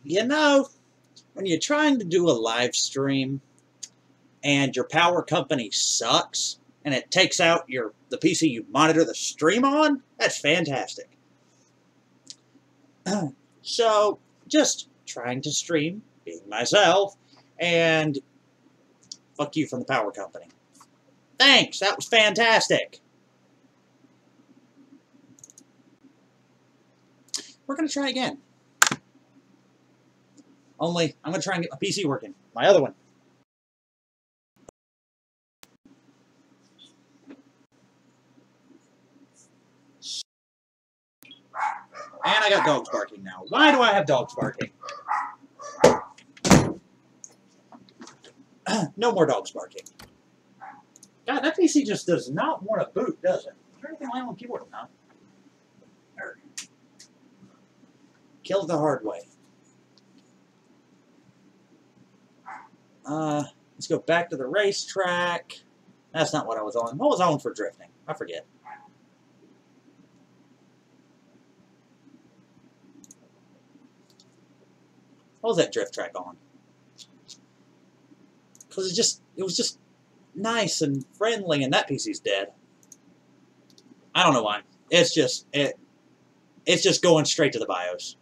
You know, when you're trying to do a live stream and your power company sucks and it takes out the PC you monitor the stream on, that's fantastic. So, just trying to stream, being myself, and fuck you from the power company. Thanks, that was fantastic. We're going to try again. Only, I'm going to try and get my PC working. My other one. And I got dogs barking now. Why do I have dogs barking? No more dogs barking. God, that PC just does not want to boot, does it? Is there anything wrong with the keyboard? No. Killed the hard way. Let's go back to the racetrack. That's not what I was on. What was I on for drifting? I forget. What was that drift track on? Because it was just nice and friendly, and that PC's dead. I don't know why. It's just going straight to the BIOS.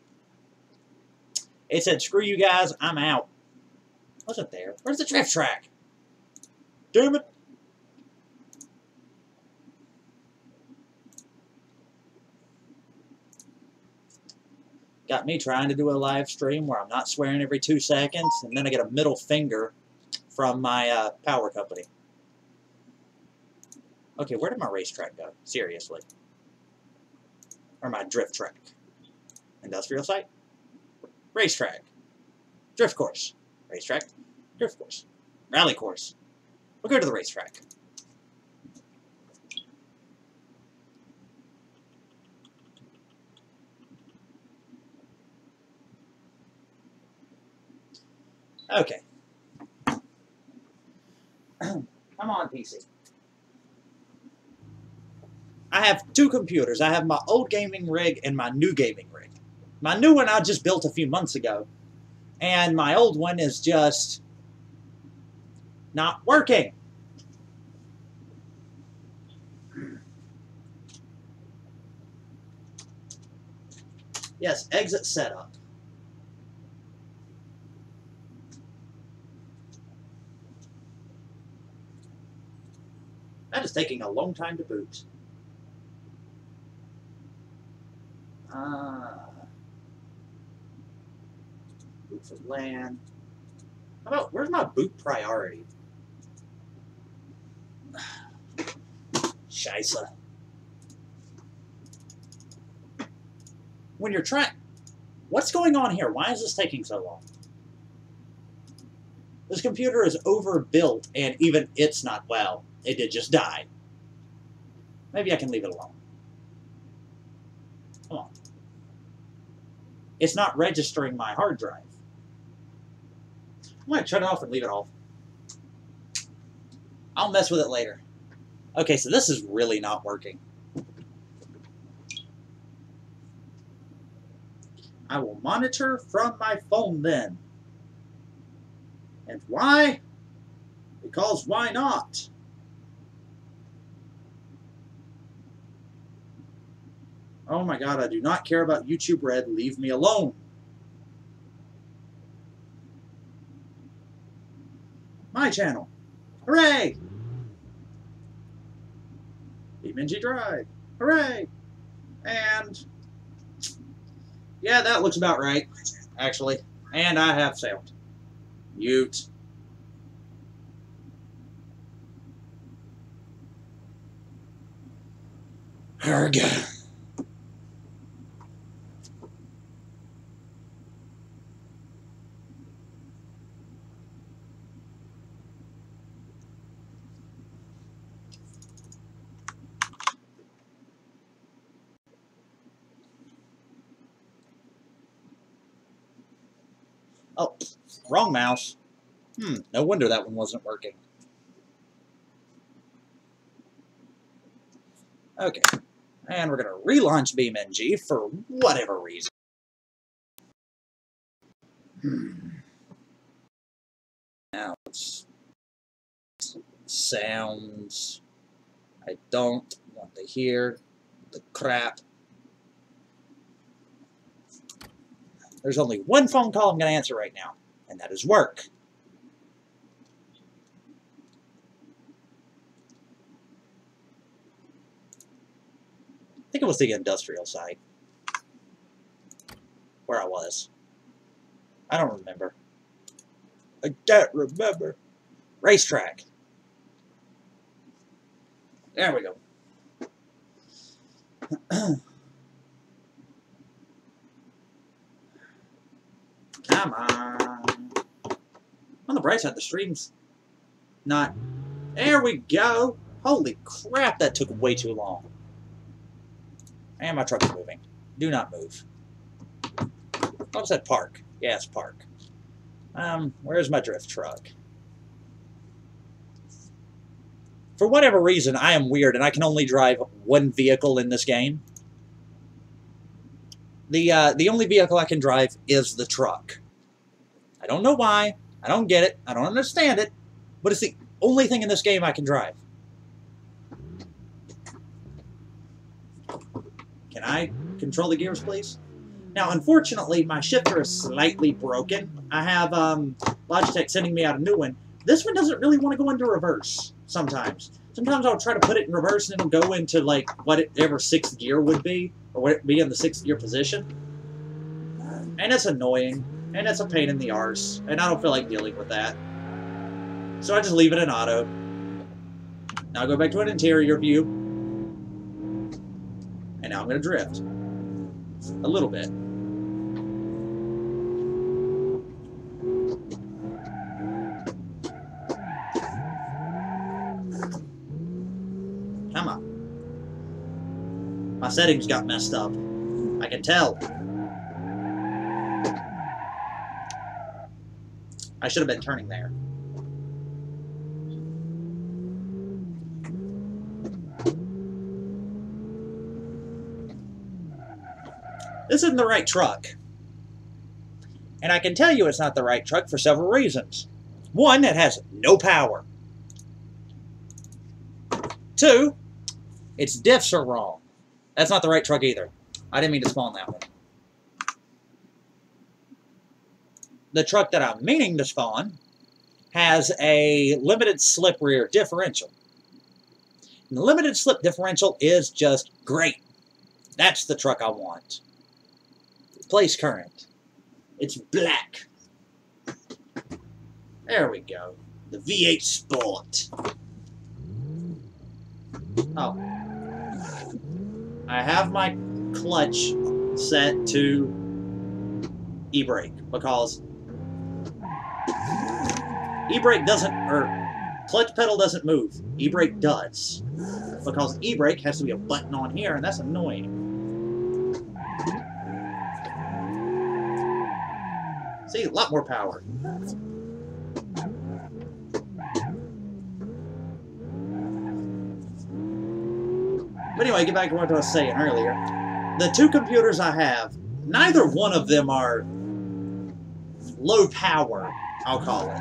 It said, "Screw you guys, I'm out." Wasn't there? Where's the drift track? Damn it! Got me trying to do a live stream where I'm not swearing every 2 seconds, and then I get a middle finger from my power company. Okay, where did my racetrack go? Seriously. Or my drift track. Industrial site? Racetrack. Drift course. Racetrack. Drift course. Rally course. We'll go to the racetrack. Okay. Come on, PC. I have 2 computers. I have my old gaming rig and my new gaming rig. My new one I just built a few months ago. And my old one is just not working. Yes, exit setup. That is taking a long time to boot. Boot for LAN. How about, where's my boot priority? Scheisse. When you're trying... What's going on here? Why is this taking so long? This computer is overbuilt, and even it's not well. It did just die. Maybe I can leave it alone. Come on. It's not registering my hard drive. I might shut it off and leave it off. I'll mess with it later. Okay, so this is really not working. I will monitor from my phone then. And why? Because why not? Oh my god, I do not care about YouTube Red. Leave me alone. My channel. Hooray! BeamNG.drive. Hooray! And yeah, that looks about right, actually. And I have sound. Mute. Arrgh. Oh, wrong mouse. No wonder that one wasn't working. Okay, and we're going to relaunch BeamNG for whatever reason. Now it's sounds. I don't want to hear the crap. There's only one phone call I'm going to answer right now, and that is work. I think it was the industrial site where I was. I don't remember. I can't remember. Racetrack. There we go. Come on. On the bright side, the stream's not... There we go. Holy crap, that took way too long. And my truck's moving. Do not move. I said park. Yes, park. Where's my drift truck? For whatever reason, I am weird and I can only drive one vehicle in this game. The only vehicle I can drive is the truck. I don't know why. I don't get it. I don't understand it. But it's the only thing in this game I can drive. Can I control the gears, please? Now, unfortunately, my shifter is slightly broken. I have Logitech sending me out a new one. This one doesn't really want to go into reverse sometimes. Sometimes I'll try to put it in reverse and it'll go into like whatever 6th gear would be, or would it be in the 6th gear position. And it's annoying, and it's a pain in the arse, and I don't feel like dealing with that. So I just leave it in auto. Now I go back to an interior view, and now I'm going to drift. A little bit. Come on. My settings got messed up. I can tell. I should have been turning there. This isn't the right truck. And I can tell you it's not the right truck for several reasons. One, it has no power. Two, its diffs are wrong. That's not the right truck either. I didn't mean to spawn that one. The truck that I'm meaning to spawn has a limited slip rear differential. And the limited slip differential is just great. That's the truck I want. Place current. It's black. There we go. The V8 Sport. Oh. I have my clutch set to e-brake because e-brake doesn't, or clutch pedal doesn't move. E-brake does. Because e-brake has to be a button on here, and that's annoying. See, a lot more power. But anyway, get back to what I was saying earlier. The two computers I have, neither one of them are low power, I'll call it.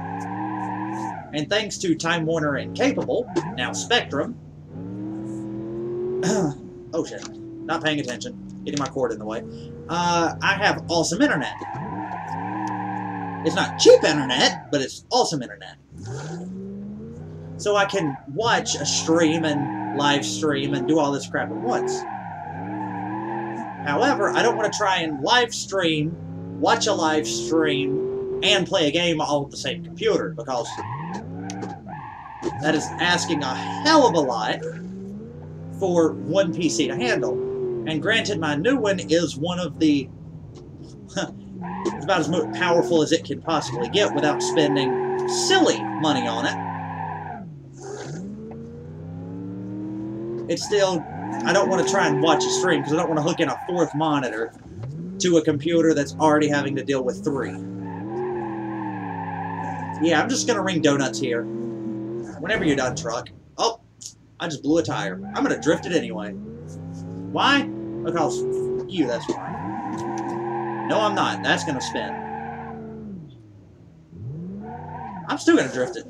And thanks to Time Warner and Capable, now Spectrum, oh shit, not paying attention, getting my cord in the way, I have awesome internet. It's not cheap internet, but it's awesome internet. So I can watch a stream and live stream and do all this crap at once. However, I don't want to try and live stream, watch a live stream, and play a game all with the same computer, because that is asking a hell of a lot for one PC to handle. And granted, my new one is one of the... it's about as powerful as it can possibly get without spending silly money on it. It's still... I don't want to try and watch a stream because I don't want to hook in a fourth monitor to a computer that's already having to deal with 3. Yeah, I'm just going to ring donuts here. Whenever you're done, truck. Oh, I just blew a tire. I'm going to drift it anyway. Why? Because you, that's why. No, I'm not. That's going to spin. I'm still gonna drift it.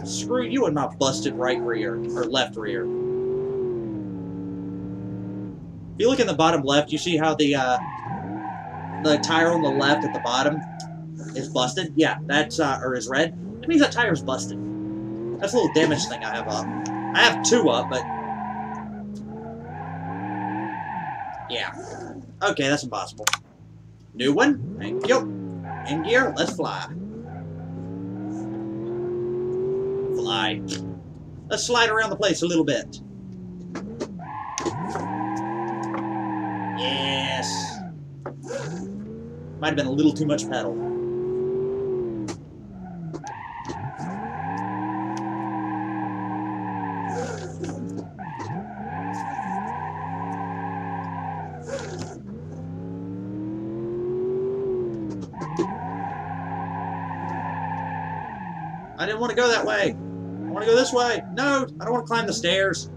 Screw you and my busted right rear, or left rear. If you look in the bottom left, you see how the tire on the left at the bottom is busted? Yeah, that's, or is red. That means that tire's busted. That's a little damage thing I have up. I have 2 up, but... yeah. Okay, that's impossible. New one. Thank you. In gear, let's fly. Fly. Let's slide around the place a little bit. Yes. Might have been a little too much pedal. I didn't want to go that way. I want to go this way. No, I don't want to climb the stairs.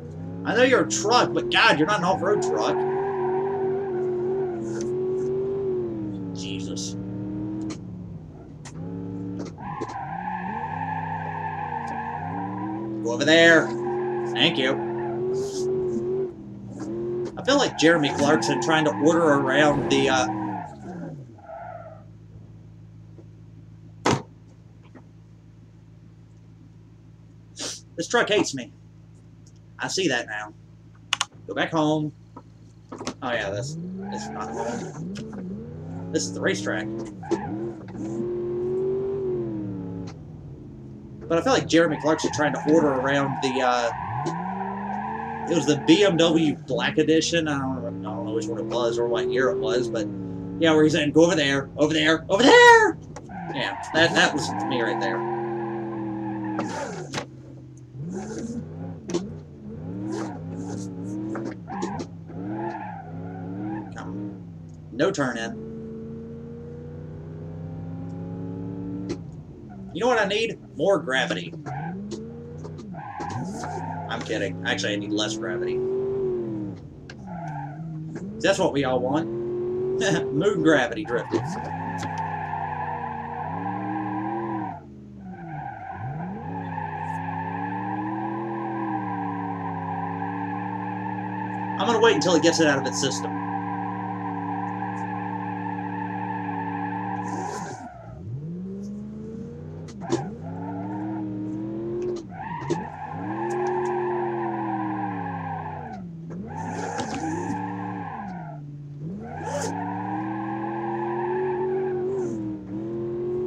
I know you're a truck, but God, you're not an off-road truck. Jesus. Go over there. Thank you. I feel like Jeremy Clarkson trying to order around the, This truck hates me. I see that now. Go back home. Oh yeah, this is not home. This is the racetrack. But I feel like Jeremy Clarkson trying to order around the, it was the BMW Black Edition. I don't know which one it was or what year it was, but yeah, where he's saying, go over there, over there, over there! Yeah, that was me right there. No turn in. You know what I need? More gravity. I'm kidding. Actually, I need less gravity. That's what we all want. Moon gravity drifting. I'm gonna wait until it gets it out of its system.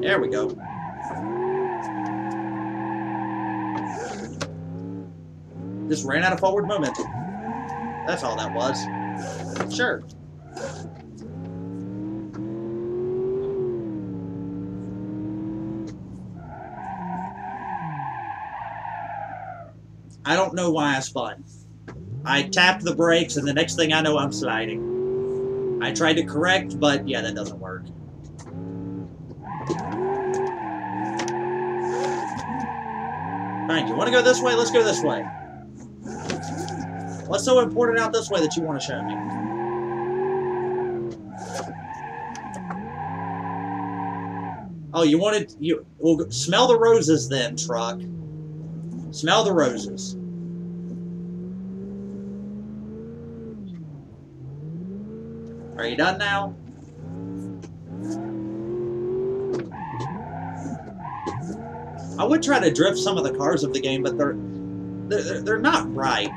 There we go. Just ran out of forward momentum. That's all that was. Sure. I don't know why I spun. I tapped the brakes and the next thing I know I'm sliding. I tried to correct, but yeah, that doesn't work. Fine, you want to go this way? Let's go this way. What's so important out this way that you want to show me? Oh, you wanted... Well, smell the roses then, truck. Smell the roses. Are you done now? I would try to drift some of the cars of the game, but they're not right.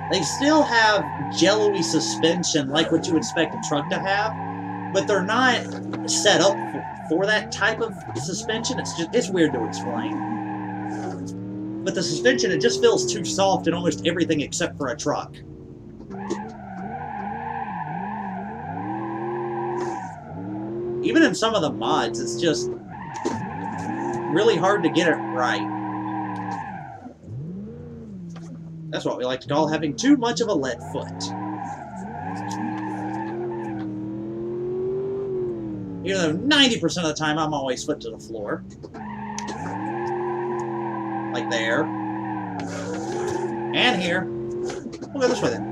They still have jello-y suspension like what you would expect a truck to have, but they're not set up for that type of suspension. It's weird to explain. But the suspension, it just feels too soft in almost everything except for a truck. Even in some of the mods, it's just really hard to get it right. That's what we like to call having too much of a lead foot. Even though 90% of the time I'm always foot to the floor. Like there. And here. We'll go this way then.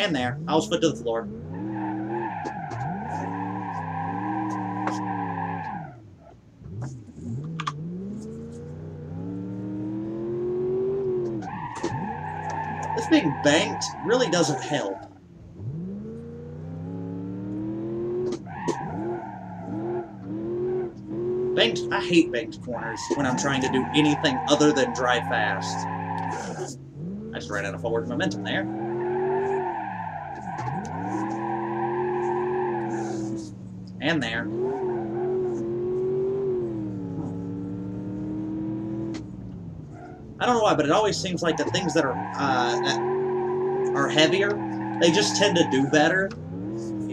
And there. I was foot to the floor. This being banked really doesn't help. Banked, I hate banked corners when I'm trying to do anything other than drive fast. I just ran out of forward momentum there. And there. I don't know why, but it always seems like the things that are heavier, they just tend to do better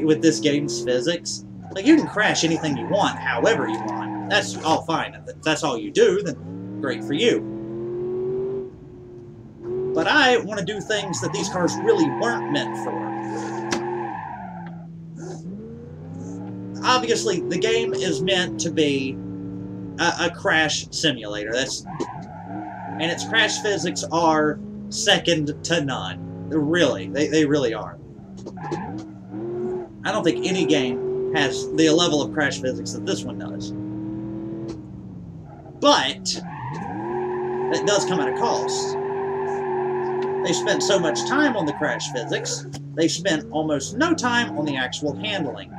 with this game's physics. Like, you can crash anything you want, however you want. That's all fine. If that's all you do, then great for you. But I want to do things that these cars really weren't meant for. Obviously, the game is meant to be a crash simulator. And its crash physics are second to none. Really, they really are. I don't think any game has the level of crash physics that this one does. But that does come at a cost. They spent so much time on the crash physics, they spent almost no time on the actual handling.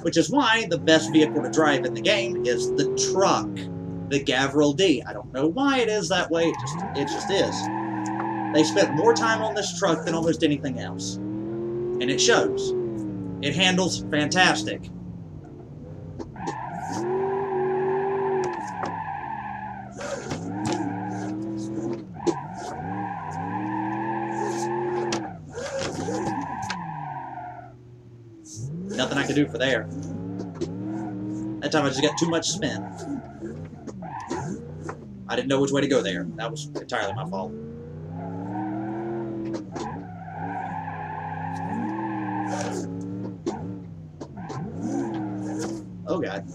Which is why the best vehicle to drive in the game is the truck. The Gavril D. I don't know why it is that way, it just is. They spent more time on this truck than almost anything else. And it shows. It handles fantastic. Nothing I can do for there. That time I just got too much spin. I didn't know which way to go there. That was entirely my fault. Oh god.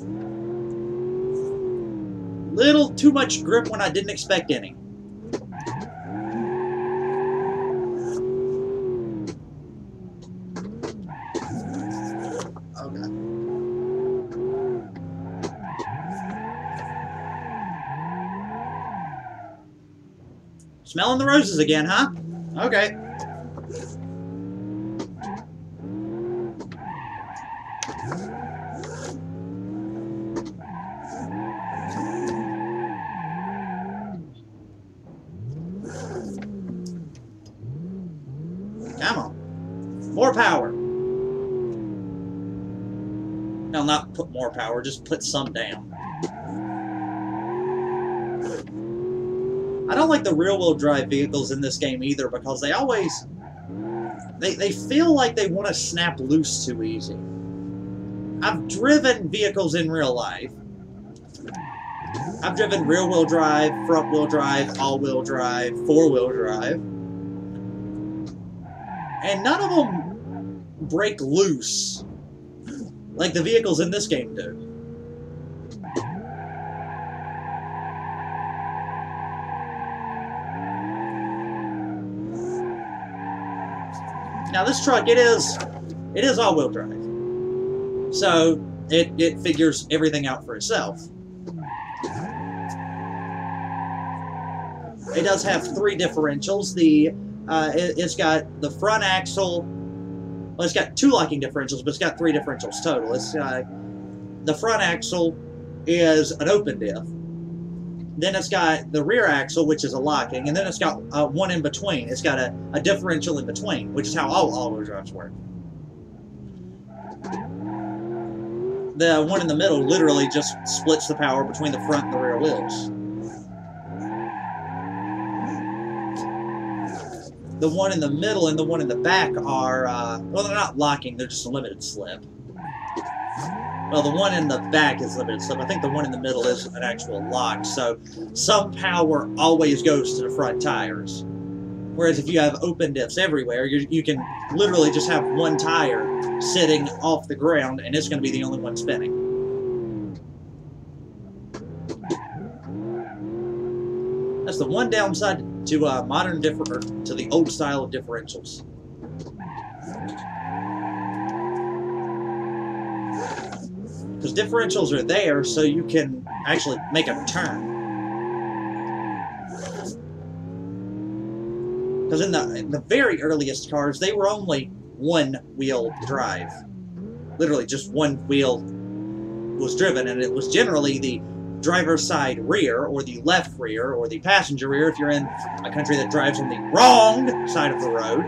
Little too much grip when I didn't expect any. Oh god. Smelling the roses again, huh? Okay. Come on. More power. No, not put more power, just put some down. I don't like the rear-wheel drive vehicles in this game either because they always... They feel like they want to snap loose too easy. I've driven vehicles in real life. I've driven rear-wheel drive, front-wheel drive, all-wheel drive, four-wheel drive. And none of them break loose like the vehicles in this game do. Now this truck, it is all-wheel drive, so it figures everything out for itself. It does have 3 differentials. It's got the front axle. Well, it's got 2 locking differentials, but it's got 3 differentials total. It's the front axle is an open diff. Then it's got the rear axle, which is a locking, and then it's got one in between. It's got a differential in between, which is how all-wheel drives work. The one in the middle literally just splits the power between the front and the rear wheels. The one in the middle and the one in the back are, well, they're not locking, they're just a limited slip. Well, the one in the back is limited slip. I think the one in the middle is an actual lock, so some power always goes to the front tires. Whereas if you have open diffs everywhere, you can literally just have one tire sitting off the ground, and it's going to be the only one spinning. That's the one downside to modern to the old style of differentials. Because differentials are there so you can actually make a turn. Because in the very earliest cars, they were only one-wheel drive. Literally just one wheel was driven, and it was generally the driver's side rear, or the left rear, or the passenger rear if you're in a country that drives on the wrong side of the road.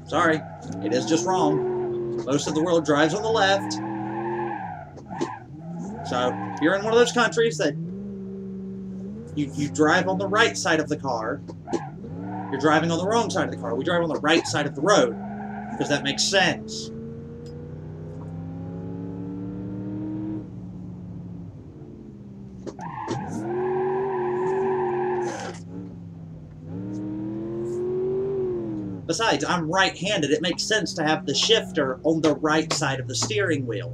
Sorry, it is just wrong. Most of the world drives on the left. So, if you're in one of those countries that you drive on the right side of the car, you're driving on the wrong side of the car. We drive on the right side of the road, because that makes sense. Besides, I'm right-handed. It makes sense to have the shifter on the right side of the steering wheel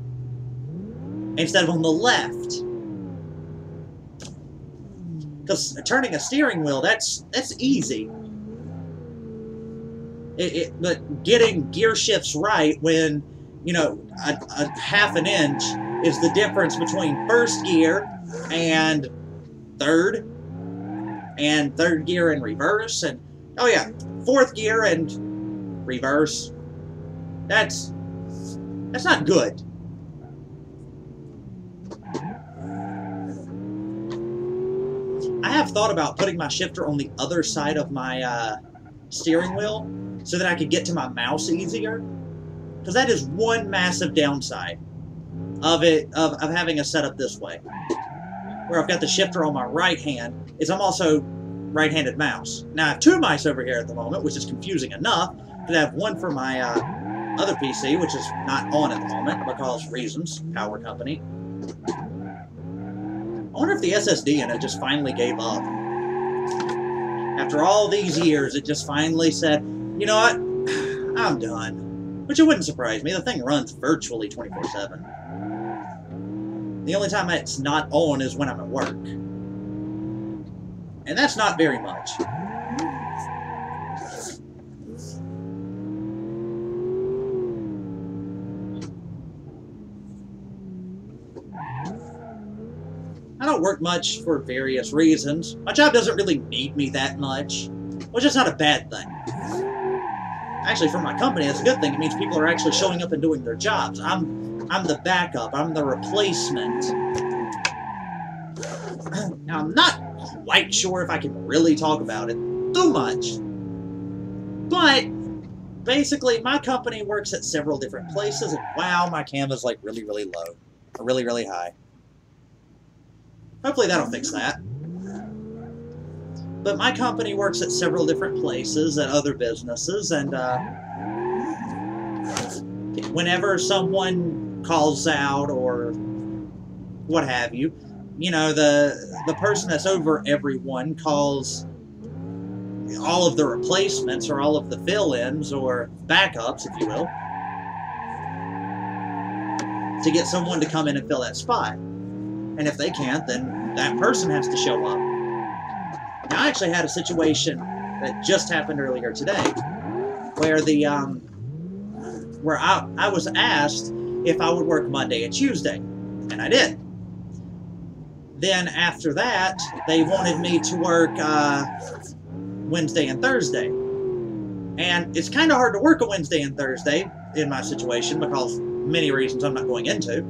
instead of on the left. Because turning a steering wheel, that's easy. But getting gear shifts right when, you know, a half an inch is the difference between first gear and third gear and reverse, and oh yeah, fourth gear and reverse. That's not good. I have thought about putting my shifter on the other side of my steering wheel so that I could get to my mouse easier, because that is one massive downside of having a setup this way, where I've got the shifter on my right hand, is I'm also right-handed mouse. Now I have two mice over here at the moment, which is confusing enough, because I have one for my other PC, which is not on at the moment because reasons, power company. I wonder if the SSD in it just finally gave up. After all these years, it just finally said, you know what, I'm done. Which it wouldn't surprise me. The thing runs virtually 24/7. The only time it's not on is when I'm at work. And that's not very much. I don't work much for various reasons. My job doesn't really need me that much, which is not a bad thing. Actually, for my company, it's a good thing. It means people are actually showing up and doing their jobs. I'm the backup. I'm the replacement. Now, I'm not quite sure if I can really talk about it too much, but basically, my company works at several different places, and wow, my camera's like really, really low, or really, really high. Hopefully that'll fix that. But my company works at several different places, at other businesses, and whenever someone calls out or what have you, you know, the person that's over everyone calls all of the replacements or all of the fill-ins or backups, if you will, to get someone to come in and fill that spot. And if they can't, then that person has to show up. Now, I actually had a situation that just happened earlier today, where I was asked if I would work Monday and Tuesday, and I did. Then after that, they wanted me to work Wednesday and Thursday. And it's kind of hard to work a Wednesday and Thursday in my situation because many reasons I'm not going into.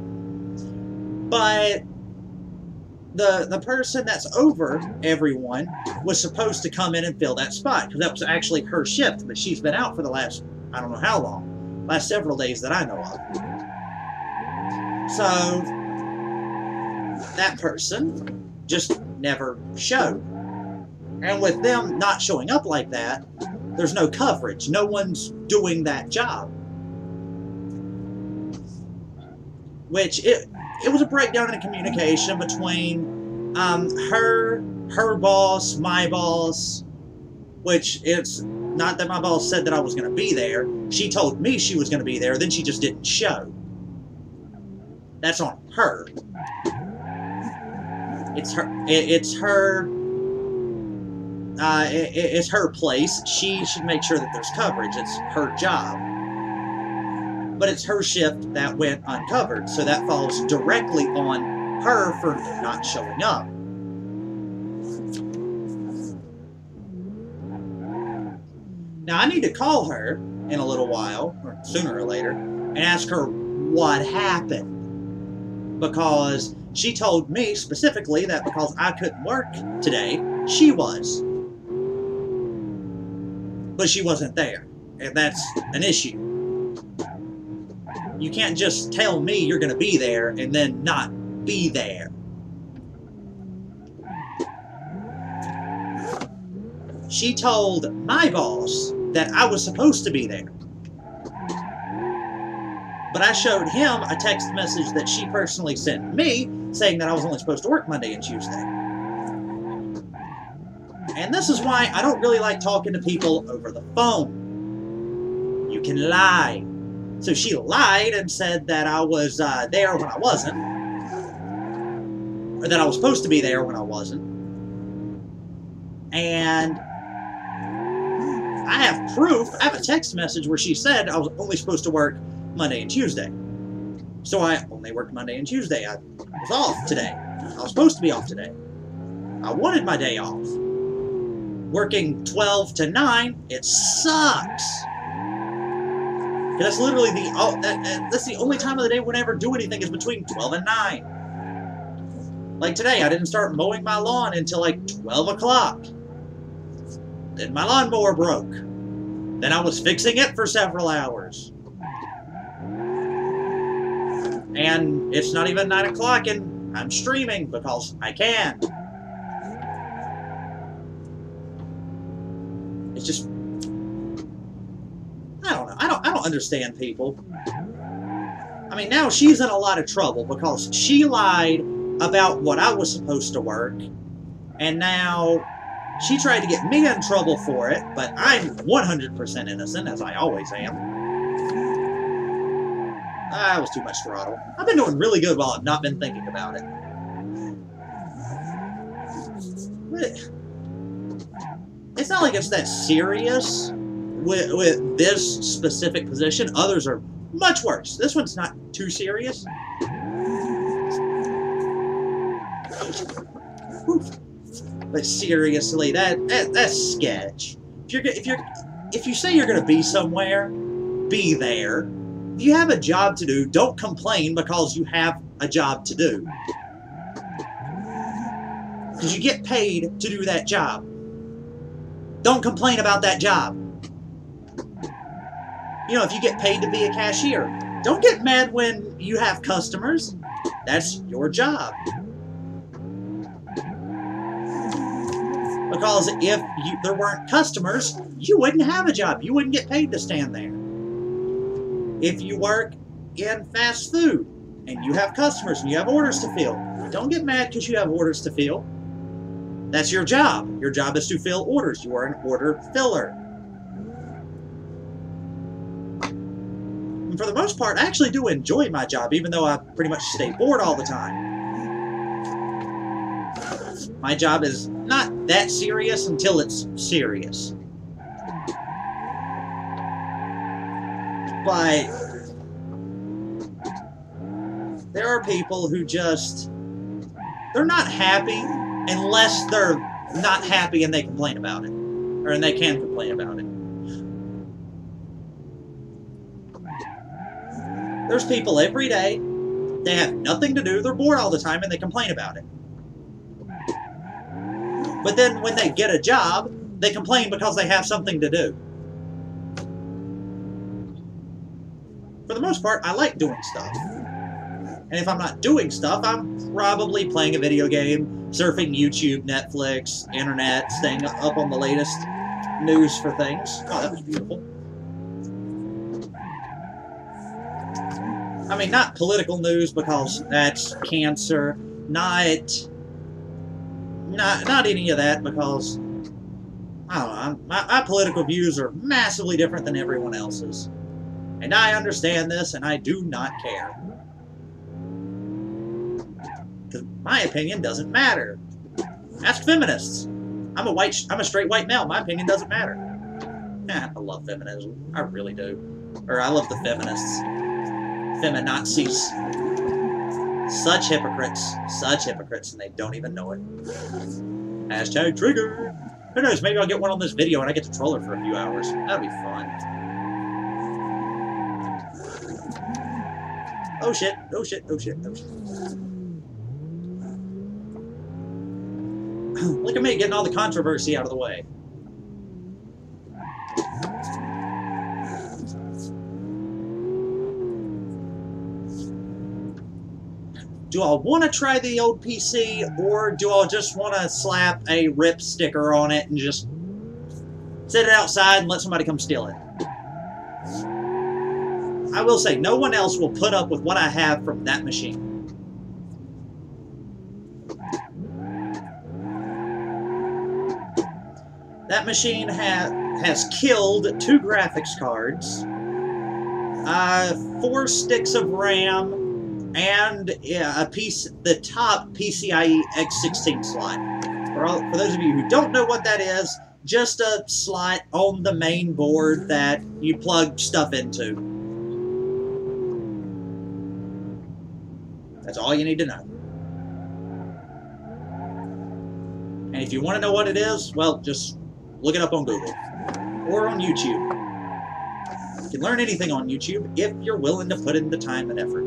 But the person that's over everyone was supposed to come in and fill that spot, because that was actually her shift, but she's been out for the last, I don't know how long, last several days that I know of. So that person just never showed. And with them not showing up like that, there's no coverage. No one's doing that job. Which, it was a breakdown in communication between her boss, my boss, which it's not that my boss said that I was going to be there. She told me she was going to be there, then she just didn't show. That's on her. It's her place. She should make sure that there's coverage. It's her job. but it's her shift that went uncovered, so that falls directly on her for not showing up. Now, I need to call her in a little while, or sooner or later, and ask her what happened. Because she told me specifically that because I couldn't work today, she was. But she wasn't there, and that's an issue. You can't just tell me you're going to be there and then not be there. She told my boss that I was supposed to be there. But I showed him a text message that she personally sent me saying that I was only supposed to work Monday and Tuesday. And this is why I don't really like talking to people over the phone. You can lie. So she lied and said that I was there when I wasn't. Or that I was supposed to be there when I wasn't. And I have proof. I have a text message where she said I was only supposed to work Monday and Tuesday. So I only worked Monday and Tuesday. I was off today. I was supposed to be off today. I wanted my day off. Working 12 to 9, it sucks. That's literally that's the only time of the day we ever do anything is between 12 and 9. Like today, I didn't start mowing my lawn until like 12 o'clock. Then my lawnmower broke. Then I was fixing it for several hours. And it's not even 9 o'clock and I'm streaming because I can. It's just, I don't know. I don't understand people. I mean, now she's in a lot of trouble because she lied about what I was supposed to work, and now she tried to get me in trouble for it, but I'm 100% innocent, as I always am. That was too much throttle. I've been doing really good while I've not been thinking about it. But it's not like it's that serious with this specific position. Others are much worse. This one's not too serious. But seriously, that's sketch. If you say you're gonna be somewhere, be there. If you have a job to do, don't complain because you have a job to do. Because you get paid to do that job. Don't complain about that job. You know, if you get paid to be a cashier, don't get mad when you have customers. That's your job. Because if there weren't customers, you wouldn't have a job. You wouldn't get paid to stand there. If you work in fast food and you have customers and you have orders to fill, don't get mad because you have orders to fill. That's your job. Your job is to fill orders. You are an order filler. And for the most part, I actually do enjoy my job, even though I pretty much stay bored all the time. My job is not that serious until it's serious. But there are people who just, they're not happy unless they're not happy and they complain about it. Or and they can complain about it. There's people every day, they have nothing to do, they're bored all the time, and they complain about it. But then when they get a job, they complain because they have something to do. For the most part, I like doing stuff. And if I'm not doing stuff, I'm probably playing a video game, surfing YouTube, Netflix, internet, staying up on the latest news for things. Oh, that was beautiful. I mean, not political news because that's cancer. Not any of that because, I don't know, my political views are massively different than everyone else's. And I understand this, and I do not care. Because my opinion doesn't matter. Ask feminists. I'm a straight white male. My opinion doesn't matter. I love feminism. I really do. Or I love the feminists. Feminazis. Such hypocrites. Such hypocrites, and they don't even know it. Hashtag trigger. Who knows, maybe I'll get one on this video and I get to troll her for a few hours. That'd be fun. Oh shit, oh shit, oh shit, oh shit. Look at me getting all the controversy out of the way. Do I want to try the old PC, or do I just want to slap a RIP sticker on it and just sit it outside and let somebody come steal it? I will say, no one else will put up with what I have from that machine. That machine has killed 2 graphics cards, 4 sticks of RAM, and the top PCIe X16 slot. For those of you who don't know what that is, just a slot on the main board that you plug stuff into. That's all you need to know. And if you want to know what it is, well, just look it up on Google or on YouTube. You can learn anything on YouTube if you're willing to put in the time and effort.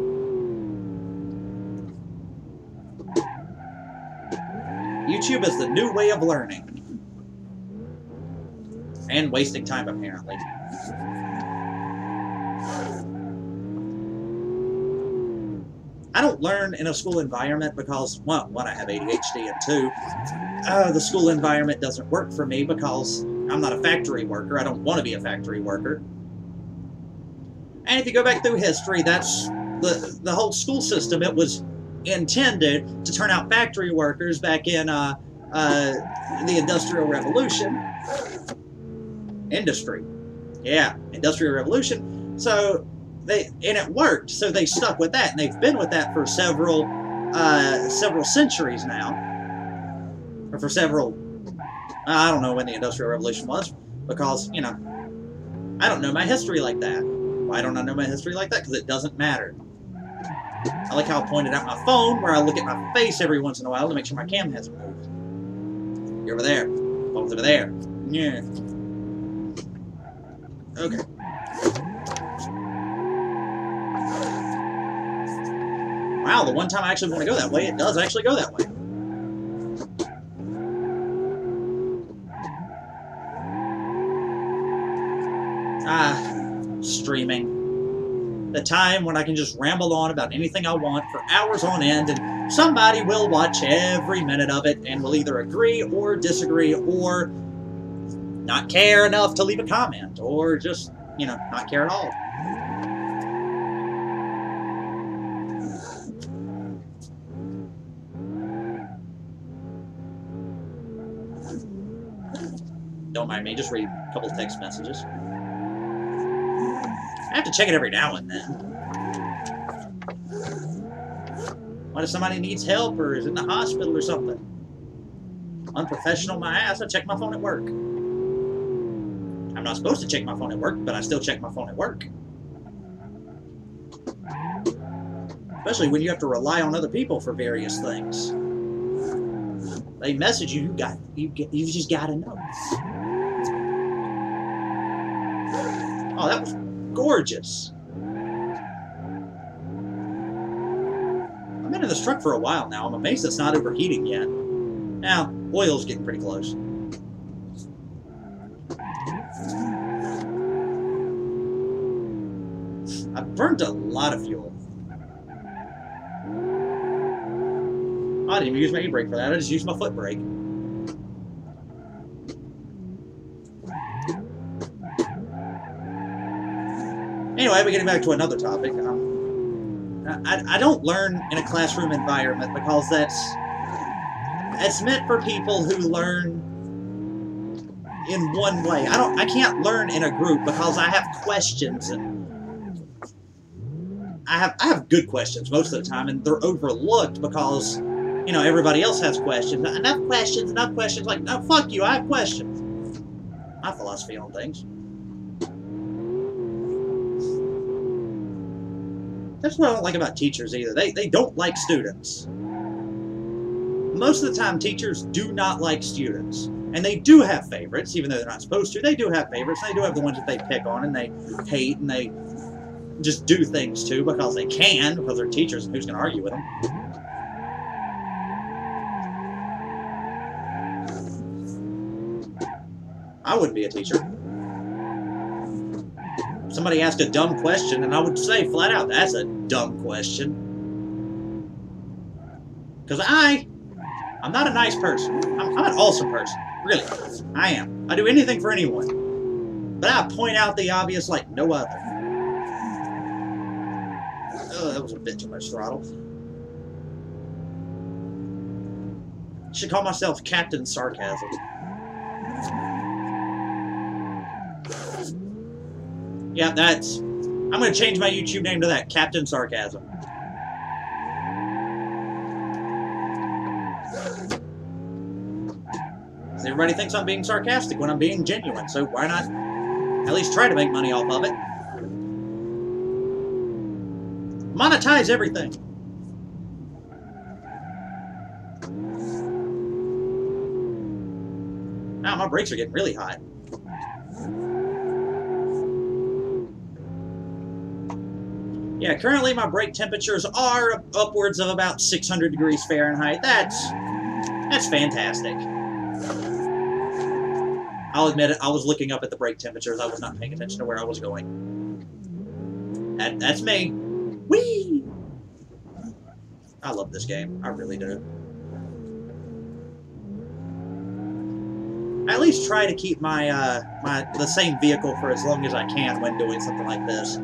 YouTube is the new way of learning. And wasting time, apparently. I don't learn in a school environment because, well, 1, I have ADHD, and 2, the school environment doesn't work for me because I'm not a factory worker. I don't want to be a factory worker. And if you go back through history, that's the whole school system. It was intended to turn out factory workers back in the Industrial Revolution. Industrial Revolution. So it worked. So they stuck with that, and they've been with that for several centuries now, or for several. I don't know when the Industrial Revolution was, because I don't know my history like that. Why don't I know my history like that? Because it doesn't matter. I like how I pointed out my phone, where I look at my face every once in a while to make sure my cam hasn't moved. You're over there. Phone's over there. Yeah. Okay. Wow, the one time I actually want to go that way, it does actually go that way. Streaming. The time when I can just ramble on about anything I want for hours on end, and somebody will watch every minute of it and will either agree or disagree or not care enough to leave a comment, or just, not care at all. Don't mind me, just read a couple of text messages. I have to check it every now and then. What if somebody needs help or is in the hospital or something? Unprofessional my ass, I check my phone at work. I'm not supposed to check my phone at work, but I still check my phone at work. Especially when you have to rely on other people for various things. They message you, you just gotta know. Oh, that was gorgeous. I've been in this truck for a while now. I'm amazed it's not overheating yet. Now, oil's getting pretty close. I've burnt a lot of fuel. I didn't even use my e-brake for that. I just used my foot brake. Anyway, we're getting back to another topic. I don't learn in a classroom environment because that's meant for people who learn in one way. I can't learn in a group because I have questions, and I have good questions most of the time, and they're overlooked because everybody else has questions. Enough questions. Like, no, fuck you. I have questions. My philosophy on things. That's what I don't like about teachers either. They don't like students. Most of the time, teachers do not like students. And they do have favorites, even though they're not supposed to. They do have favorites. They do have the ones that they pick on and they hate and they just do things to because they can, because they're teachers and who's going to argue with them. I wouldn't be a teacher. Somebody asked a dumb question, and I would say flat out, that's a dumb question. Because I'm not a nice person. I'm an awesome person. Really. I am. I do anything for anyone. But I point out the obvious like no other. Oh, that was a bit too much throttle. Should call myself Captain Sarcasm. Yeah, that's... I'm going to change my YouTube name to that, Captain Sarcasm. Everybody thinks I'm being sarcastic when I'm being genuine, so why not at least try to make money off of it? Monetize everything. Now my brakes are getting really hot. Yeah, currently my brake temperatures are upwards of about 600 degrees Fahrenheit. That's fantastic. I'll admit it, I was looking up at the brake temperatures. I was not paying attention to where I was going. That's me. Whee! I love this game. I really do. I at least try to keep the same vehicle for as long as I can when doing something like this.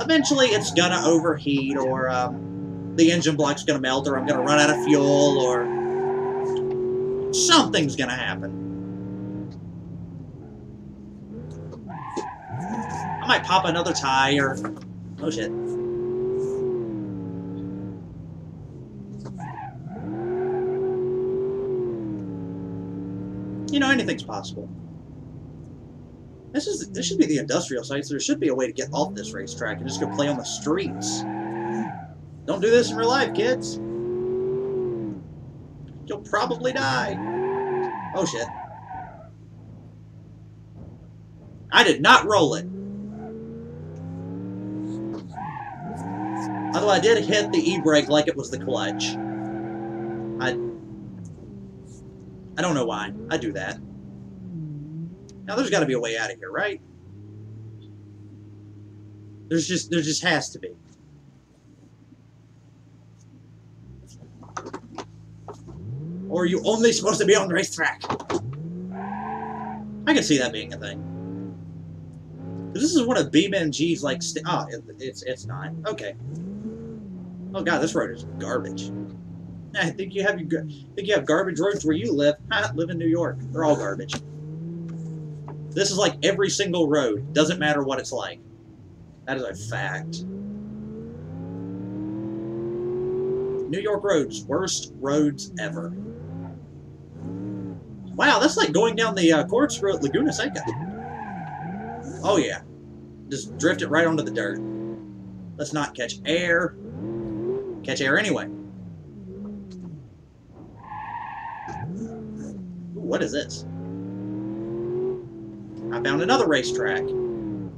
Eventually, it's gonna overheat, or the engine block's gonna melt, or I'm gonna run out of fuel, or something's gonna happen. I might pop another tire. Oh shit. You know, anything's possible. This should be the industrial site, so there should be a way to get off this racetrack and just go play on the streets. Don't do this in real life, kids. You'll probably die. Oh shit. I did not roll it. Although I did hit the e-brake like it was the clutch. I don't know why. I do that. Now there's got to be a way out of here, right? There just has to be. Or are you only supposed to be on the racetrack? I can see that being a thing. This is one of BeamNG's like. It's not. Okay. Oh god, this road is garbage. I think you have garbage roads where you live. I live in New York. They're all garbage. This is like every single road. Doesn't matter what it's like. That is a fact. New York roads. Worst roads ever. Wow, that's like going down the corkscrew at Laguna Seca. Oh yeah. Just drift it right onto the dirt. Let's not catch air. Catch air anyway. Ooh, what is this? I found another racetrack. Am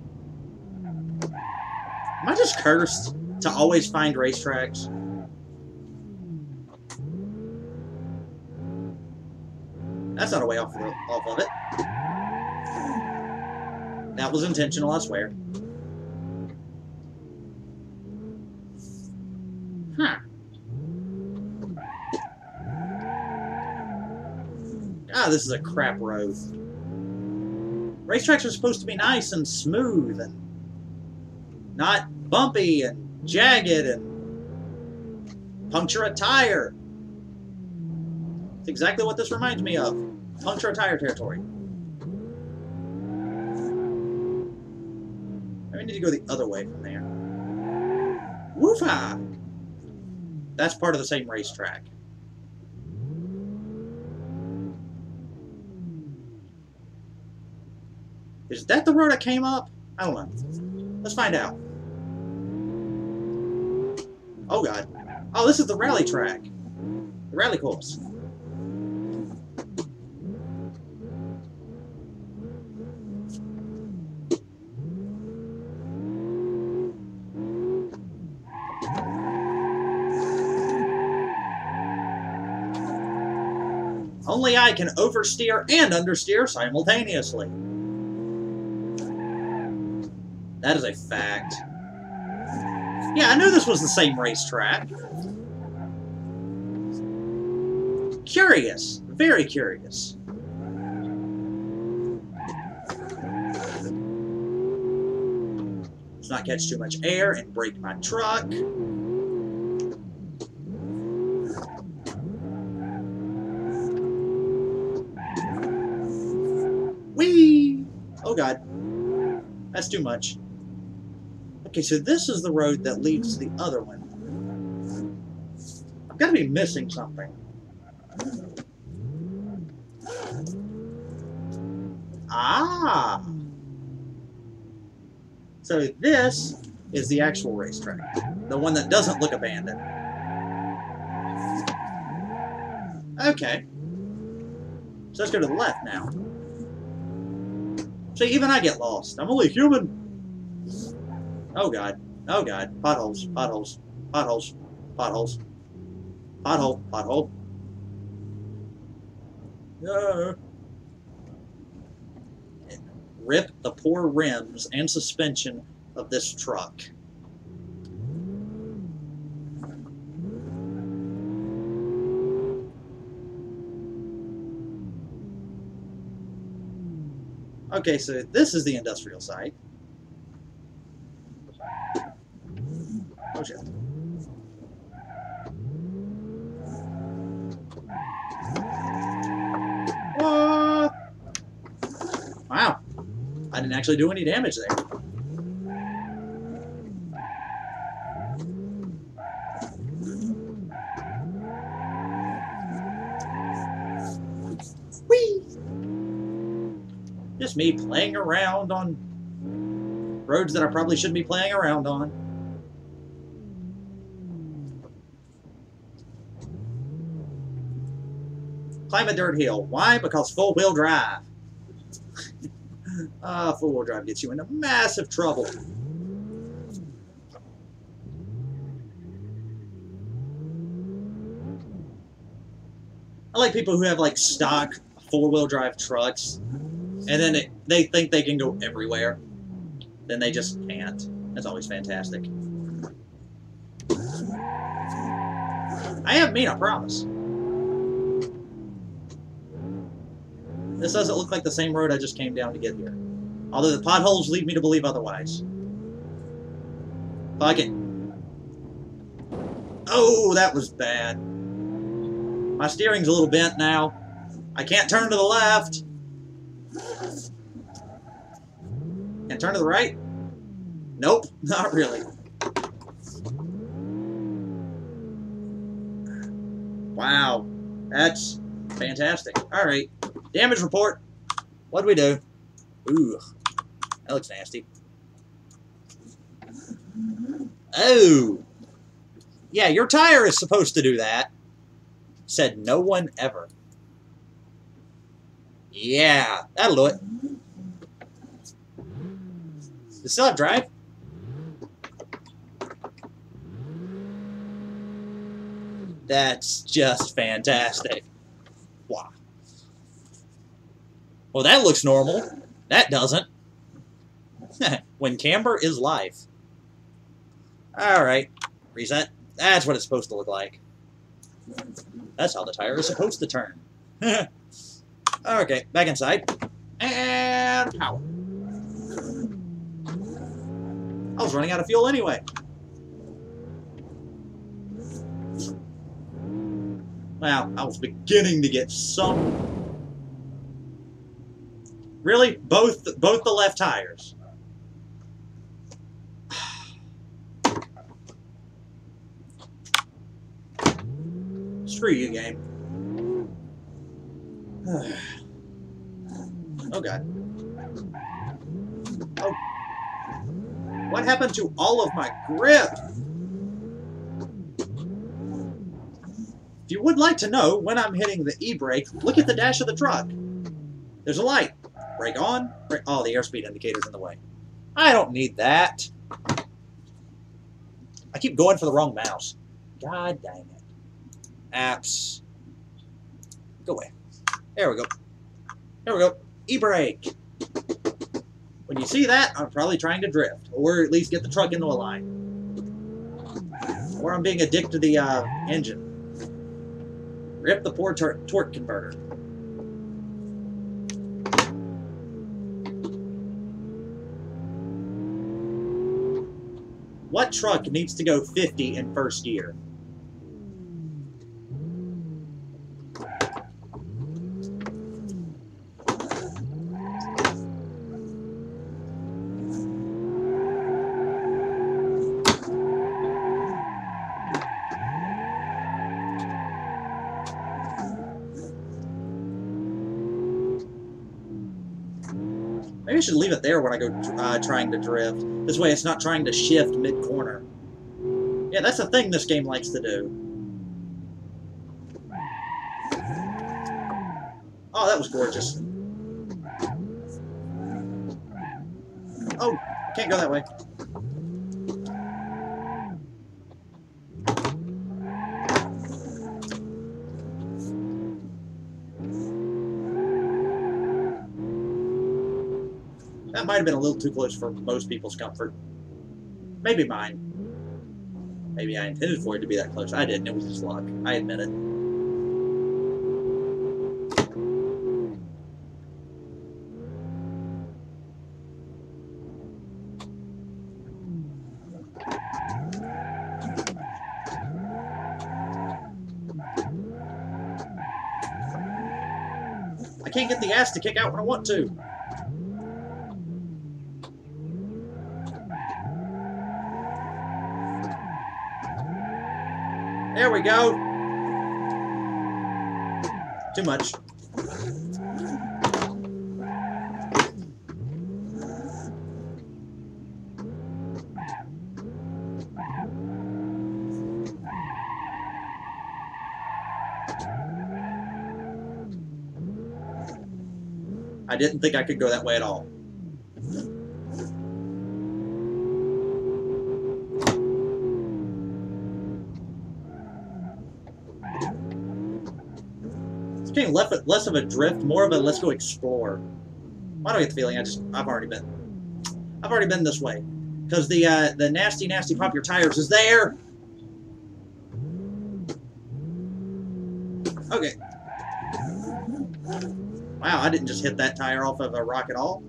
I just cursed to always find racetracks? That's not a way off of it. That was intentional, I swear. Huh. Ah, this is a crap road. Racetracks are supposed to be nice and smooth and not bumpy and jagged and puncture a tire. It's exactly what this reminds me of. Puncture a tire territory. I need to go the other way from there. Woofa! That's part of the same racetrack. Is that the road I came up? I don't know. Let's find out. Oh god. Oh, this is the rally track. The rally course. Only I can oversteer and understeer simultaneously. That is a fact. Yeah, I knew this was the same racetrack. Curious. Very curious. Let's not catch too much air and break my truck. Whee! Oh god. That's too much. Okay, so this is the road that leads to the other one. I've got to be missing something. Ah! So this is the actual racetrack. The one that doesn't look abandoned. Okay. So let's go to the left now. See, even I get lost. I'm only human. Oh god. Oh god. Potholes. Potholes. Potholes. Potholes. Pothole. Pothole. No. Rip the poor rims and suspension of this truck. Okay, so this is the industrial site. Oh shit. What? Wow. I didn't actually do any damage there. Whee! Just me playing around on roads that I probably shouldn't be playing around on. Climb a dirt hill. Why? Because four-wheel drive. Four-wheel drive gets you into massive trouble. I like people who have like stock four-wheel drive trucks, and then they think they can go everywhere. Then they just can't. That's always fantastic. I have mean, I promise. This doesn't look like the same road I just came down to get here. Although the potholes lead me to believe otherwise. Fuck it. Oh, that was bad. My steering's a little bent now. I can't turn to the left. Can't turn to the right? Nope, not really. Wow, that's fantastic. Alright, damage report. What'd we do? Ooh, that looks nasty. Oh! Yeah, your tire is supposed to do that. Said no one ever. Yeah, that'll do it. Does it still have drive? That's just fantastic. Wow. Well, that looks normal. That doesn't. When camber is life. Alright. Reset. That's what it's supposed to look like. That's how the tire is supposed to turn. Okay, back inside. And power. I was running out of fuel anyway. Wow, I was beginning to get some... Really? Both the left tires. Screw you, game. Oh, God. Oh. What happened to all of my grip? If you would like to know when I'm hitting the e-brake, look at the dash of the truck. There's a light. Brake on. Brake. Oh, the airspeed indicator's in the way. I don't need that. I keep going for the wrong mouse. God dang it. Apps. Go away. There we go. There we go. E-brake. When you see that, I'm probably trying to drift, or at least get the truck into a line. Or I'm being a dick to the engine. Rip the poor torque converter. What truck needs to go 50 in first gear? Maybe I should leave it there when I go trying to drift. This way it's not trying to shift mid-corner. Yeah, that's the thing this game likes to do. Oh, that was gorgeous. Oh, I can't go that way. That might have been a little too close for most people's comfort. Maybe mine. Maybe I intended for it to be that close. I didn't. It was just luck. I admit it. I can't get the ass to kick out when I want to. There we go. Too much. I didn't think I could go that way at all. It's getting less of a drift, more of a let's go explore. Why do I get the feeling I've already been this way? Because the nasty pop your tires is there. Okay. Wow, I didn't just hit that tire off of a rock at all.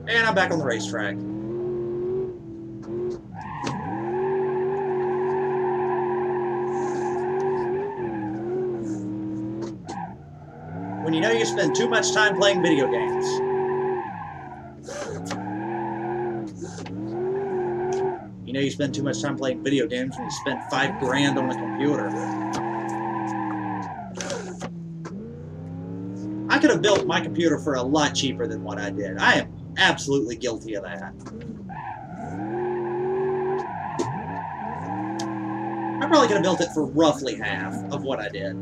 And I'm back on the racetrack. When you know you spend too much time playing video games. You know you spend too much time playing video games when you spend $5 grand on a computer. I could have built my computer for a lot cheaper than what I did. I am absolutely guilty of that. I probably could have built it for roughly half of what I did.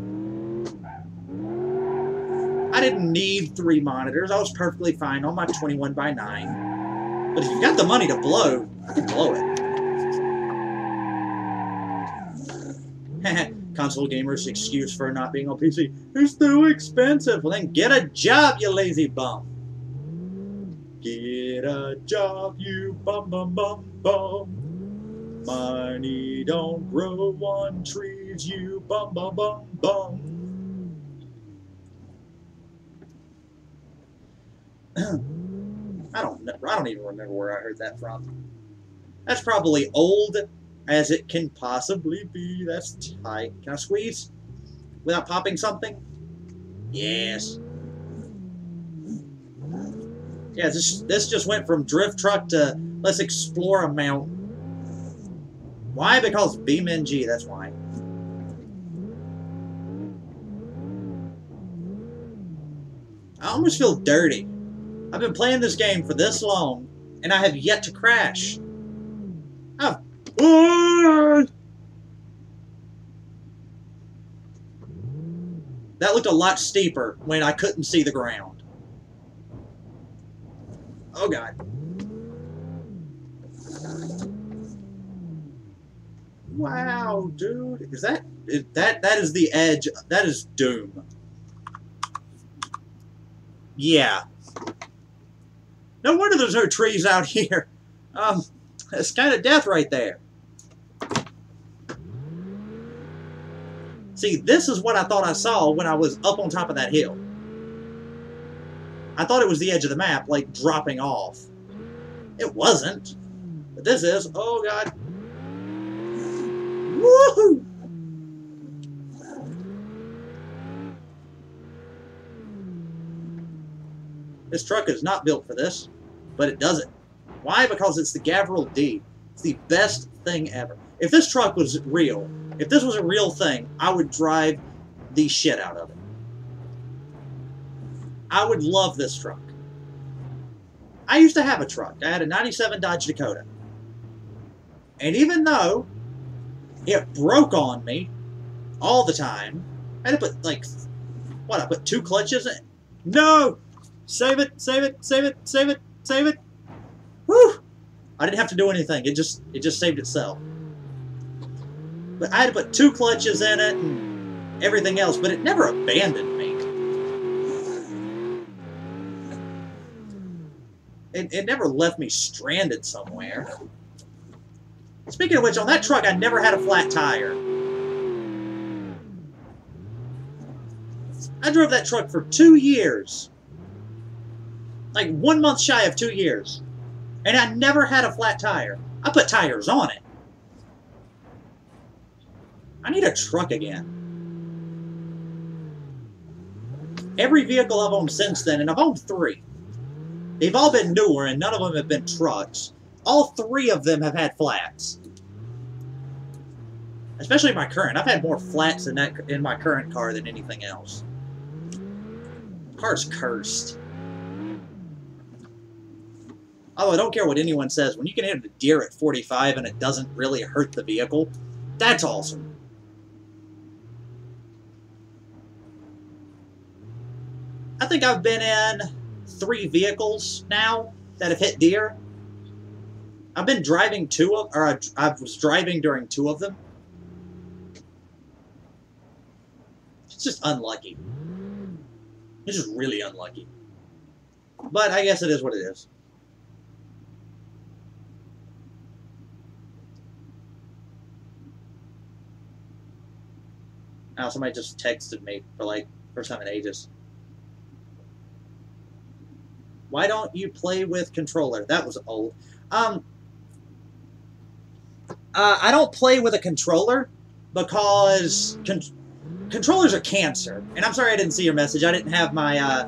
I didn't need 3 monitors. I was perfectly fine on my 21:9. But if you've got the money to blow, I can blow it. Console gamers' excuse for not being on PC. It's too expensive. Well, then get a job, you lazy bum. Get a job, you bum bum bum bum. Money don't grow on trees, you bum bum bum bum. I don't even remember where I heard that from. That's probably old as it can possibly be. That's tight. Can I squeeze without popping something? Yes. Yeah, this just went from drift truck to let's explore a mountain. Why? Because BeamNG, that's why. I almost feel dirty. I've been playing this game for this long, and I have yet to crash. That looked a lot steeper when I couldn't see the ground. Oh, God. Wow, dude. That is the edge. That is doom. Yeah. No wonder there's no trees out here. It's kind of death right there. See, this is what I thought I saw when I was up on top of that hill. I thought it was the edge of the map, like, dropping off. It wasn't. But this is. Oh, God. Woohoo! This truck is not built for this, but it does it. Why? Because it's the Gavril D. It's the best thing ever. If this truck was real, if this was a real thing, I would drive the shit out of it. I would love this truck. I used to have a truck. I had a 97 Dodge Dakota. And even though it broke on me all the time, I had to put, like, what, I put 2 clutches in? No! Save it, save it, save it, save it, save it. Whew! I didn't have to do anything. It just saved itself. But I had to put 2 clutches in it and everything else, but it never abandoned me. It never left me stranded somewhere. Speaking of which, on that truck, I never had a flat tire. I drove that truck for 2 years. Like 1 month shy of 2 years. And I never had a flat tire. I put tires on it. I need a truck again. Every vehicle I've owned since then, and I've owned 3. They've all been newer, and none of them have been trucks. All 3 of them have had flats. Especially my current. I've had more flats in my current car than anything else. The car's cursed. Although I don't care what anyone says, when you can hit a deer at 45 and it doesn't really hurt the vehicle, that's awesome. I think I've been in 3 vehicles now that have hit deer. I've been driving 2 of, or I was driving during 2 of them. It's just unlucky. It's just really unlucky. But I guess it is what it is. Now somebody just texted me for like first time in ages. Why don't you play with controller? That was old. I don't play with a controller because controllers are cancer. And I'm sorry I didn't see your message. I didn't have my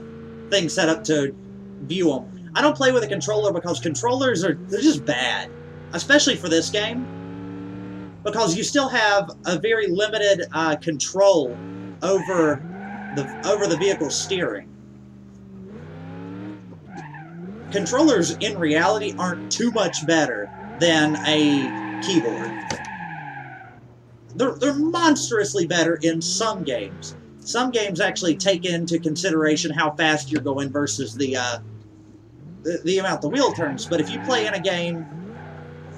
thing set up to view them. I don't play with a controller because controllers they're just bad, especially for this game. Because you still have a very limited control over the vehicle's steering. Controllers, in reality, aren't too much better than a keyboard. They're monstrously better in some games. Some games actually take into consideration how fast you're going versus the amount the wheel turns. But if you play in a game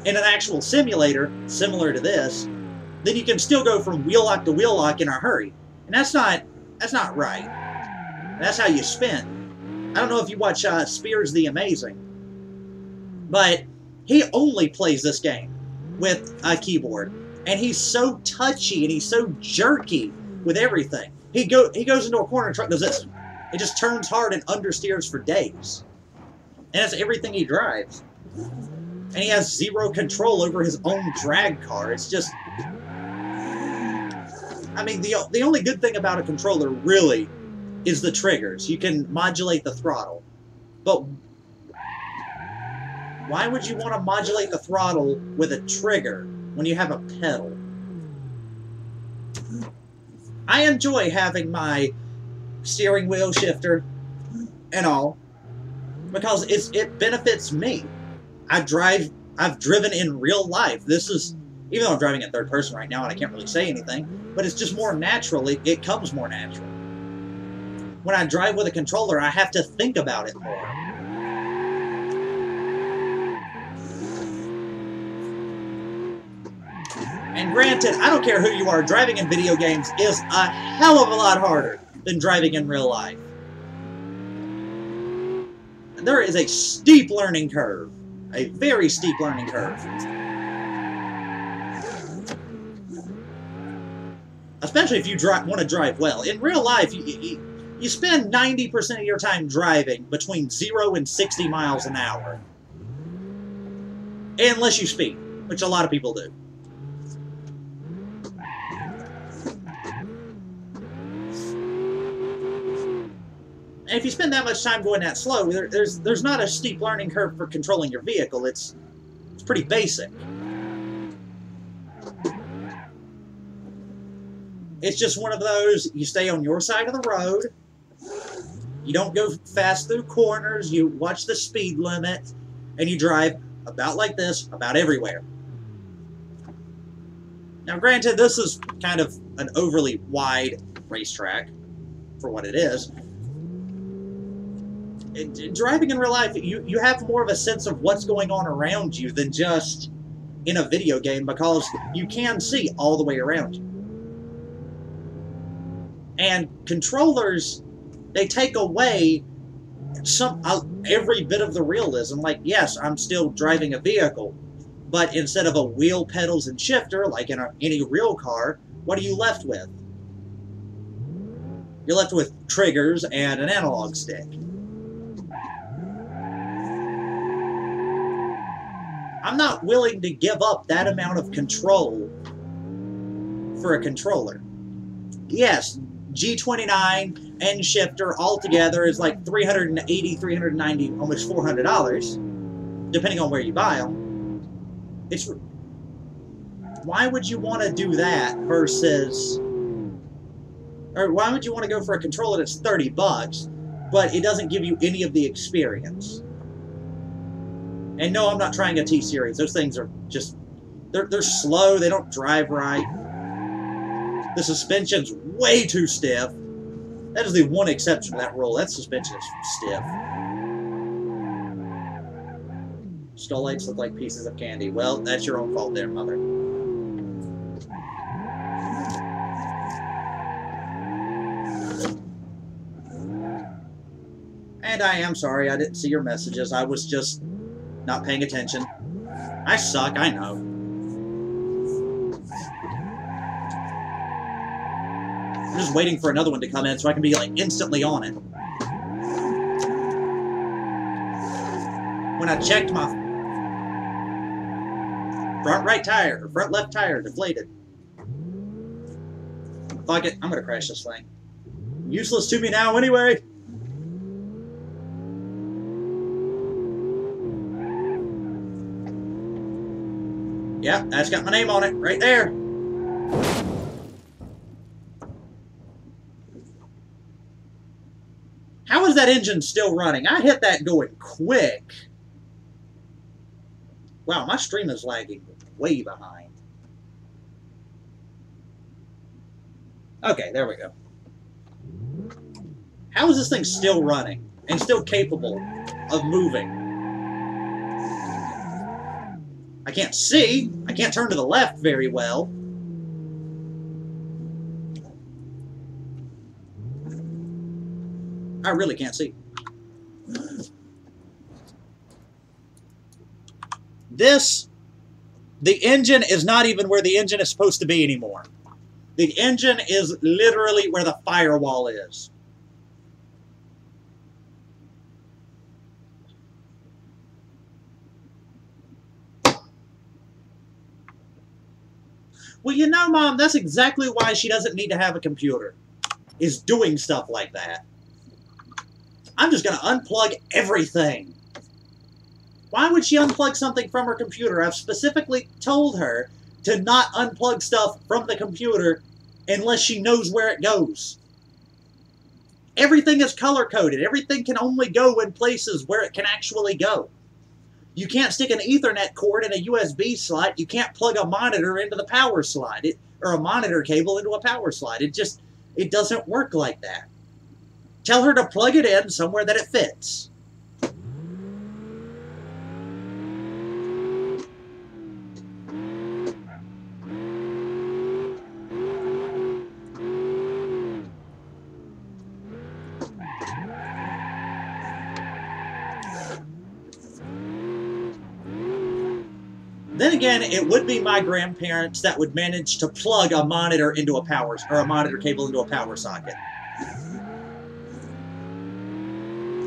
in an actual simulator, similar to this, then you can still go from wheel lock to wheel lock in a hurry. And that's not right. That's how you spin. I don't know if you watch Spears the Amazing, but he only plays this game with a keyboard. And he's so touchy and he's so jerky with everything. He goes into a corner and truck does this. It just turns hard and understeers for days. And that's everything he drives. And he has 0 control over his own drag car. It's just... I mean, the only good thing about a controller, really, is the triggers. You can modulate the throttle. But why would you want to modulate the throttle with a trigger when you have a pedal? I enjoy having my steering wheel shifter and all because it benefits me. I've driven in real life. This is, even though I'm driving in third person right now and I can't really say anything, but it's just more natural. It comes more natural. when I drive with a controller, I have to think about it more. And granted, I don't care who you are, driving in video games is a hell of a lot harder than driving in real life. There is a steep learning curve. A very steep learning curve. Especially if you want to drive well. In real life, you spend 90% of your time driving between 0 and 60 miles an hour. Unless you speed, which a lot of people do. And if you spend that much time going that slow, there's not a steep learning curve for controlling your vehicle. It's pretty basic. It's just one of those, you stay on your side of the road, you don't go fast through corners, you watch the speed limit, and you drive about like this, about everywhere. Now granted, this is kind of an overly wide racetrack for what it is. Driving in real life, you have more of a sense of what's going on around you than just in a video game, because you can see all the way around you. And controllers, they take away every bit of the realism. Like, yes, I'm still driving a vehicle, but instead of a wheel, pedals, and shifter, like in any real car, what are you left with? You're left with triggers and an analog stick. I'm not willing to give up that amount of control for a controller. Yes, G29 and shifter altogether is like $380, $390, almost $400, depending on where you buy them. Why would you want to do that versus, or why would you want to go for a controller that's $30, but it doesn't give you any of the experience? And no, I'm not trying a T-Series. Those things are just, they're slow, they don't drive right. The suspension's way too stiff. That is the one exception to that rule. That suspension is stiff. Skull lights look like pieces of candy. Well, that's your own fault there, mother. And I am sorry, I didn't see your messages. I was just not paying attention. I suck, I know. I'm just waiting for another one to come in so I can be like instantly on it. When I checked my front right tire, or front left tire deflated. Fuck it, I'm gonna crash this thing. Useless to me now anyway. Yeah, that's got my name on it, right there. How is that engine still running? I hit that going quick. Wow, my stream is lagging way behind. Okay, there we go. How is this thing still running and still capable of moving? I can't see. I can't turn to the left very well. I really can't see. The engine is not even where the engine is supposed to be anymore. The engine is literally where the firewall is. Well, you know, Mom, that's exactly why she doesn't need to have a computer, is doing stuff like that. I'm just going to unplug everything. Why would she unplug something from her computer? I've specifically told her to not unplug stuff from the computer unless she knows where it goes. Everything is color-coded. Everything can only go in places where it can actually go. You can't stick an Ethernet cord in a USB slot. You can't plug a monitor into the power slide, or a monitor cable into a power slide. It doesn't work like that. Tell her to plug it in somewhere that it fits. Then again, it would be my grandparents that would manage to plug a monitor into a a monitor cable into a power socket.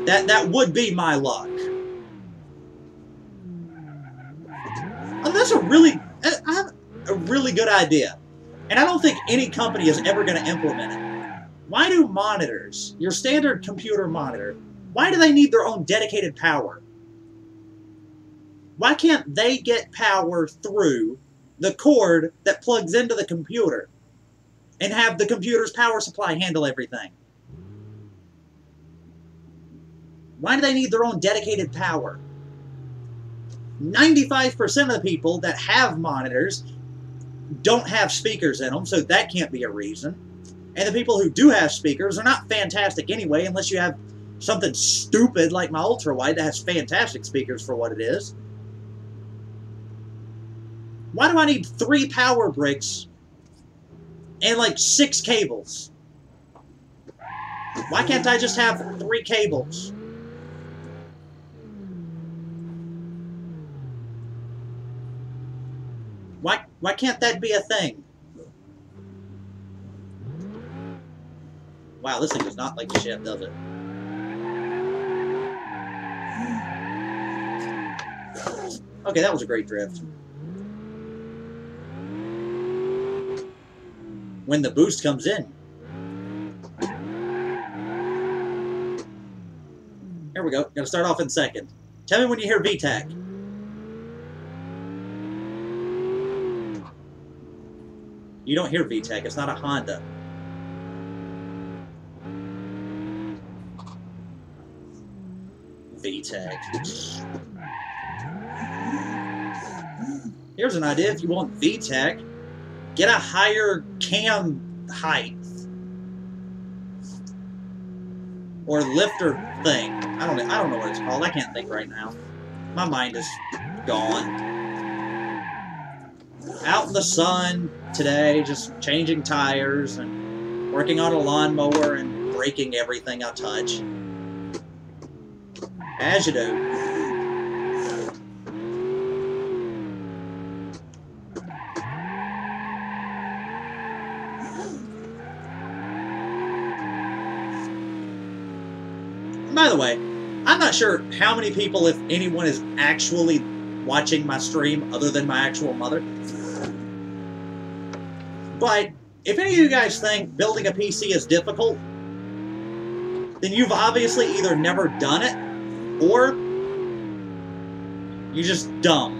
That would be my luck. And that's I have a really good idea. And I don't think any company is ever going to implement it. Why do monitors, your standard computer monitor, why do they need their own dedicated power? Why can't they get power through the cord that plugs into the computer and have the computer's power supply handle everything? Why do they need their own dedicated power? 95% of the people that have monitors don't have speakers in them, so that can't be a reason. And the people who do have speakers are not fantastic anyway, unless you have something stupid like my ultrawide that has fantastic speakers for what it is. Why do I need 3 power bricks and like 6 cables? Why can't I just have 3 cables? Why can't that be a thing? Wow, this thing does not like the shit, does it? Okay, that was a great drift. When the boost comes in. Here we go. Gonna start off in second. Tell me when you hear VTAC. You don't hear VTAC. It's not a Honda. VTAC. Here's an idea. If you want VTAC, get a higher cam height. Or lifter thing. I don't know what it's called. I can't think right now. My mind is gone. Out in the sun today, just changing tires and working on a lawnmower and breaking everything I touch. As you do. By the way, I'm not sure how many people, if anyone, is actually watching my stream other than my actual mother. But if any of you guys think building a PC is difficult, then you've obviously either never done it or you're just dumb.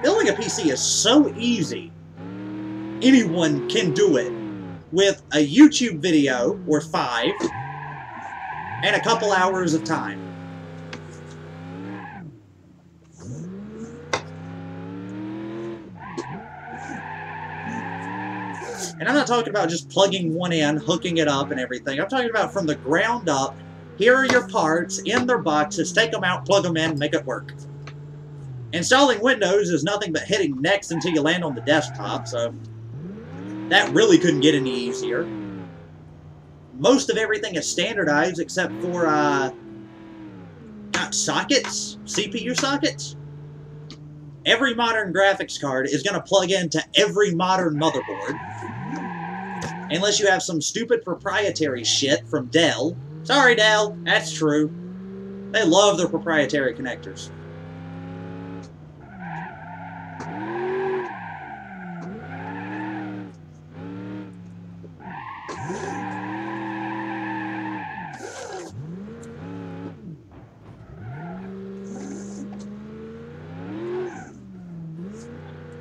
Building a PC is so easy. Anyone can do it with a YouTube video or 5 and a couple hours of time. And I'm not talking about just plugging one in, hooking it up and everything. I'm talking about from the ground up, here are your parts in their boxes, take them out, plug them in, make it work. Installing Windows is nothing but hitting next until you land on the desktop, so that really couldn't get any easier. Most of everything is standardized except for sockets, CPU sockets. Every modern graphics card is going to plug into every modern motherboard. Unless you have some stupid proprietary shit from Dell. Sorry, Dell, that's true. They love their proprietary connectors.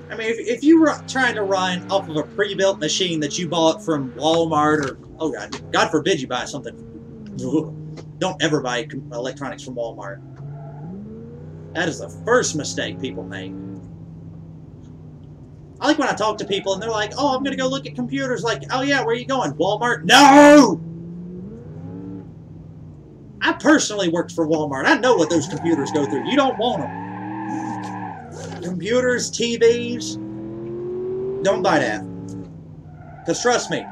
I mean, if you were trying to run off of a pre-built machine that you bought from Walmart or, oh God forbid you buy something. Don't ever buy electronics from Walmart. That is the first mistake people make. I like when I talk to people and they're like, oh, I'm going to go look at computers. Like, oh yeah, where are you going? Walmart? No! I personally worked for Walmart. I know what those computers go through. You don't want them. Computers, TVs, don't buy that. Because trust me,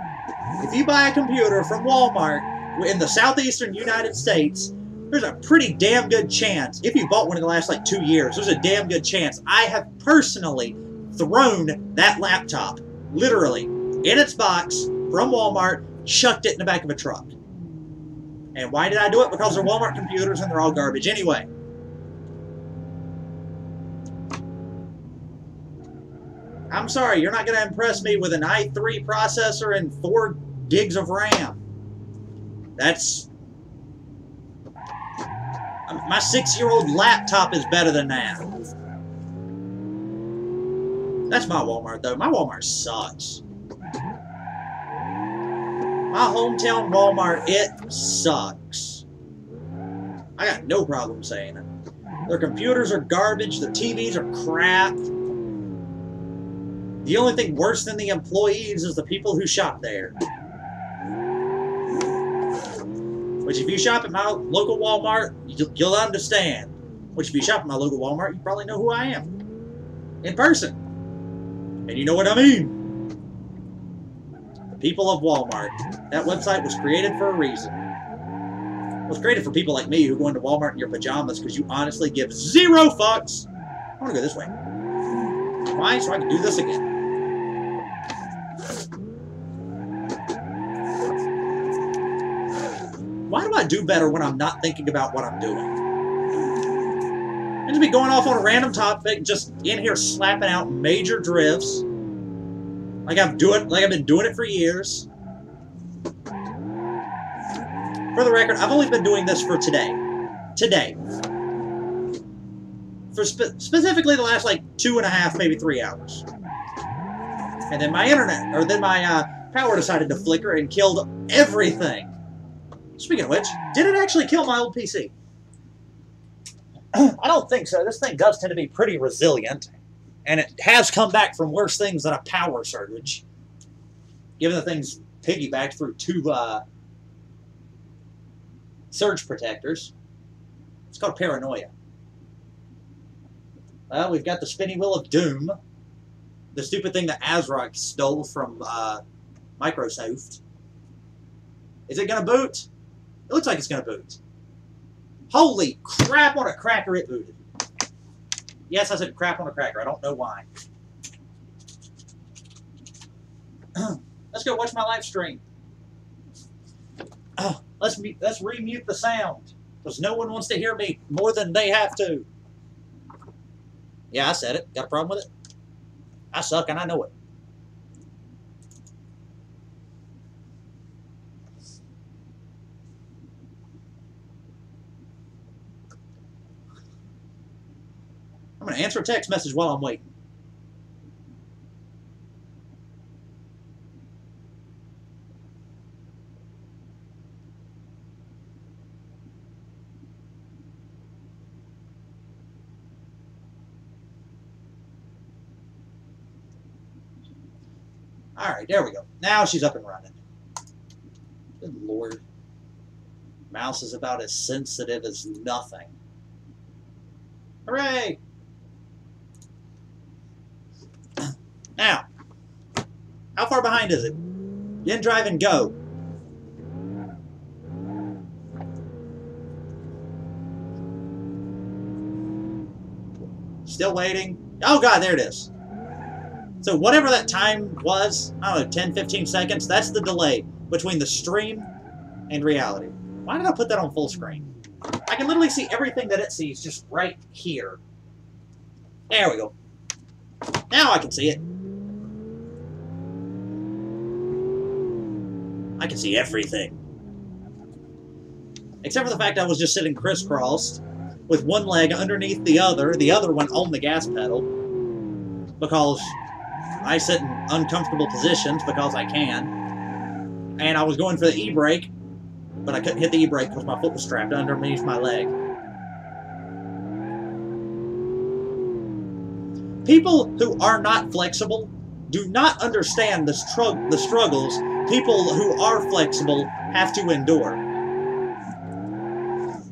if you buy a computer from Walmart in the southeastern United States, there's a pretty damn good chance, if you bought one in the last like 2 years, there's a damn good chance I have personally thrown that laptop, literally, in its box from Walmart, chucked it in the back of a truck. And why did I do it? Because they're Walmart computers and they're all garbage anyway. I'm sorry, you're not going to impress me with an i3 processor and 4 gigs of RAM. That's... My 6-year-old laptop is better than that. That's my Walmart, though. My Walmart sucks. My hometown Walmart, it sucks. I got no problem saying it. Their computers are garbage. Their TVs are crap. The only thing worse than the employees is the people who shop there. Which, if you shop at my local Walmart, you'll understand. Which, if you shop at my local Walmart, you probably know who I am. In person. And you know what I mean. The people of Walmart. That website was created for a reason. It was created for people like me who go into Walmart in your pajamas because you honestly give 0 fucks. I want to go this way. Why? So I can do this again. Why do I do better when I'm not thinking about what I'm doing? I just be going off on a random topic, just in here slapping out major drifts. Like I've been doing it for years. For the record, I've only been doing this for today. Today. For specifically the last like 2.5, maybe 3 hours. And then my power decided to flicker and killed everything. Speaking of which, did it actually kill my old PC? I don't think so. This thing does tend to be pretty resilient. And it has come back from worse things than a power surge. Given the thing's piggybacked through 2 surge protectors. It's called paranoia. Well, we've got the spinny wheel of doom. The stupid thing that ASRock stole from Microsoft. Is it going to boot? It looks like it's going to boot. Holy crap on a cracker, it booted. Yes, I said crap on a cracker. I don't know why. Let's go watch my live stream. Let's remute the sound. Because no one wants to hear me more than they have to. Yeah, I said it. Got a problem with it? I suck and I know it. I'm going to answer a text message while I'm waiting. Alright, there we go. Now she's up and running. Good Lord. Mouse is about as sensitive as nothing. Hooray! Now, how far behind is it? Get in, drive, and go. Still waiting. Oh god, there it is. So whatever that time was, I don't know, 10, 15 seconds, that's the delay between the stream and reality. Why did I put that on full screen? I can literally see everything that it sees just right here. There we go. Now I can see it. I can see everything. Except for the fact I was just sitting crisscrossed with one leg underneath the other one on the gas pedal, because I sit in uncomfortable positions because I can. And I was going for the e-brake, but I couldn't hit the e-brake because my foot was strapped underneath my leg. People who are not flexible do not understand the struggles people who are flexible have to endure.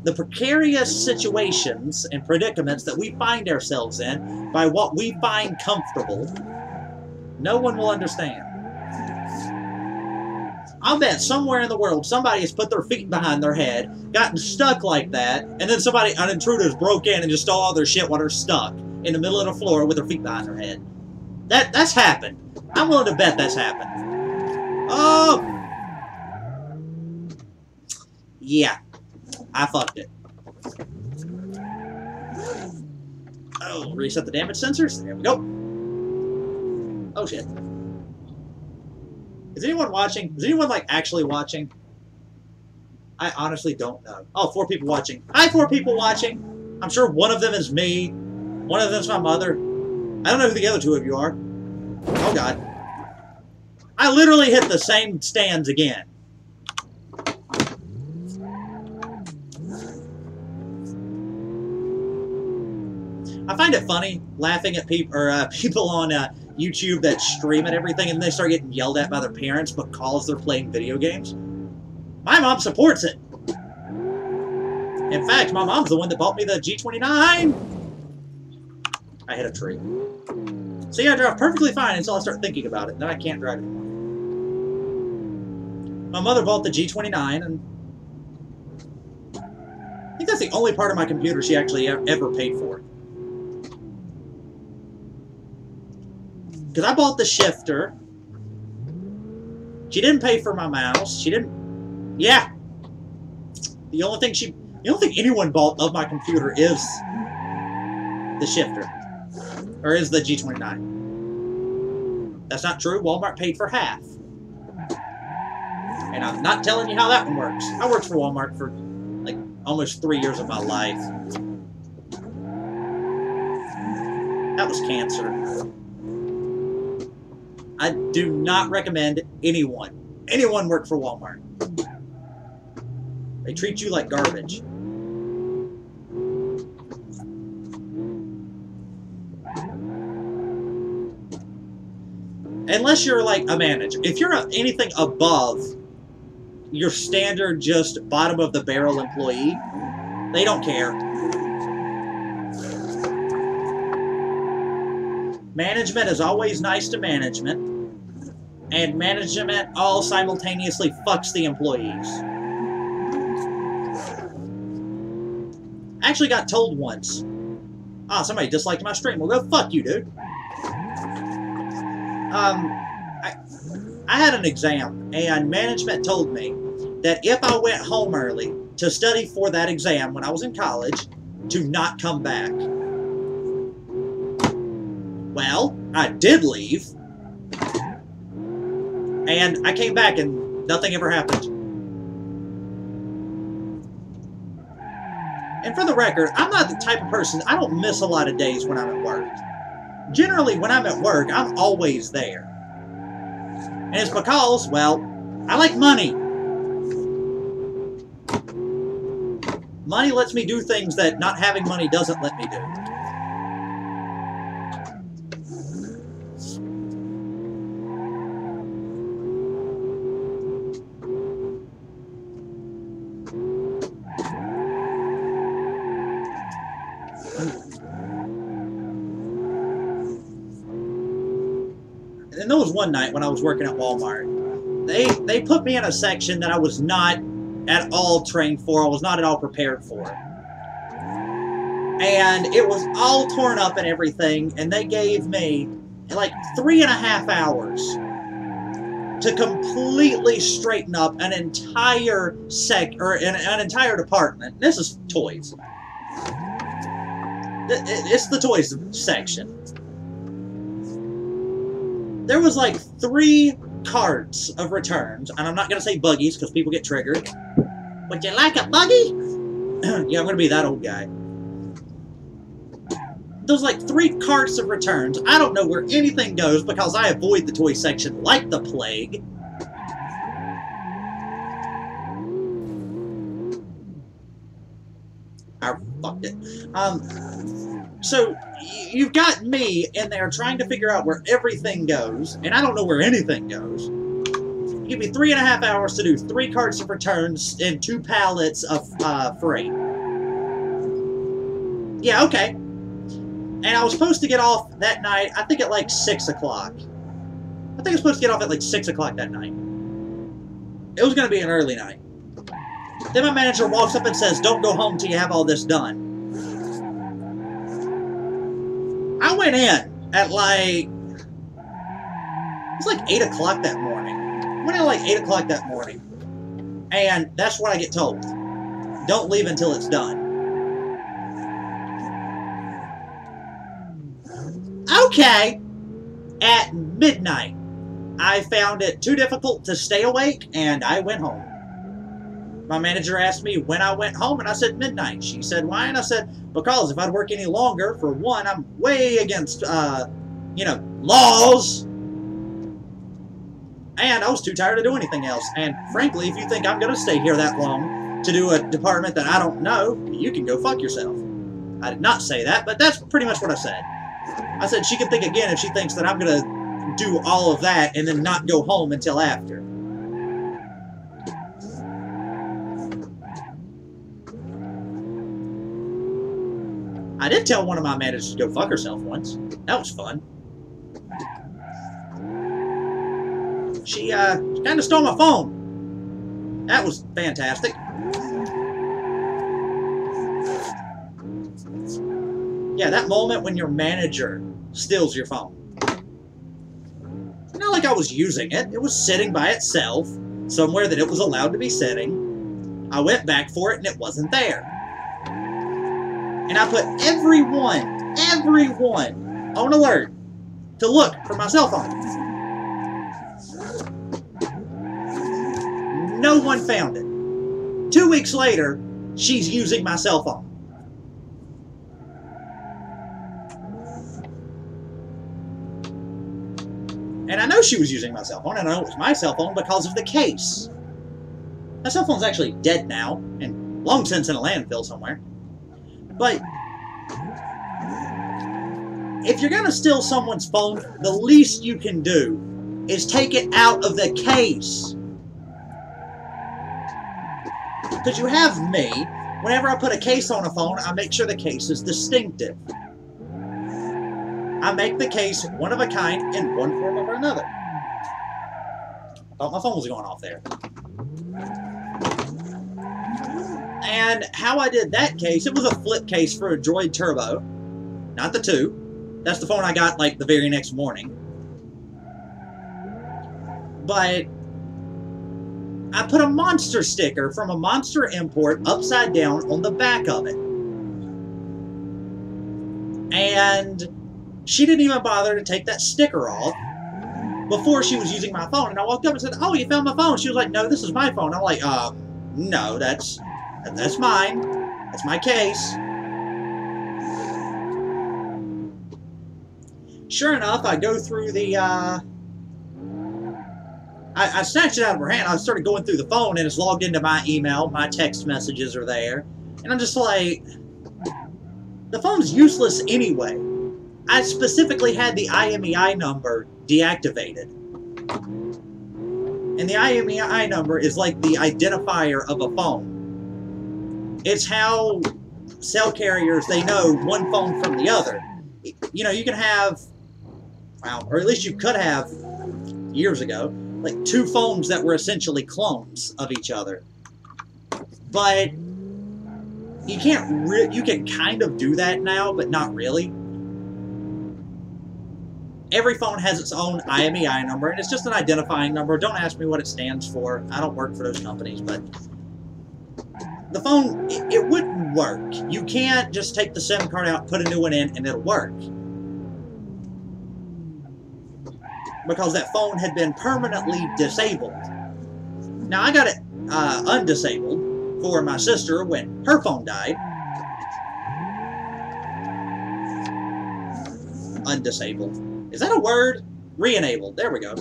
The precarious situations and predicaments that we find ourselves in by what we find comfortable, no one will understand. I'll bet somewhere in the world somebody has put their feet behind their head, gotten stuck like that, and then an intruder's broke in and just stole all their shit while they're stuck in the middle of the floor with their feet behind their head. That's happened. I'm willing to bet that's happened. Oh! Yeah. I fucked it. Oh, reset the damage sensors. There we go. Oh, shit. Is anyone watching? Is anyone, like, actually watching? I honestly don't know. Oh, 4 people watching. Hi, 4 people watching. I'm sure one of them is me. One of them is my mother. I don't know who the other 2 of you are. Oh, God. I literally hit the same stands again. I find it funny laughing at people on YouTube that stream and everything, and they start getting yelled at by their parents because they're playing video games. My mom supports it. In fact, my mom's the one that bought me the G29. I hit a tree. See, I drive perfectly fine until I start thinking about it. Then I can't drive anymore. My mother bought the G29, and I think that's the only part of my computer she actually ever paid for. Because I bought the shifter. She didn't pay for my mouse. She didn't... Yeah. The only thing anyone bought of my computer is the shifter. Or is the G29. That's not true. Walmart paid for half. And I'm not telling you how that one works. I worked for Walmart for, like, almost 3 years of my life. That was cancer. I do not recommend anyone work for Walmart. They treat you like garbage. Unless you're like a manager. If you're anything above your standard, just bottom of the barrel employee, they don't care. Management is always nice to management. And management all simultaneously fucks the employees. I actually got told once, somebody disliked my stream. Well, go fuck you, dude. I had an exam, and management told me that if I went home early to study for that exam when I was in college, to not come back. Well, I did leave. And I came back and nothing ever happened. And for the record, I'm not the type of person, I don't miss a lot of days when I'm at work. Generally, when I'm at work, I'm always there. And it's because, well, I like money. Money lets me do things that not having money doesn't let me do. And there was one night when I was working at Walmart. They put me in a section that I was not at all trained for. I was not at all prepared for. And it was all torn up and everything. And they gave me like 3.5 hours to completely straighten up an entire an entire department. This is toys. It's the toys section. There was like 3 carts of returns, and I'm not going to say buggies because people get triggered. Would you like a buggy? Yeah, I'm going to be that old guy. There's like 3 carts of returns. I don't know where anything goes because I avoid the toy section like the plague. I fucked it. So you've got me in there trying to figure out where everything goes, and I don't know where anything goes. You give me 3.5 hours to do 3 carts of returns and 2 pallets of freight. Yeah, okay. And I was supposed to get off that night, I think at like 6 o'clock. I think I was supposed to get off at like 6 o'clock that night. It was going to be an early night. Then my manager walks up and says, "Don't go home till you have all this done." I went in at like, it was like 8 o'clock that morning. I went in at like 8 o'clock that morning. And that's what I get told. Don't leave until it's done. Okay. At midnight, I found it too difficult to stay awake, and I went home. My manager asked me when I went home, and I said midnight. She said, "Why?" And I said, "Because if I'd work any longer, for one, I'm way against, you know, laws. And I was too tired to do anything else. And frankly, if you think I'm going to stay here that long to do a department that I don't know, you can go fuck yourself." I did not say that, but that's pretty much what I said. I said she can think again if she thinks that I'm going to do all of that and then not go home until after. I did tell one of my managers to go fuck herself once. That was fun. She kind of stole my phone. That was fantastic. Yeah, that moment when your manager steals your phone. Not like I was using it. It was sitting by itself, somewhere that it was allowed to be sitting. I went back for it and it wasn't there. And I put everyone on alert to look for my cell phone. No one found it. 2 weeks later, she's using my cell phone. And I know she was using my cell phone, and I know it was my cell phone because of the case. My cell phone's actually dead now, and long since in a landfill somewhere. But if you're going to steal someone's phone, the least you can do is take it out of the case. Because you have me, whenever I put a case on a phone, I make sure the case is distinctive. I make the case one of a kind in one form or another. I thought my phone was going off there. And how I did that case, it was a flip case for a Droid Turbo. Not the 2. That's the phone I got like the very next morning. But I put a Monster sticker from a Monster import upside down on the back of it. And she didn't even bother to take that sticker off before she was using my phone. And I walked up and said, "Oh, you found my phone?" She was like, "No, this is my phone." I'm like, no, that's mine. That's my case. Sure enough, I go through the, I snatched it out of her hand. I started going through the phone, and it's logged into my email. My text messages are there. And I'm just like, the phone's useless anyway. I specifically had the IMEI number deactivated. And the IMEI number is like the identifier of a phone. It's how cell carriers, they know one phone from the other. You know, you can have, well, or at least you could have years ago, like 2 phones that were essentially clones of each other. But you can't you can kind of do that now, but not really. Every phone has its own IMEI number, and it's just an identifying number. Don't ask me what it stands for. I don't work for those companies, but the phone, it wouldn't work. You can't just take the SIM card out, put a new one in, and it'll work. Because that phone had been permanently disabled. Now, I got it undisabled for my sister when her phone died. Undisabled. Is that a word? Re-enabled. There we go.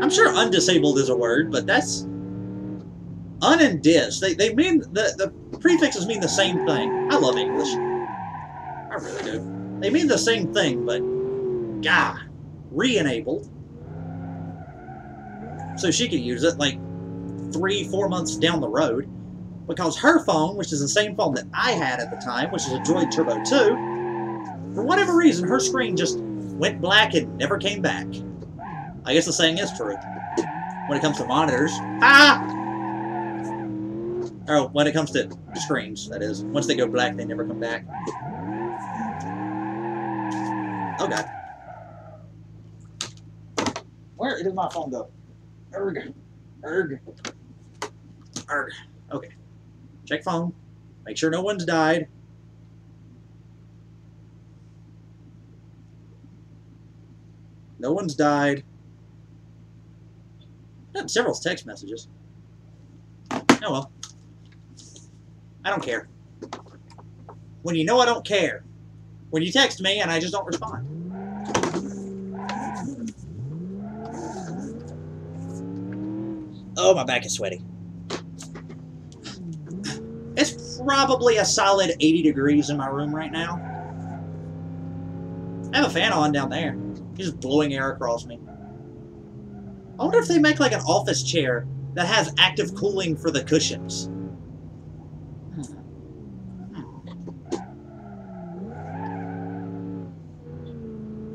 I'm sure undisabled is a word, but that's Un and dis, they mean, the prefixes mean the same thing. I love English. I really do. They mean the same thing, but, gah, re-enabled. So she could use it, like, 3-4 months down the road. Because her phone, which is the same phone that I had at the time, which is a Droid Turbo 2, for whatever reason, her screen just went black and never came back. I guess the saying is true. When it comes to monitors. Ah! Or when it comes to screens, that is. Once they go black, they never come back. Oh, God. Where did my phone go? Erg. Erg. Erg. Okay. Check phone. Make sure no one's died. No one's died. I have several text messages. Oh well. I don't care. When you know I don't care. When you text me and I just don't respond. Oh, my back is sweaty. It's probably a solid 80 degrees in my room right now. I have a fan on down there. He's just blowing air across me. I wonder if they make like an office chair that has active cooling for the cushions.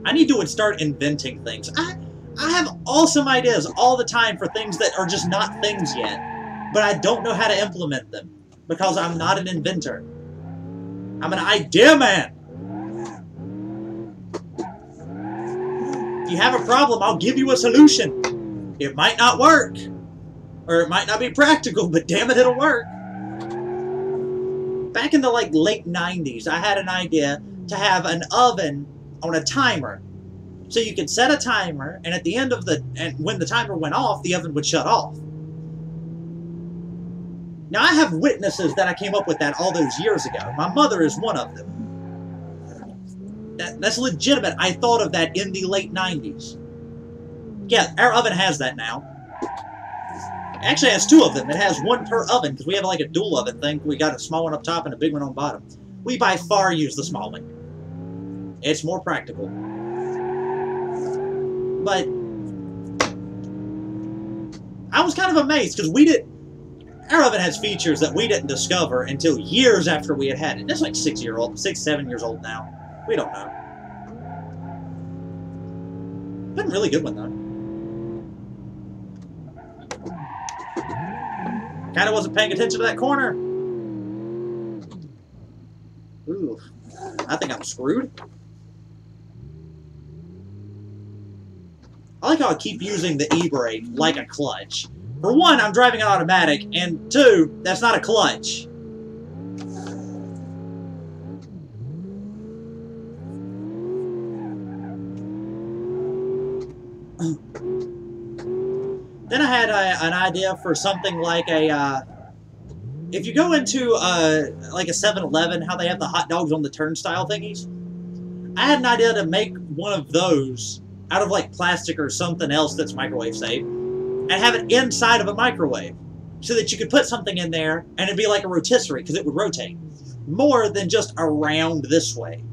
I need to start inventing things. I have awesome ideas all the time for things that are just not things yet, but I don't know how to implement them because I'm not an inventor. I'm an idea man. If you have a problem, I'll give you a solution. It might not work, or it might not be practical, but damn it, it'll work. Back in the late 90s, I had an idea to have an oven on a timer. So you could set a timer, and at the end of when the timer went off, the oven would shut off. Now, I have witnesses that I came up with that all those years ago. My mother is one of them. That's legitimate. I thought of that in the late 90s. Yeah, our oven has that now. It actually has two of them. It has one per oven, because we have like a dual oven thing. We got a small one up top and a big one on bottom. We by far use the small one. It's more practical. But I was kind of amazed because our oven has features that we didn't discover until years after we had it. It's like 7 years old now. We don't know. Been a really good one though. Kind of wasn't paying attention to that corner. Ooh, I think I'm screwed. I like how I keep using the e-brake like a clutch. For one, I'm driving an automatic, and two, that's not a clutch. Then I had an idea for something like if you go into like a 7-Eleven, how they have the hot dogs on the turnstile thingies, I had an idea to make one of those out of like plastic or something else that's microwave safe, and have it inside of a microwave, so that you could put something in there and it'd be like a rotisserie because it would rotate more than just around this way.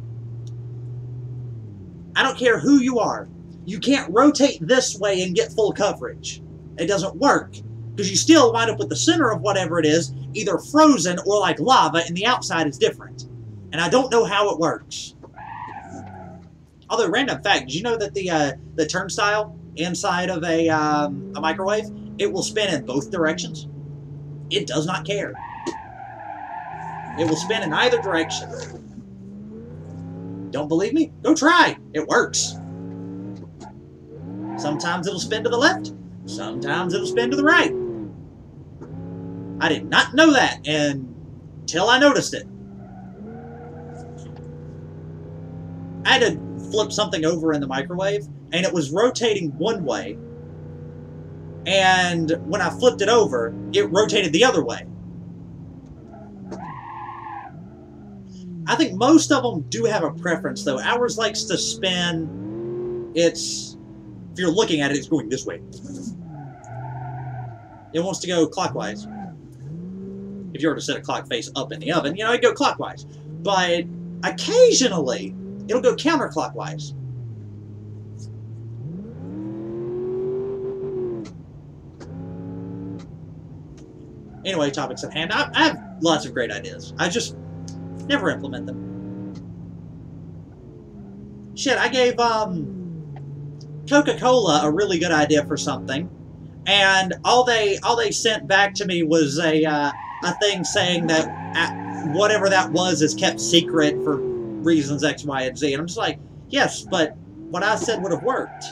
I don't care who you are, you can't rotate this way and get full coverage. It doesn't work because you still wind up with the center of whatever it is either frozen or like lava, and the outside is different. And I don't know how it works. Although, random fact, did you know that the turnstile inside of a microwave, it will spin in both directions? It does not care. It will spin in either direction. Don't believe me? Go try. It works. Sometimes it'll spin to the left. Sometimes it'll spin to the right. I did not know that until I noticed it. I had to flip something over in the microwave, and it was rotating one way, and when I flipped it over, it rotated the other way. I think most of them do have a preference, though. Ours likes to spin. If you're looking at it, it's going this way. It wants to go clockwise. If you were to set a clock face up in the oven, you know, it'd go clockwise. But occasionally, it'll go counterclockwise. Anyway, topics at hand. I have lots of great ideas. I just never implement them. Shit, I gave Coca-Cola a really good idea for something, and all they sent back to me was a thing saying that whatever that was is kept secret for reasons X, Y, and Z. And I'm just like, yes, but what I said would have worked.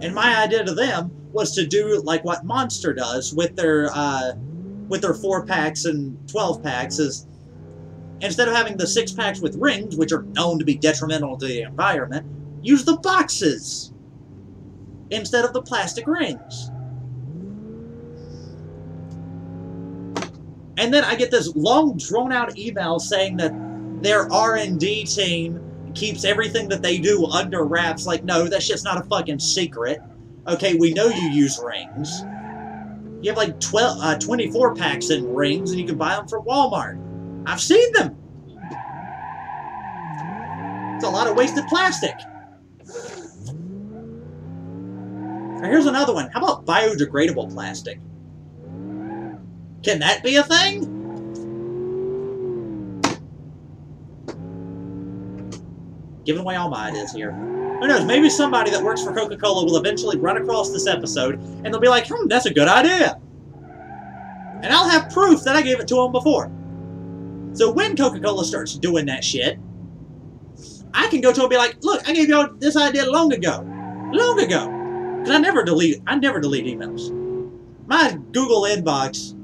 And my idea to them was to do like what Monster does with their 4-packs and 12-packs, is instead of having the 6-packs with rings, which are known to be detrimental to the environment, use the boxes instead of the plastic rings. And then I get this long, drawn-out email saying that their R&D team keeps everything that they do under wraps. Like, no, that shit's not a fucking secret. Okay, we know you use rings. You have like 24 packs in rings, and you can buy them from Walmart. I've seen them. It's a lot of wasted plastic. Now, here's another one. How about biodegradable plastic? Can that be a thing? Giving away all my ideas here. Who knows, maybe somebody that works for Coca-Cola will eventually run across this episode, and they'll be like, that's a good idea. And I'll have proof that I gave it to them before. So when Coca-Cola starts doing that shit, I can go to them and be like, look, I gave y'all this idea long ago. Long ago. Because I never delete emails. My Google inbox,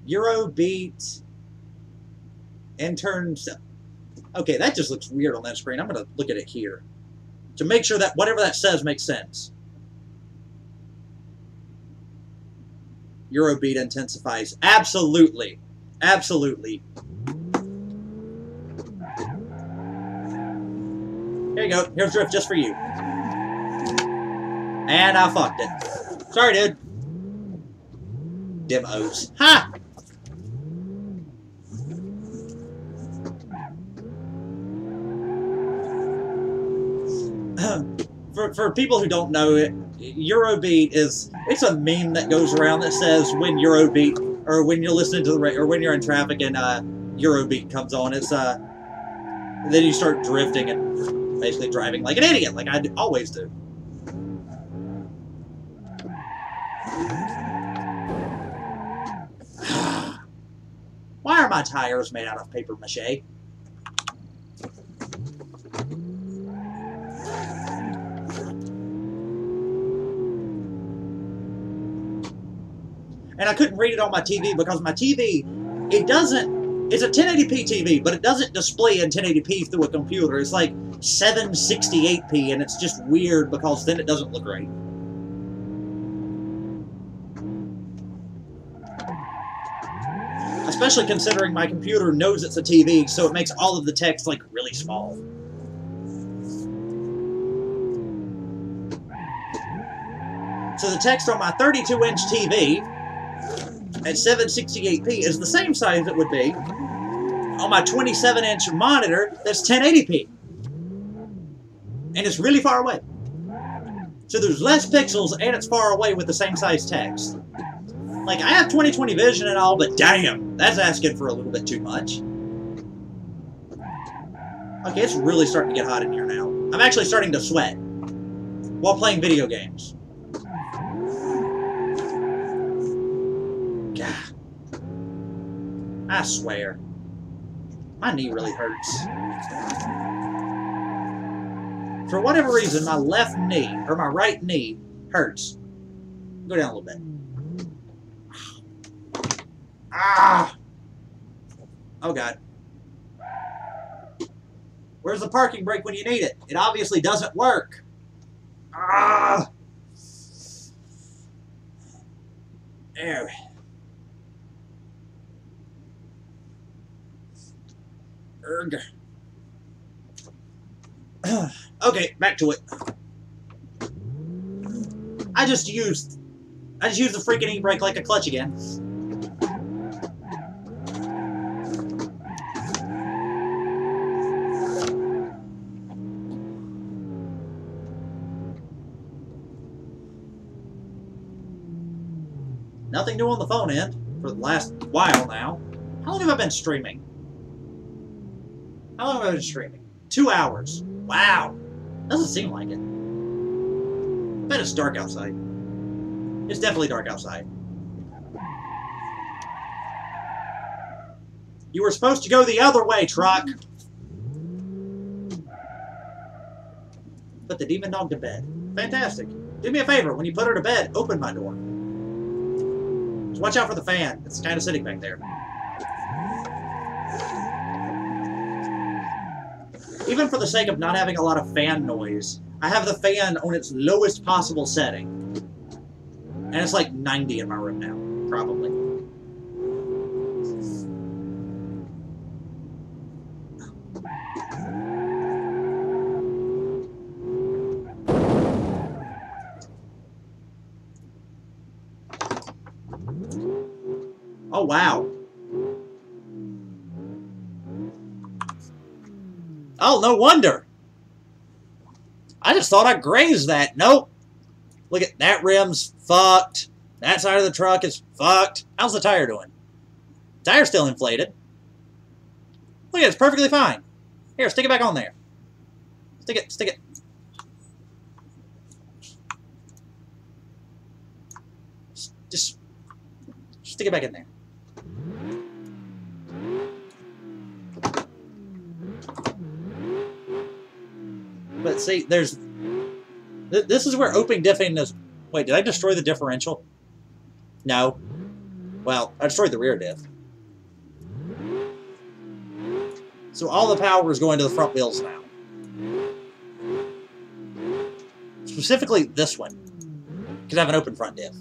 Eurobeat, intern stuff. Okay, that just looks weird on that screen. I'm going to look at it here to make sure that whatever that says makes sense. Eurobeat intensifies. Absolutely. Absolutely. Here you go. Here's Drift just for you. And I fucked it. Sorry, dude. Demos. Ha! For people who don't know it, Eurobeat it's a meme that goes around that says when Eurobeat, or when you're listening to the radio, or when you're in traffic and Eurobeat comes on, it's then you start drifting and basically driving like an idiot, like I always do. Why are my tires made out of paper mache? And I couldn't read it on my TV because my TV, it's a 1080p TV, but it doesn't display in 1080p through a computer. It's like 768p, and it's just weird because then it doesn't look right. Especially considering my computer knows it's a TV, so it makes all of the text like really small. So the text on my 32-inch TV at 768p is the same size it would be on my 27-inch monitor that's 1080p. And it's really far away. So there's less pixels and it's far away with the same size text. Like, I have 20/20 vision and all, but damn, that's asking for a little bit too much. Okay, it's really starting to get hot in here now. I'm actually starting to sweat while playing video games. God. I swear. My knee really hurts. For whatever reason, my left knee, or my right knee, hurts. Go down a little bit. Ah! Oh, God. Where's the parking brake when you need it? It obviously doesn't work. Ah! There. Erg. Okay, back to it. I just used I just used the freaking e-brake like a clutch again. Nothing new on the phone end for the last while now. How long have I been streaming? How long have I been streaming? 2 hours. Wow. Doesn't seem like it. I bet it's dark outside. It's definitely dark outside. You were supposed to go the other way, truck. Put the demon dog to bed. Fantastic. Do me a favor. When you put her to bed, open my door. Just watch out for the fan. It's kind of sitting back there. Even for the sake of not having a lot of fan noise, I have the fan on its lowest possible setting. And it's like 90 in my room now, probably. Oh, wow. Oh, no wonder. I just thought I grazed that. Nope. Look at that rim's fucked. That side of the truck is fucked. How's the tire doing? Tire's still inflated. Look at it, it's perfectly fine. Here, stick it back on there. Stick it, stick it. Just stick it back in there. But see, there's... This is where open diffing is... Wait, did I destroy the differential? No. Well, I destroyed the rear diff. So all the power is going to the front wheels now. Specifically this one. Because I have an open front diff.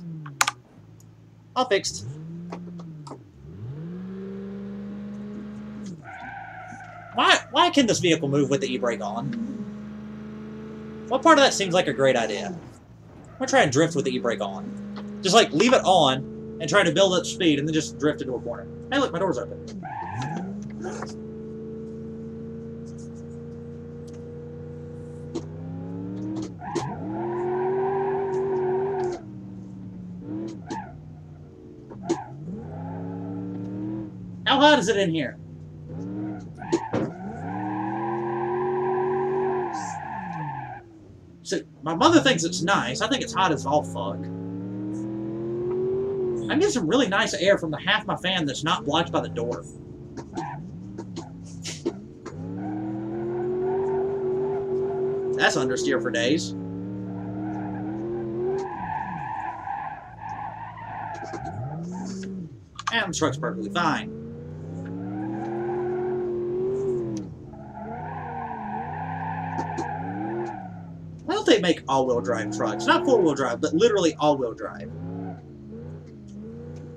All fixed. Why can this vehicle move with the e-brake on? What part of that seems like a great idea? I'm gonna try and drift with the e-brake on. Just like leave it on and try to build up speed and then just drift into a corner. Hey look, my door's open. How hot is it in here? So, my mother thinks it's nice. I think it's hot as all fuck. I'm getting some really nice air from the half of my fan that's not blocked by the door. That's understeer for days. And the truck's perfectly fine. Why don't they make all-wheel drive trucks? Not four-wheel drive, but literally all-wheel drive.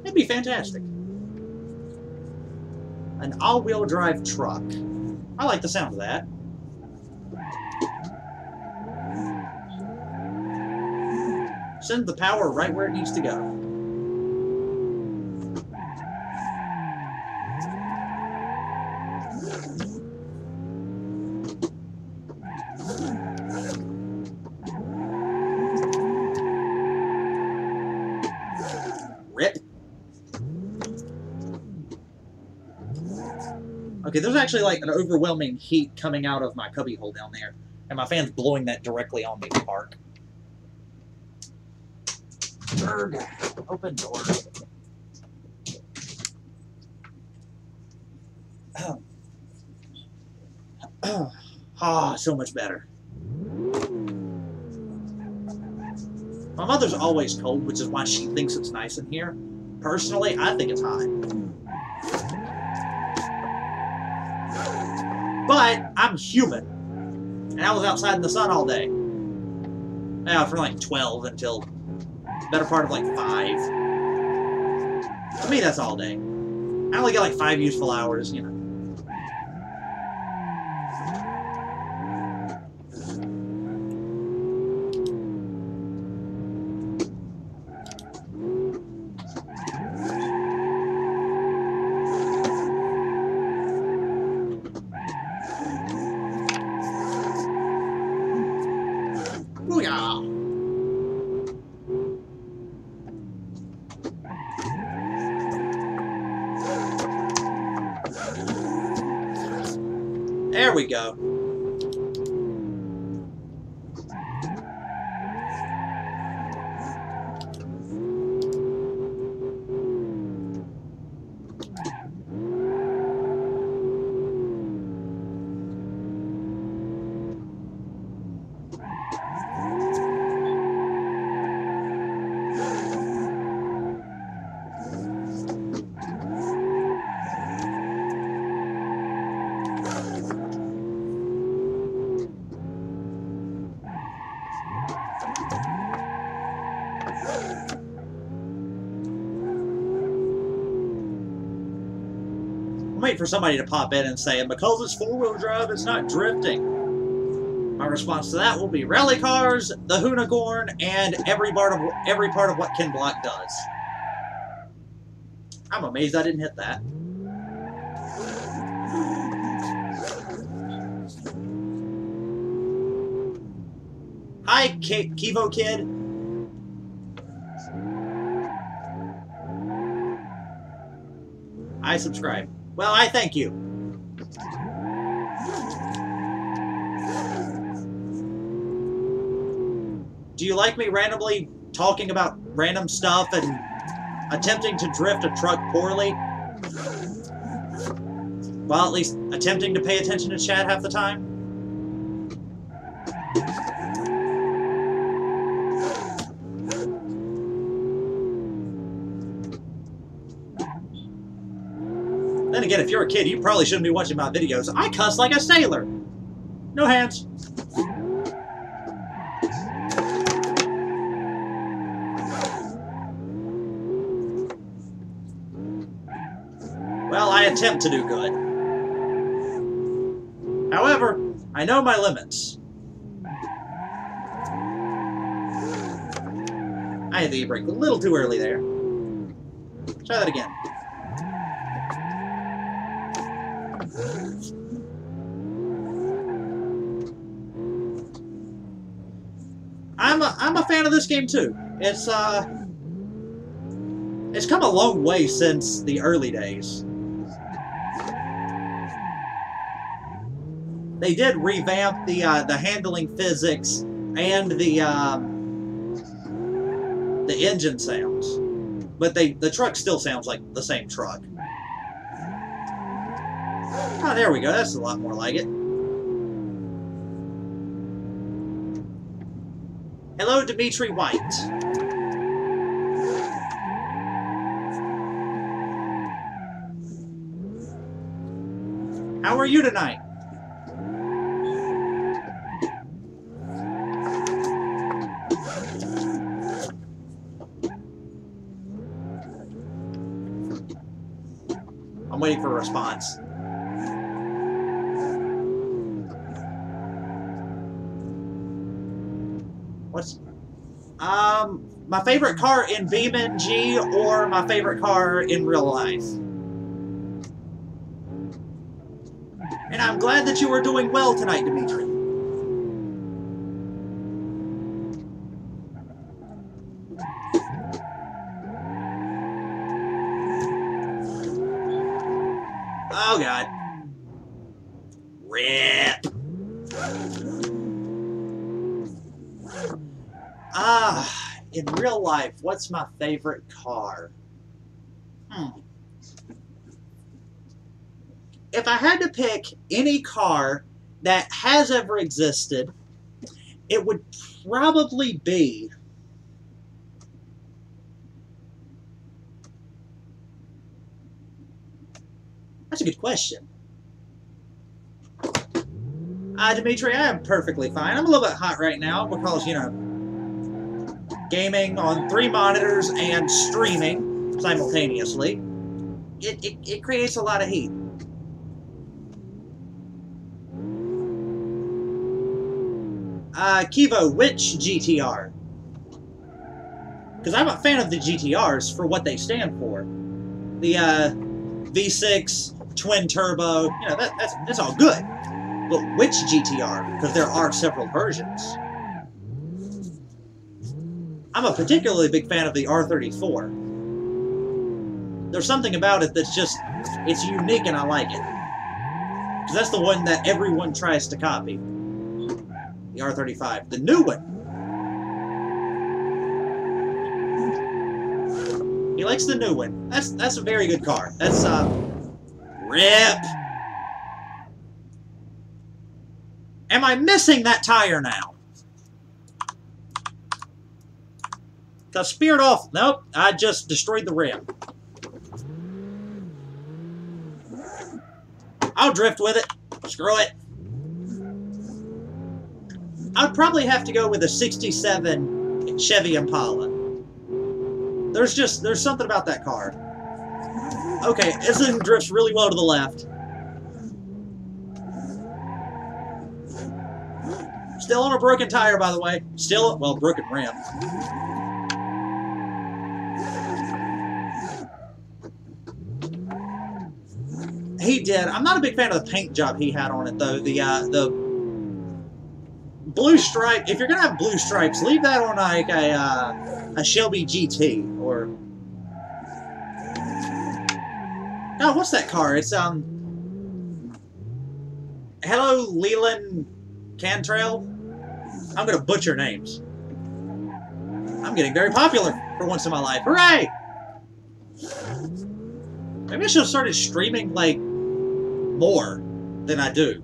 That'd be fantastic. An all-wheel drive truck. I like the sound of that. Send the power right where it needs to go. Okay, there's actually like an overwhelming heat coming out of my cubby hole down there. And my fan's blowing that directly on me to park. Open door. Ah, so much better. My mother's always cold, which is why she thinks it's nice in here. Personally, I think it's hot. But I'm human, and I was outside in the sun all day. Yeah, from like 12 until the better part of like 5. To me, that's all day. I only get like 5 useful hours, you know. There we go. Wait for somebody to pop in and say, because it's four-wheel drive, it's not drifting. My response to that will be rally cars, the Hoonicorn, and every part of what Ken Block does. I'm amazed I didn't hit that. Hi, Kivo Kid. I subscribe. Well, I thank you. Do you like me randomly talking about random stuff and attempting to drift a truck poorly? Well, at least attempting to pay attention to chat half the time? Then again, if you're a kid, you probably shouldn't be watching my videos. I cuss like a sailor. No hands. Well, I attempt to do good. However, I know my limits. I hit the brake a little too early there. Try that again. I'm a fan of this game too. It's come a long way since the early days. They did revamp the handling physics and the engine sounds, but the truck still sounds like the same truck. Oh, there we go. That's a lot more like it. Hello, Dimitri White. How are you tonight? I'm waiting for a response. What's my favorite car in BeamNG or my favorite car in real life? And I'm glad that you are doing well tonight, Dimitri. Oh God. RIP. In real life, what's my favorite car? If I had to pick any car that has ever existed, it would probably be... That's a good question. Dimitri, I am perfectly fine. I'm a little bit hot right now because, you know, gaming on 3 monitors and streaming simultaneously, it creates a lot of heat. Kivo, which GTR? Because I'm a fan of the GTRs for what they stand for. The V6, twin turbo, you know, that's all good. But which GTR? Because there are several versions. I'm a particularly big fan of the R34. There's something about it that's just, it's unique and I like it. Because that's the one that everyone tries to copy. The R35. The new one. He likes the new one. That's a very good car. That's, rip! Am I missing that tire now? I speared off. Nope, I just destroyed the rim. I'll drift with it. Screw it. I'd probably have to go with a 67 Chevy Impala. There's something about that car. Okay, this thing drifts really well to the left. Still on a broken tire, by the way. Still, well, broken rim. He did. I'm not a big fan of the paint job he had on it, though. The blue stripe. If you're gonna have blue stripes, leave that on like a Shelby GT or. Oh, what's that car? It's Hello, Leland Cantrell. I'm gonna butcher names. I'm getting very popular for once in my life. Hooray! Maybe I should have started streaming, like, more than I do.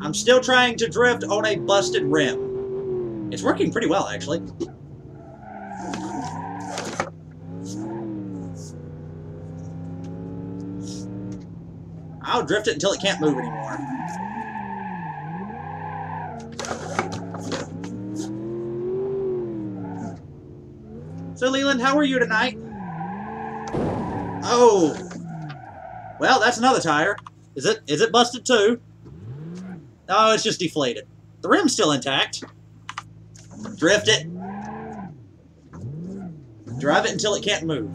I'm still trying to drift on a busted rim. It's working pretty well, actually. I'll drift it until it can't move anymore. So, Leland, how are you tonight? Oh. Well, that's another tire. Is it busted too? No, it's just deflated. The rim's still intact. Drift it. Drive it until it can't move.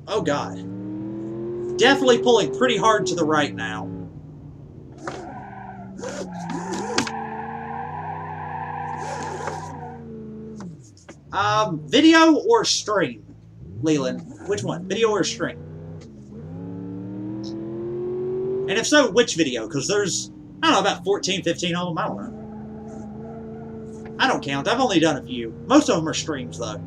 Oh, God. Definitely pulling pretty hard to the right now. Video or stream? Leland, which one? Video or stream? And if so, which video? Because there's, I don't know, about 14, 15 of them. I don't know. I don't count. I've only done a few. Most of them are streams, though.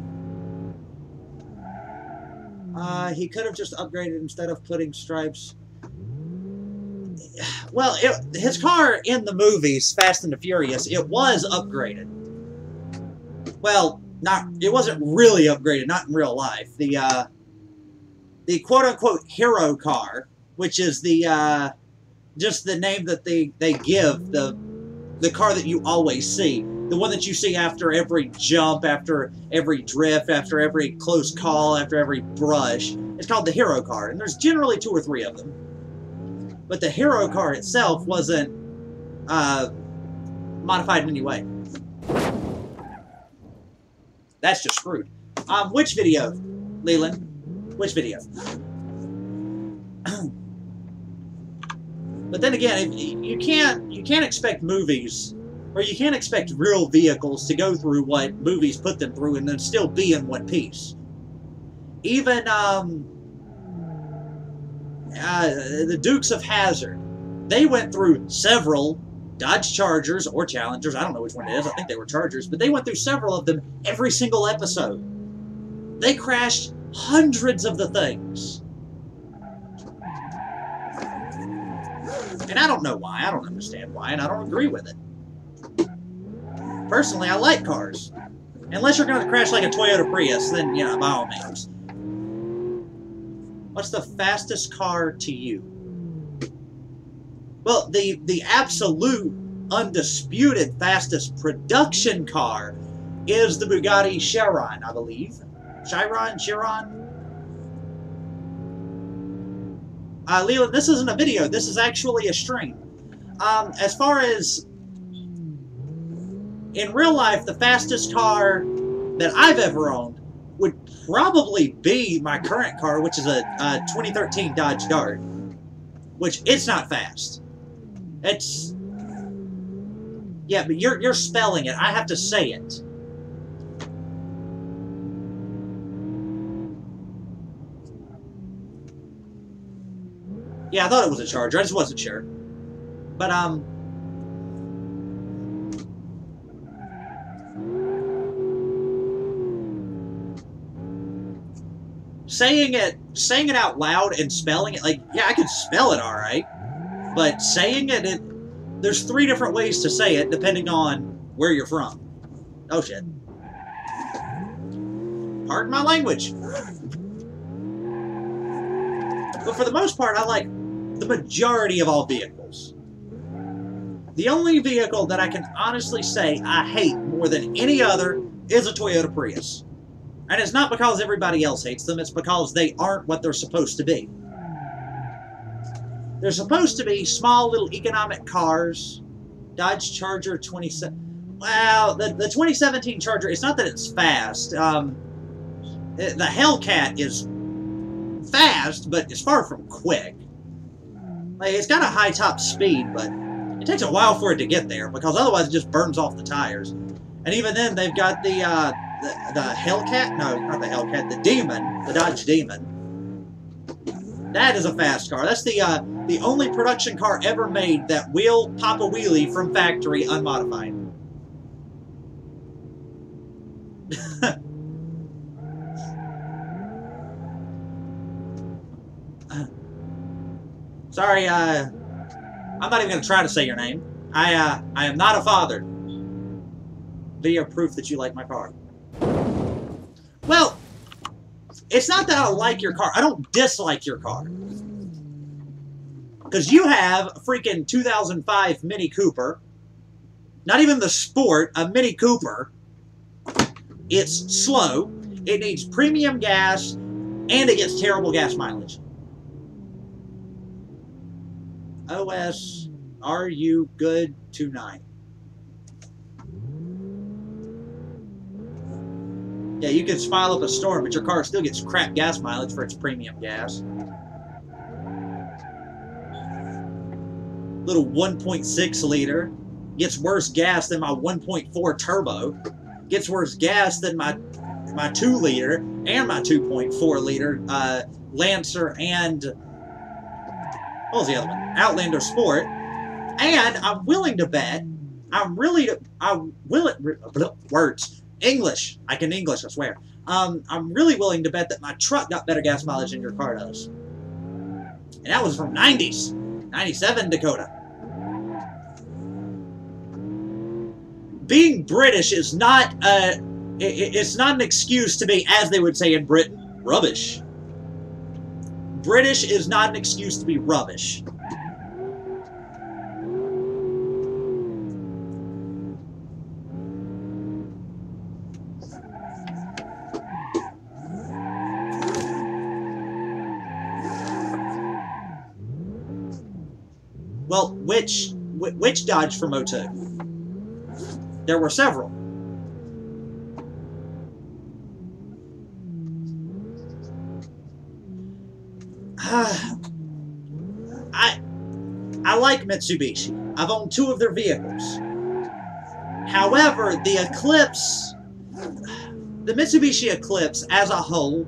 He could have just upgraded instead of putting stripes. Well, his car in the movies, Fast and the Furious, it was upgraded. Well, it wasn't really upgraded, not in real life. The quote-unquote hero car, which is the just the name that they give the car that you always see. The one that you see after every jump, after every drift, after every close call, after every brush. It's called the hero car, and there's generally 2 or 3 of them. But the hero car itself wasn't modified in any way. That's just screwed. Which video, Leland? Which video? But then again, you can't expect movies, or you can't expect real vehicles to go through what movies put them through and then still be in one piece. Even the Dukes of Hazzard, they went through several Dodge Chargers or Challengers. I don't know which one it is. I think they were Chargers, but they went through several of them every single episode. They crashed hundreds of the things. And I don't know why. I don't understand why, and I don't agree with it. Personally, I like cars. Unless you're going to crash like a Toyota Prius, then, you know, by all means. What's the fastest car to you? Well, the absolute, undisputed fastest production car is the Bugatti Chiron, I believe. Chiron? Leland, this isn't a video. This is actually a stream. As far as in real life, the fastest car that I've ever owned would probably be my current car, which is a 2013 Dodge Dart. Which, it's not fast. Yeah, but you're spelling it. I have to say it. Yeah, I thought it was a Charger. I just wasn't sure. But, saying it out loud and spelling it, like, yeah, I can spell it all right. But saying it, there's 3 different ways to say it, depending on where you're from. Oh, shit. Pardon my language. But for the most part, I like the majority of all vehicles. The only vehicle that I can honestly say I hate more than any other is a Toyota Prius. And it's not because everybody else hates them, it's because they aren't what they're supposed to be. They're supposed to be small little economic cars. Dodge Charger 27. Well, the 2017 Charger, it's not that it's fast. The Hellcat is fast, but it's far from quick. Like, it's got a high top speed, but it takes a while for it to get there, because otherwise it just burns off the tires. And even then, they've got the Hellcat? No, not the Hellcat. The Demon. The Dodge Demon. That is a fast car. That's the only production car ever made that will pop a wheelie from factory unmodified. Sorry, I'm not even going to try to say your name. I am not a father. Video proof that you like my car. Well, it's not that I like your car. I don't dislike your car. Because you have a freaking 2005 Mini Cooper. Not even the Sport, a Mini Cooper. It's slow. It needs premium gas. And it gets terrible gas mileage. OS, are you good tonight? Yeah, you can smile up a storm, but your car still gets crap gas mileage for its premium gas. Little 1.6 liter. Gets worse gas than my 1.4 turbo. Gets worse gas than my 2 liter and my 2.4 liter Lancer and... what was the other one? Outlander Sport. And I'm willing to bet, words. English. I can English, I swear. I'm really willing to bet that my truck got better gas mileage than your car does. And that was from 90s. 97 Dakota. Being British is not, it's not an excuse to be, as they would say in Britain, rubbish. British is not an excuse to be rubbish. Well, which Dodge from 02? There were several. I like Mitsubishi. I've owned 2 of their vehicles. However, the Mitsubishi Eclipse as a whole,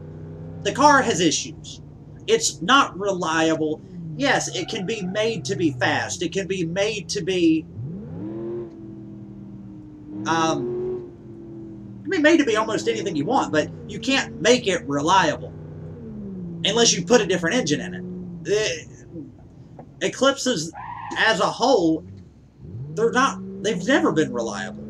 the car has issues. It's not reliable. Yes, it can be made to be fast. It can be made to be almost anything you want, but you can't make it reliable unless you put a different engine in it. Eclipses as a whole, they've never been reliable.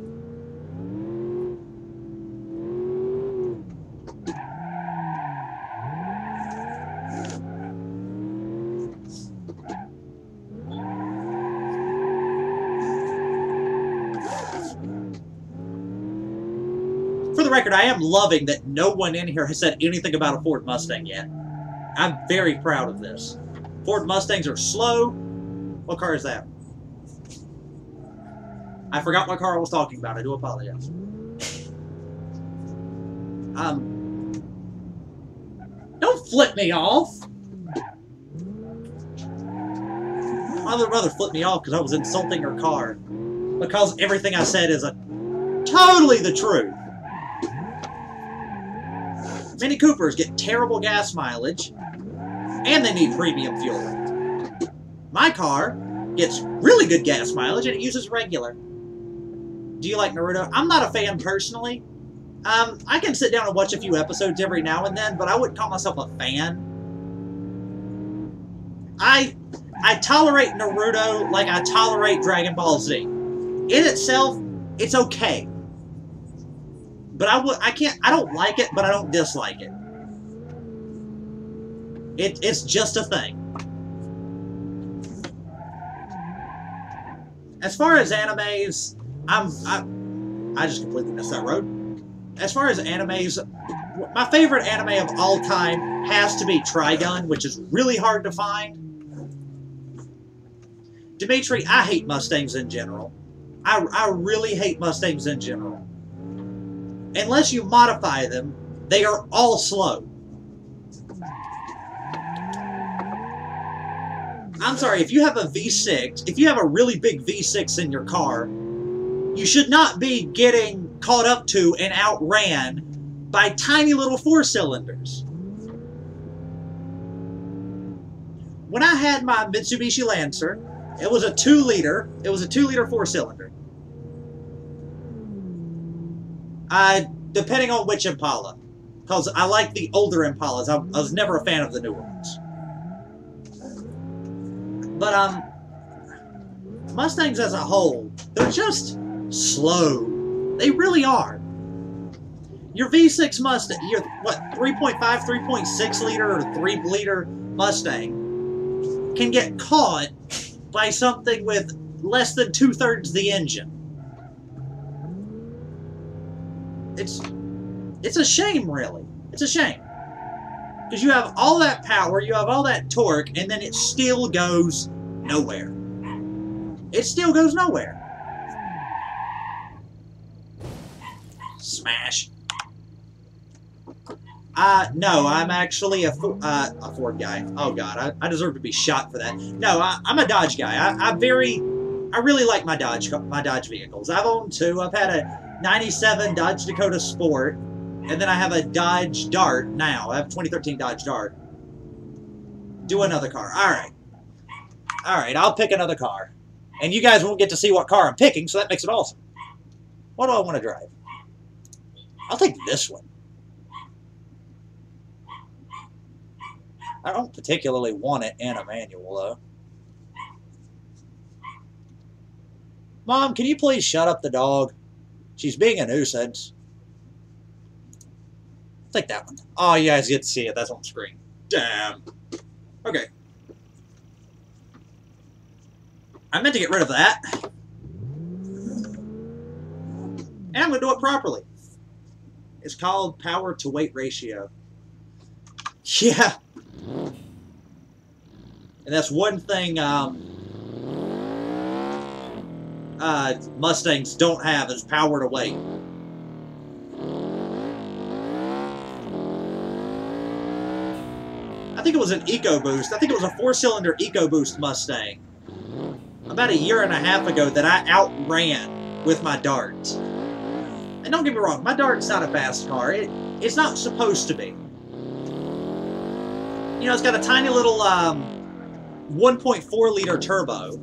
For the record, I am loving that no one in here has said anything about a Ford Mustang yet. I'm very proud of this. Ford Mustangs are slow. What car is that? I forgot what car I was talking about. I do apologize. Don't flip me off. My other brother flipped me off because I was insulting her car. because everything I said is totally the truth. Mini Coopers get terrible gas mileage, and they need premium fuel. My car gets really good gas mileage, and it uses regular. Do you like Naruto? I'm not a fan personally. I can sit down and watch a few episodes every now and then, but I wouldn't call myself a fan. I tolerate Naruto like I tolerate Dragon Ball Z. In itself, it's okay. But I don't like it, but I don't dislike it. It's just a thing. As far as animes, I just completely missed that road. As far as animes, my favorite anime of all time has to be Trigun, which is really hard to find. Dimitri, I hate Mustangs in general. I really hate Mustangs in general. Unless you modify them, they are all slow. I'm sorry, if you have a V6, if you have a really big V6 in your car, you should not be getting caught up to and outran by tiny little 4-cylinders. When I had my Mitsubishi Lancer, it was a 2-liter. It was a 2-liter 4-cylinder. Depending on which Impala, because I like the older Impalas. I was never a fan of the newer ones. But Mustangs as a whole, they're just slow. They really are. Your V6 Mustang, your what 3.5, 3.6 liter or 3-liter Mustang can get caught by something with less than 2/3 the engine. It's a shame, really. It's a shame. Because you have all that power, you have all that torque, and then it still goes nowhere. It still goes nowhere. Smash. No, I'm actually a Ford guy. Oh God, I deserve to be shot for that. No, I'm a Dodge guy. I really like my Dodge vehicles. I've owned 2. I've had a '97 Dodge Dakota Sport, and then I have a Dodge Dart now. I have a 2013 Dodge Dart. Do another car. All right, I'll pick another car. And you guys won't get to see what car I'm picking, so that makes it awesome. What do I want to drive? I'll take this one. I don't particularly want it in a manual, though. Mom, can you please shut up the dog? She's being a nuisance. I'll take that one. Oh, you guys get to see it. That's on screen. Damn. Okay. I meant to get rid of that. And I'm going to do it properly. It's called power to weight ratio. Yeah. And that's one thing Mustangs don't have is power to weight. I think it was an EcoBoost. I think it was a 4-cylinder EcoBoost Mustang about a year and a half ago that I outran with my Dart. And don't get me wrong, my Dart's not a fast car. It's not supposed to be. You know, it's got a tiny little 1.4-liter turbo.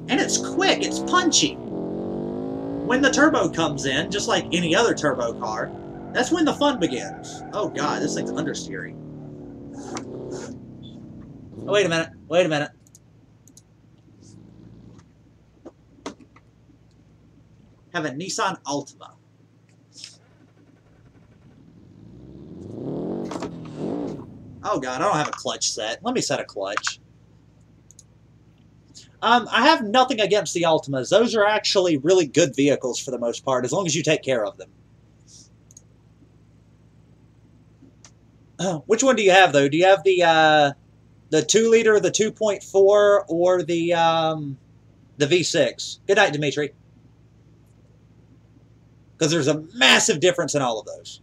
And it's quick, it's punchy. When the turbo comes in, just like any other turbo car, that's when the fun begins. Oh God, this thing's understeering. Oh, wait a minute, wait a minute. Have a Nissan Altima. Oh God, I don't have a clutch set. Let me set a clutch. I have nothing against the Altimas. Those are actually really good vehicles for the most part, as long as you take care of them. Which one do you have, though? Do you have the 2-liter, the 2.4, or the V6? Good night, Dimitri. Because there's a massive difference in all of those.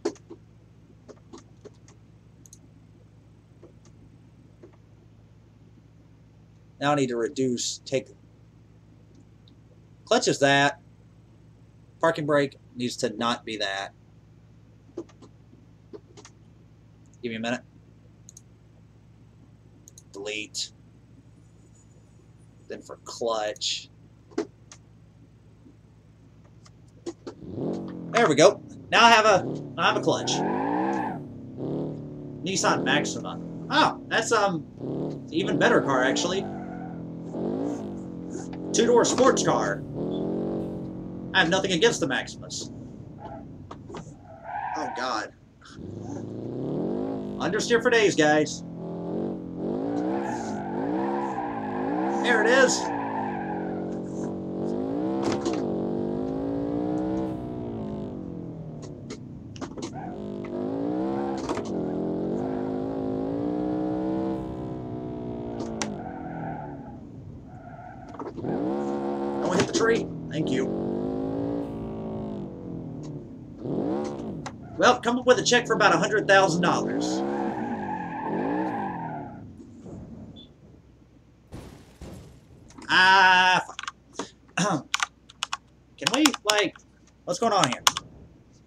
Now I need to reduce, take... Clutch is that. Parking brake needs to not be that. Give me a minute. Delete. Then for clutch. There we go. Now I have a clutch. Nissan Maxima. Oh, that's an even better car actually. Two-door sports car. I have nothing against the Maximas. Oh God. Understeer for days, guys. There it is. Don't hit the tree. Thank you. Well, come up with a check for about $100,000. Can we, like, what's going on here?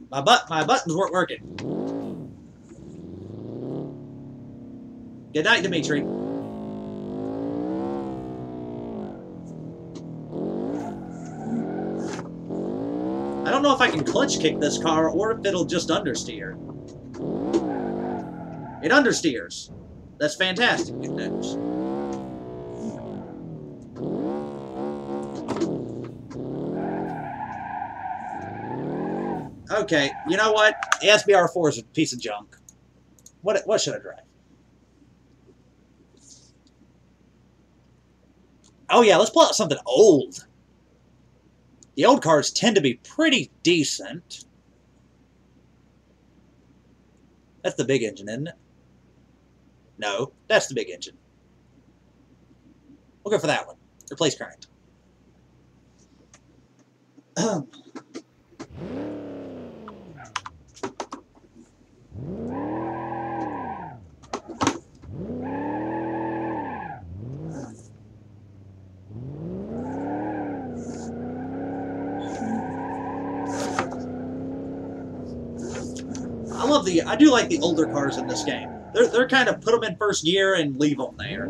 My buttons weren't working. Good night, Dimitri. I don't know if I can clutch kick this car or if it'll just understeer. It understeers. That's fantastic good news. Okay, you know what? The SBR4 is a piece of junk. What should I drive? Oh yeah, let's pull out something old. The old cars tend to be pretty decent. That's the big engine, isn't it? No, that's the big engine. We'll go for that one. Replace current. I do like the older cars in this game. They're kind of put them in first gear and leave them there.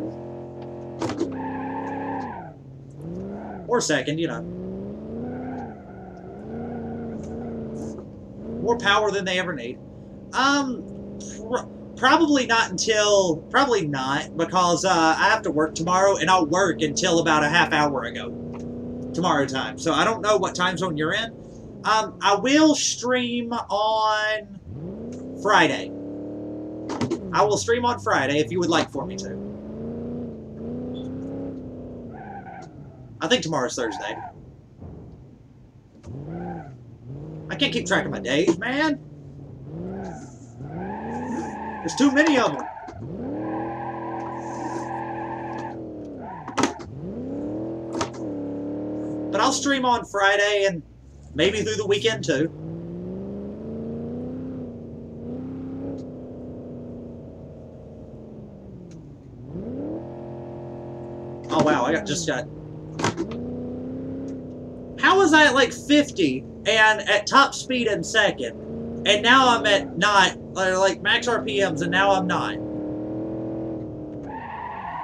Or second, you know. More power than they ever need. Probably not, because I have to work tomorrow, and I'll work until about a half hour ago. Tomorrow time. So I don't know what time zone you're in. I will stream on Friday. I will stream on Friday if you would like for me to. I think tomorrow's Thursday. I can't keep track of my days, man. There's too many of them. But I'll stream on Friday and maybe through the weekend too. Oh wow, I just got... How was I at like 50 and at top speed in second, and now I'm at like max RPMs, and now I'm not?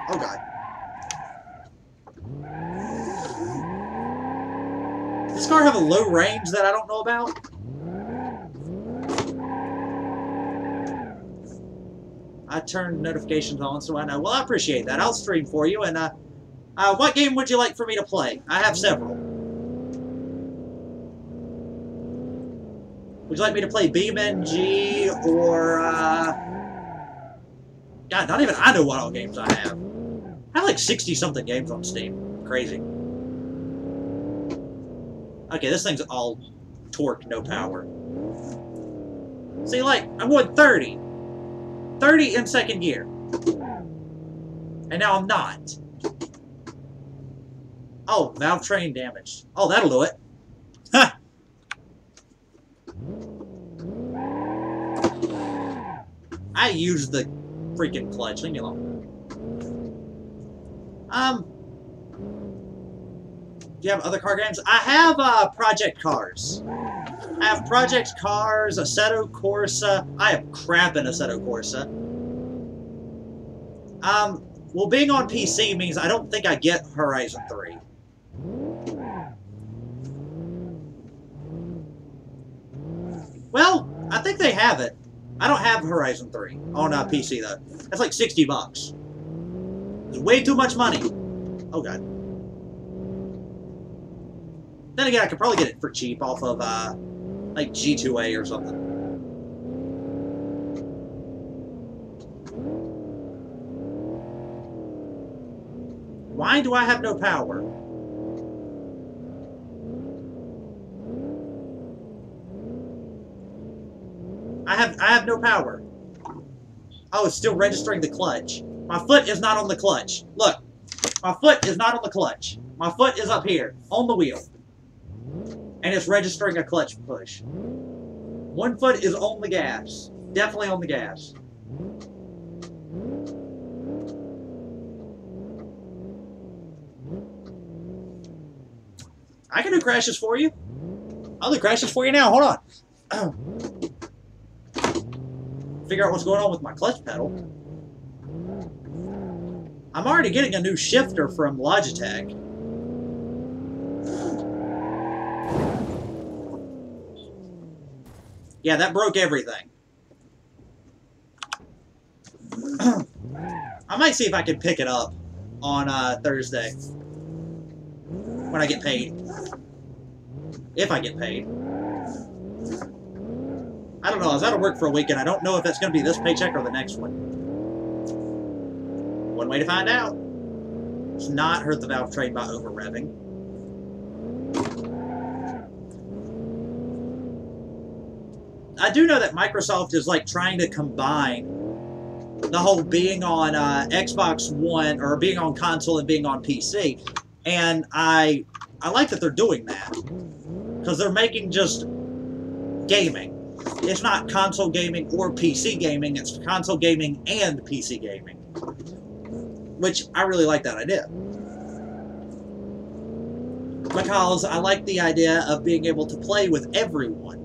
Oh god. Does this car have a low range that I don't know about? I turned notifications on so I know. Well, I appreciate that. I'll stream for you. And what game would you like for me to play? I have several. Would you like me to play BeamNG or... God, not even I know what all games I have. I have like 60-something games on Steam. Crazy. Okay, this thing's all torque, no power. See, like, I'm going 30. 30 in second gear. And now I'm not. Oh, valve train damaged. Oh, that'll do it. Ha! I used the freaking clutch. Leave me alone. Do you have other car games? I have Project Cars. I have Project Cars, Assetto Corsa. I have crap in Assetto Corsa. Well, being on PC means I don't think I get Horizon 3. Well, I think they have it. I don't have Horizon 3 on PC, though. That's like $60. It's way too much money. Oh, God. Then again, I could probably get it for cheap off of, like, G2A or something. Why do I have no power? I have no power. Oh, it's still registering the clutch. My foot is not on the clutch. Look, my foot is not on the clutch. My foot is up here, on the wheel. And it's registering a clutch push. One foot is on the gas. Definitely on the gas. I can do crashes for you. I'll do crashes for you now. Hold on. Figure out what's going on with my clutch pedal. I'm already getting a new shifter from Logitech. Yeah, that broke everything. I might see if I can pick it up on Thursday. When I get paid. If I get paid. I don't know. I was out of work for a week, and I don't know if that's going to be this paycheck or the next one. One way to find out. It's not hurt the valve train by over-revving. I do know that Microsoft is like trying to combine the whole being on Xbox One, or being on console and being on PC. And I like that they're doing that. Because they're making just gaming. It's not console gaming or PC gaming, it's console gaming and PC gaming. Which, I really like that idea. Because I like the idea of being able to play with everyone.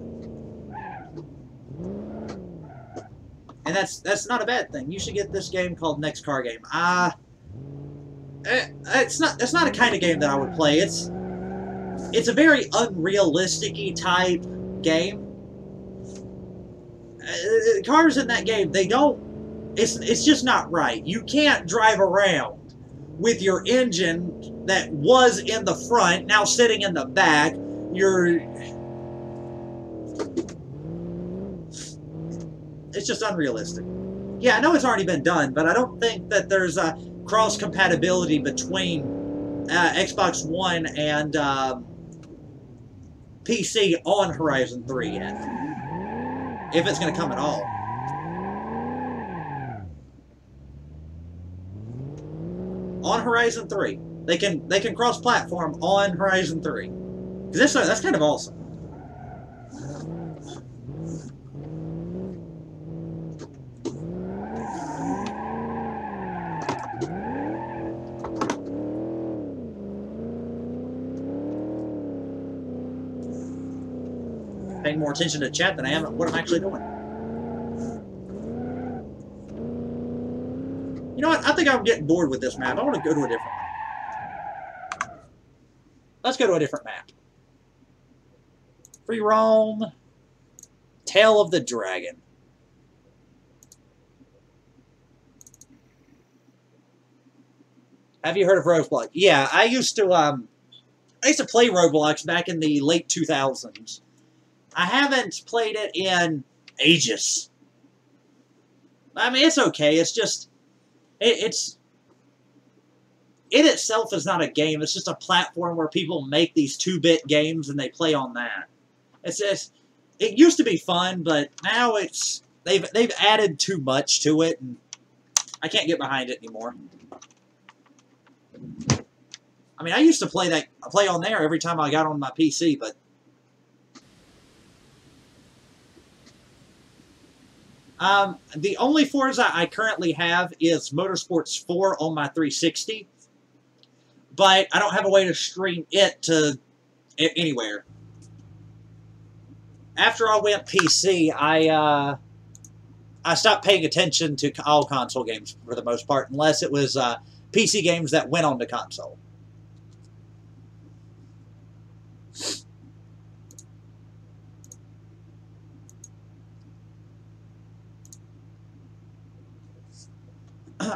And that's not a bad thing. You should get this game called Next Car Game. It's not a kind of game that I would play. It's a very unrealistic-y type game. Cars in that game, they don't... It's just not right. You can't drive around with your engine that was in the front, now sitting in the back. It's just unrealistic. Yeah, I know it's already been done, but I don't think that there's a cross-compatibility between Xbox One and PC on Horizon 3 yet. If it's going to come at all. On Horizon 3. They can cross-platform on Horizon 3. Because that's kind of awesome. Paying more attention to chat than I am at what I'm actually doing. You know what? I think I'm getting bored with this map. I want to go to a different one. Let's go to a different map. Free roam. Tail of the Dragon. Have you heard of Roblox? Yeah, I used to play Roblox back in the late 2000s. I haven't played it in ages. I mean, it's okay. It's just... It itself is not a game. It's just a platform where people make these 2-bit games and they play on that. It used to be fun, but now they've added too much to it, and I can't get behind it anymore. I mean, I used to play on there every time I got on my PC, but the only Forza I currently have is Motorsports 4 on my 360. but I don't have a way to stream it to anywhere. After I went PC, I stopped paying attention to all console games for the most part, unless it was PC games that went on to console.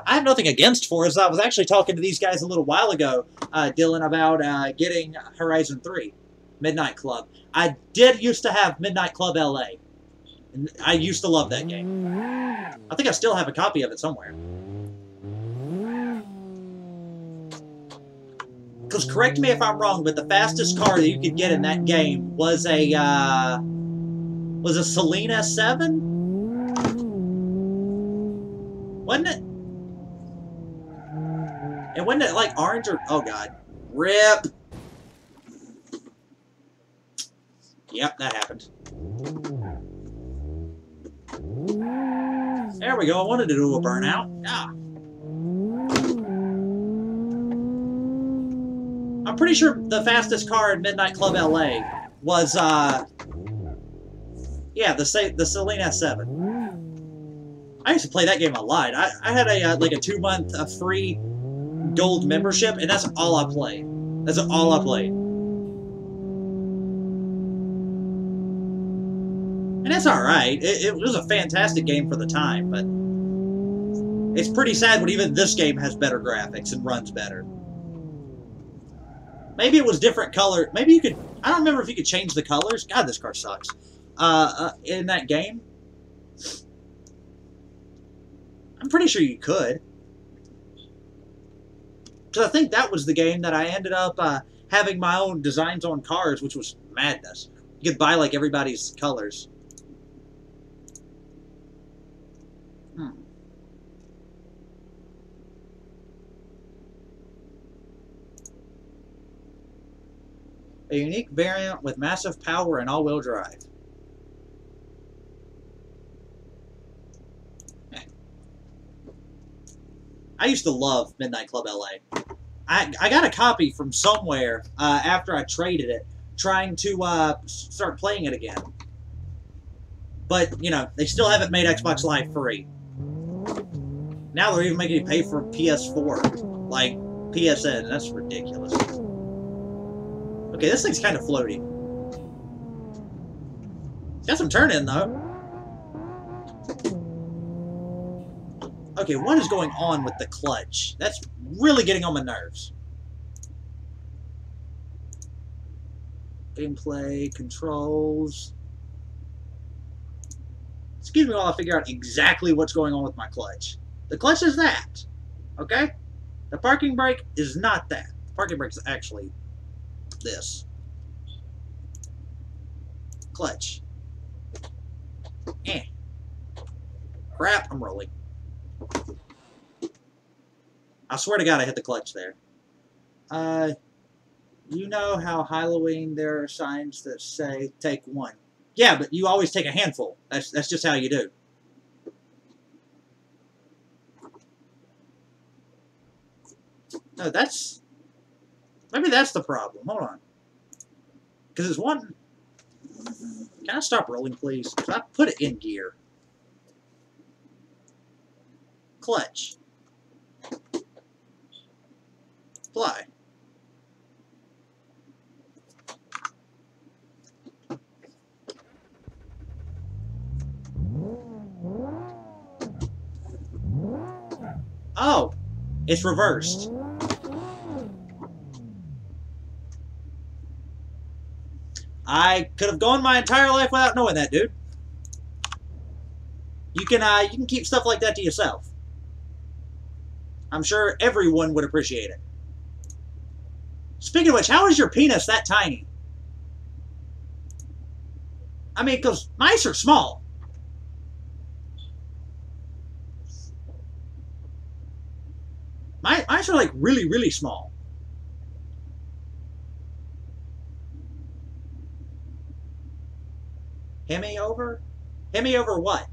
I have nothing against Forza. I was actually talking to these guys a little while ago, Dylan, about getting Horizon 3, Midnight Club. I did used to have Midnight Club LA. And I used to love that game. I think I still have a copy of it somewhere. Because correct me if I'm wrong, but the fastest car that you could get in that game was a Selena 7? Wasn't it? And wasn't it like orange or... Oh, God. RIP. Yep, that happened. There we go. I wanted to do a burnout. Ah. I'm pretty sure the fastest car in Midnight Club LA was, yeah, the Selena 7. I used to play that game a lot. I had a, like a 2-month free gold membership, and that's all I played. That's all I played. And that's alright. It was a fantastic game for the time, but it's pretty sad when even this game has better graphics and runs better. Maybe it was different color. Maybe you could... I don't remember if you could change the colors. God, this car sucks. In that game. I'm pretty sure you could. Because I think that was the game that I ended up having my own designs on cars, which was madness. You could buy, like, everybody's colors. A unique variant with massive power and all-wheel drive. I used to love Midnight Club LA. I got a copy from somewhere after I traded it, trying to start playing it again. But, you know, they still haven't made Xbox Live free. Now they're even making you pay for PS4, like PSN. That's ridiculous. Okay, this thing's kind of floaty. Got some turn-in, though. Okay, what is going on with the clutch? That's really getting on my nerves. Gameplay, controls. Excuse me while I figure out exactly what's going on with my clutch. The clutch is that, okay? The parking brake is not that. The parking brake is actually this. Clutch. Crap, I'm rolling. I swear to God I hit the clutch there. You know how Halloween there are signs that say take one. Yeah, but you always take a handful. That's just how you do. No, that's... Maybe that's the problem. Hold on. Because it's one... Can I stop rolling, please? Because I put it in gear. Clutch. Fly. Oh, it's reversed. I could have gone my entire life without knowing that, dude. You can keep stuff like that to yourself. I'm sure everyone would appreciate it. Speaking of which, how is your penis that tiny? I mean, because mice are small. Mice are, like, really, really small. Hemi over? Hemi over what?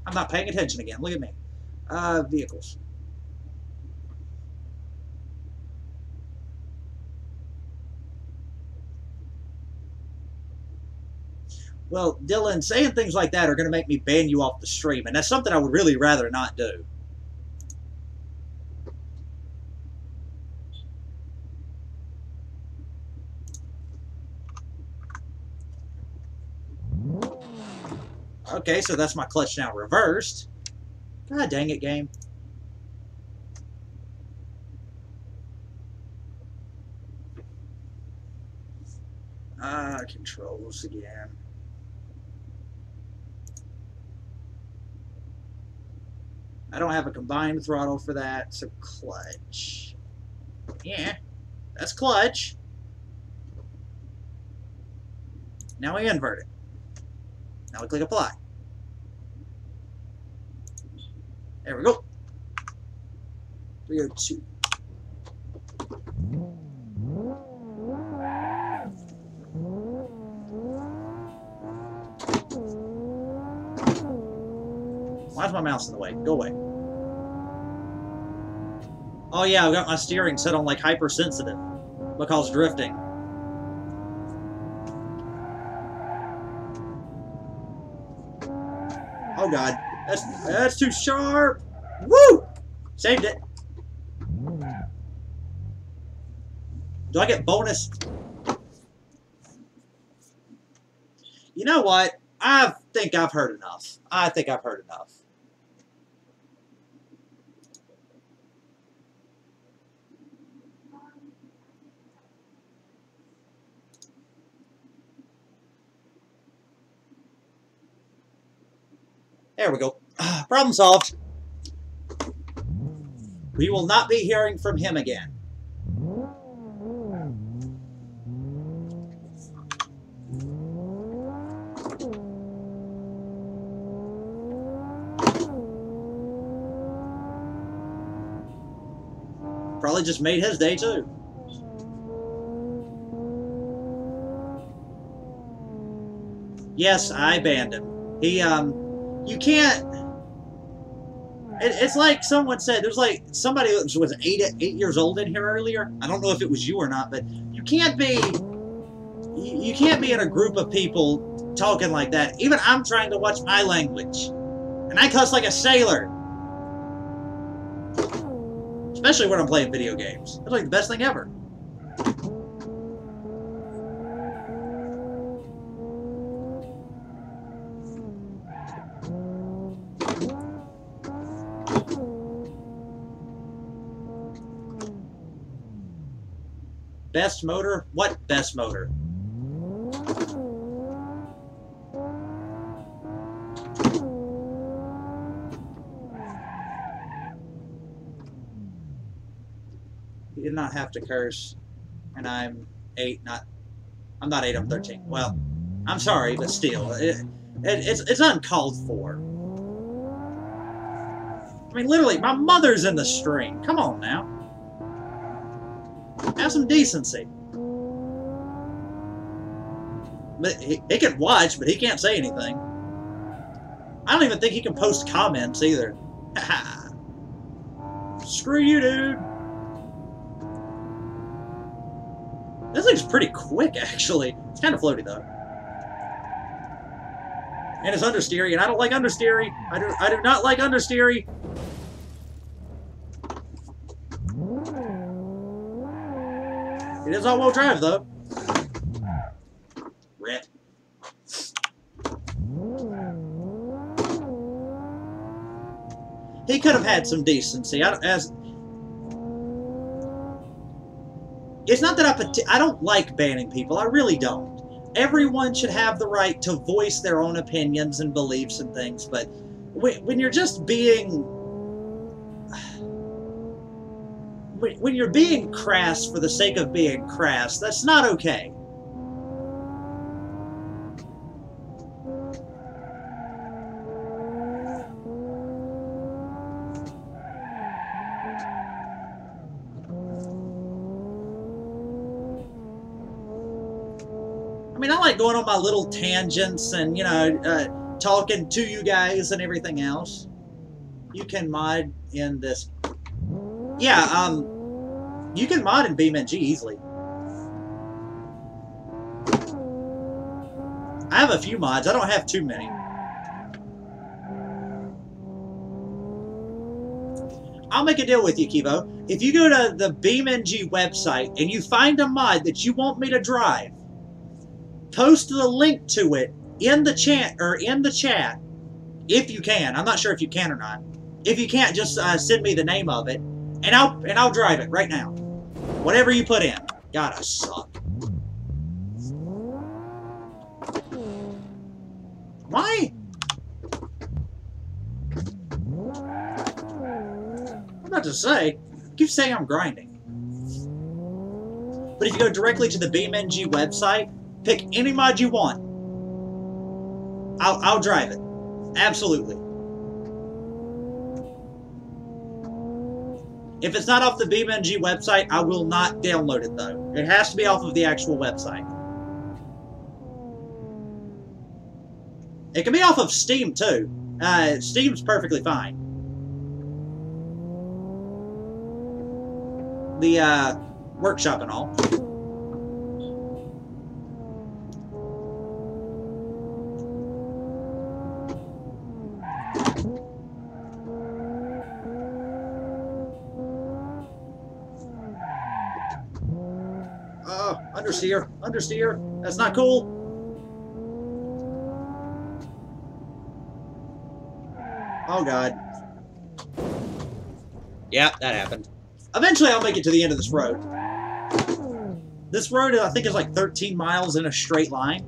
I'm not paying attention again. Look at me. Vehicles. Well, Dylan, saying things like that are going to make me ban you off the stream, and that's something I would really rather not do. Okay, so that's my clutch now reversed. God dang it, game. Controls again. I don't have a combined throttle for that, so clutch. Yeah, that's clutch. Now we invert it. Now we click apply. There we go. 302. Why is my mouse in the way? Go away. Oh yeah, I've got my steering set on like hypersensitive because drifting. Oh god, that's too sharp. Woo! Saved it. Do I get bonus? You know what? I think I've heard enough. I think I've heard enough. There we go. Problem solved. We will not be hearing from him again. Probably just made his day too. Yes, I banned him. He, you can't. It's like someone said. There's like somebody that was 8 years old in here earlier. I don't know if it was you or not, but you can't be. You can't be in a group of people talking like that. Even I'm trying to watch my language, and I cuss like a sailor. Especially when I'm playing video games. That's like the best thing ever. Best motor? What best motor? You did not have to curse, and I'm 8, I'm not 8, I'm 13. Well, I'm sorry, but still, it's uncalled for. I mean, literally, my mother's in the stream. Come on now. Have some decency. But he can watch, but he can't say anything. I don't even think he can post comments either. Screw you, dude. This thing's pretty quick, actually. It's kind of floaty, though. And it's understeery, and I don't like understeery. I do not like understeery. It is all-wheel drive, though. Rip. He could have had some decency. It's not that I don't like banning people. I really don't. Everyone should have the right to voice their own opinions and beliefs and things, but when you're just being... When you're being crass for the sake of being crass, that's not okay. I mean, I like going on my little tangents and, you know, talking to you guys and everything else. You can mod in this. Yeah, you can mod in BeamNG easily. I have a few mods. I don't have too many. I'll make a deal with you, Kivo. If you go to the BeamNG website and you find a mod that you want me to drive, post the link to it in the chat if you can. I'm not sure if you can or not. If you can't, just send me the name of it, and I'll drive it right now. Whatever you put in. God, I suck. Why? I'm about to say, keep saying I'm grinding. But if you go directly to the BeamNG website, pick any mod you want. I'll drive it. Absolutely. If it's not off the BeamNG website, I will not download it, though. It has to be off of the actual website. It can be off of Steam, too. Steam's perfectly fine. The, workshop and all. Understeer. Understeer. That's not cool. Oh, God. Yeah, that happened. Eventually, I'll make it to the end of this road. This road, I think, is like 13 miles in a straight line.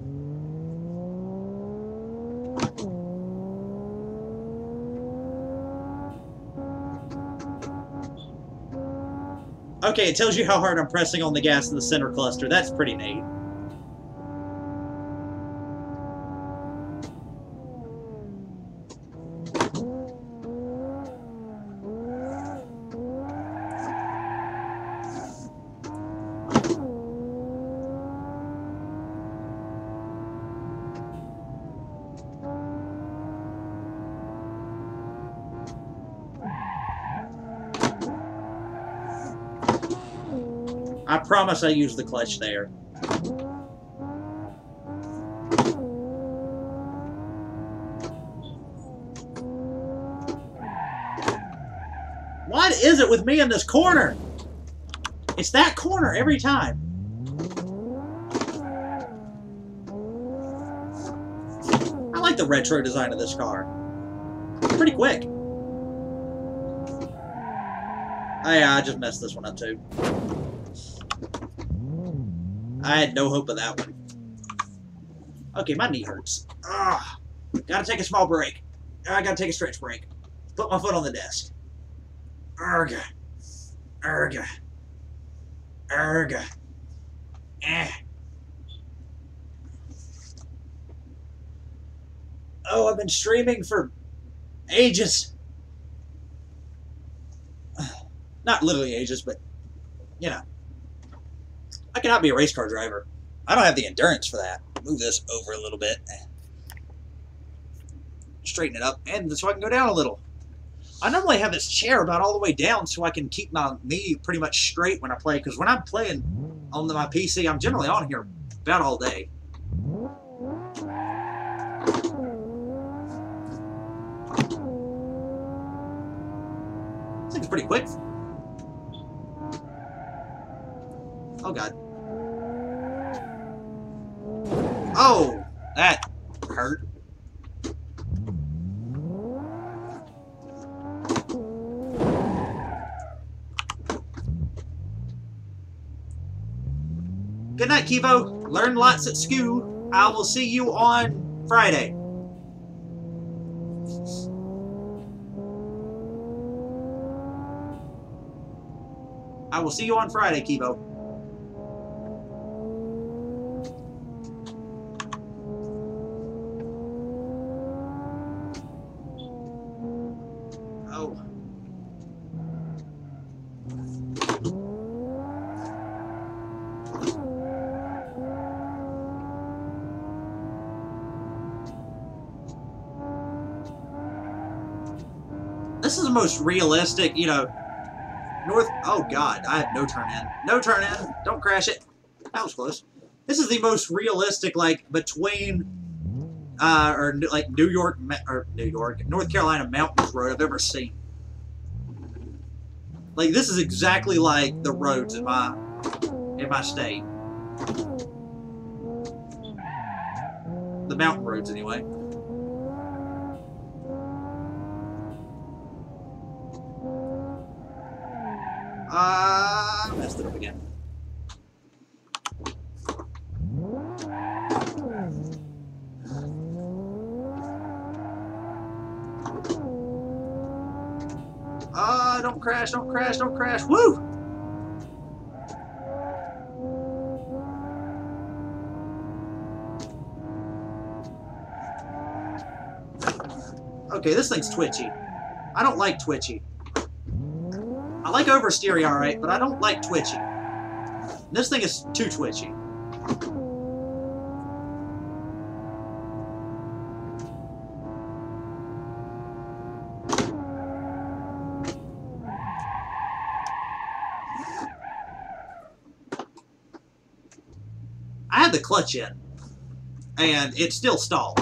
Okay, it tells you how hard I'm pressing on the gas in the center cluster. That's pretty neat. I promise I used the clutch there. What is it with me in this corner? It's that corner every time. I like the retro design of this car. Pretty quick. Oh yeah, I just messed this one up too. I had no hope of that one. Okay, my knee hurts. Ah, gotta take a small break. I gotta take a stretch break. Put my foot on the desk. Arrgh. Arrgh. Arrgh. Eh. Oh, I've been streaming for ages. Not literally ages, but, you know. I cannot be a race car driver. I don't have the endurance for that. Move this over a little bit. Straighten it up, and so I can go down a little. I normally have this chair about all the way down so I can keep my knee pretty much straight when I play, because when I'm playing on my PC, I'm generally on here about all day. This thing's pretty quick. Oh, God. Oh, that hurt. Good night, Kivo. Learn lots at school. I will see you on Friday. I will see you on Friday, Kivo. This most realistic, you know, oh God, I have no turn in. No turn in. Don't crash it. That was close. This is the most realistic, like, between, or like North Carolina mountains road I've ever seen. Like, this is exactly like the roads in my state. The mountain roads, anyway. I messed it up again. Don't crash, don't crash, don't crash. Woo! Okay, this thing's twitchy. I don't like twitchy. I like oversteering alright, but I don't like twitchy. This thing is too twitchy. I had the clutch in, and it still stalled.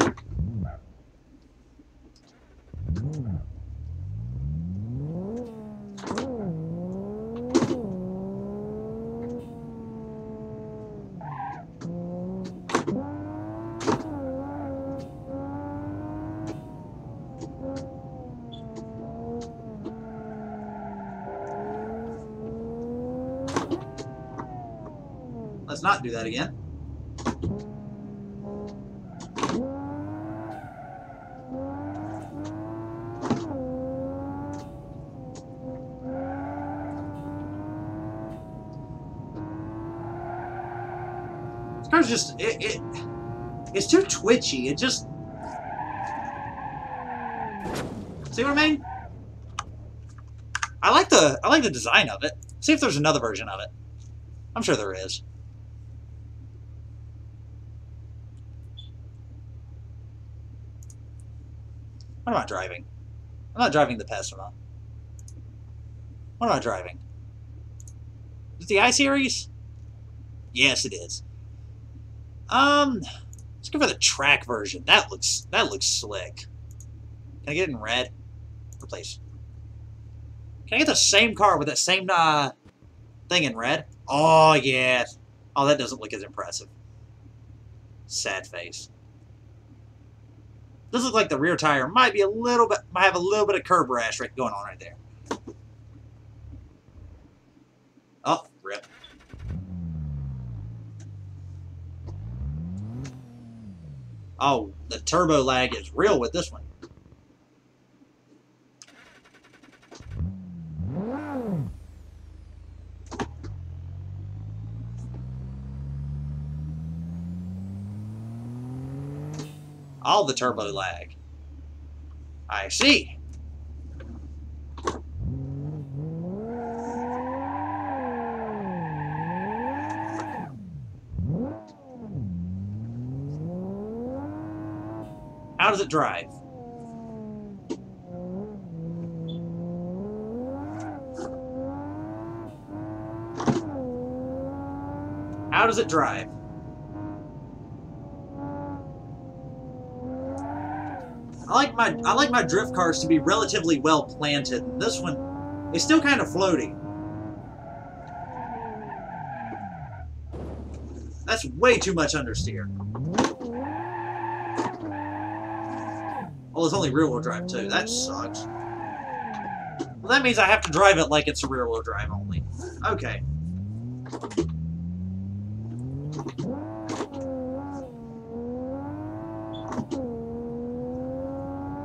Let's not do that again. This car's just it's too twitchy. It just, see what I mean? I like the design of it. See if there's another version of it. I'm sure there is. What am I driving? I'm not driving the Pesima. What am I driving? Is it the I-Series? Yes, it is. Let's go for the track version. That looks slick. Can I get it in red? Replace. Can I get the same car with that same thing in red? Oh yeah. Oh, that doesn't look as impressive. Sad face. This looks like the rear tire might have a little bit of curb rash going on right there. Oh, rip. Oh, the turbo lag is real with this one. All the turbo lag. I see. How does it drive? How does it drive? I like my drift cars to be relatively well planted. And this one is still kind of floaty. That's way too much understeer. Oh, it's only rear-wheel drive too. That sucks. Well, that means I have to drive it like it's a rear-wheel drive only. Okay.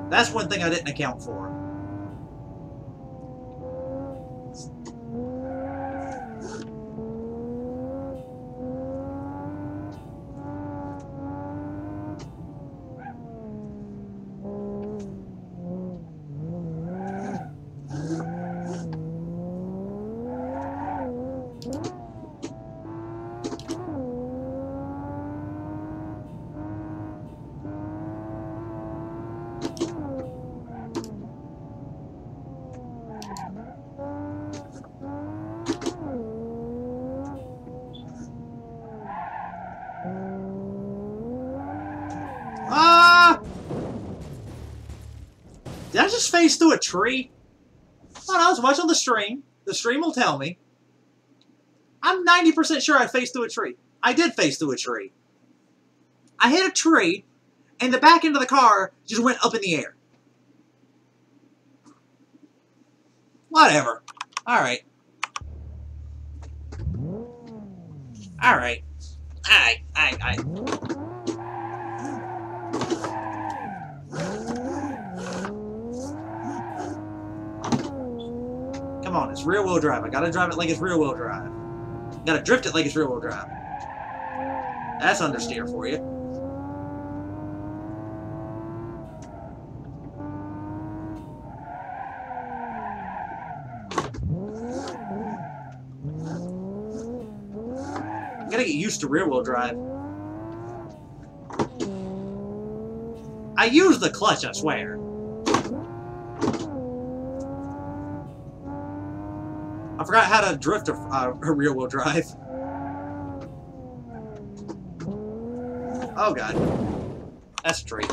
That's one thing I didn't account for. I just phase through a tree? Oh, I was watching the stream. The stream will tell me. I'm 90% sure I phased through a tree. I did phase through a tree. I hit a tree, and the back end of the car just went up in the air. Whatever. Alright. Alright. Alright. Come on, it's rear-wheel drive. I gotta drive it like it's rear-wheel drive. Gotta drift it like it's rear-wheel drive. That's understeer for you. I gotta get used to rear-wheel drive. I use the clutch, I swear. I forgot how to drift a rear-wheel drive. Oh god. That's a tree.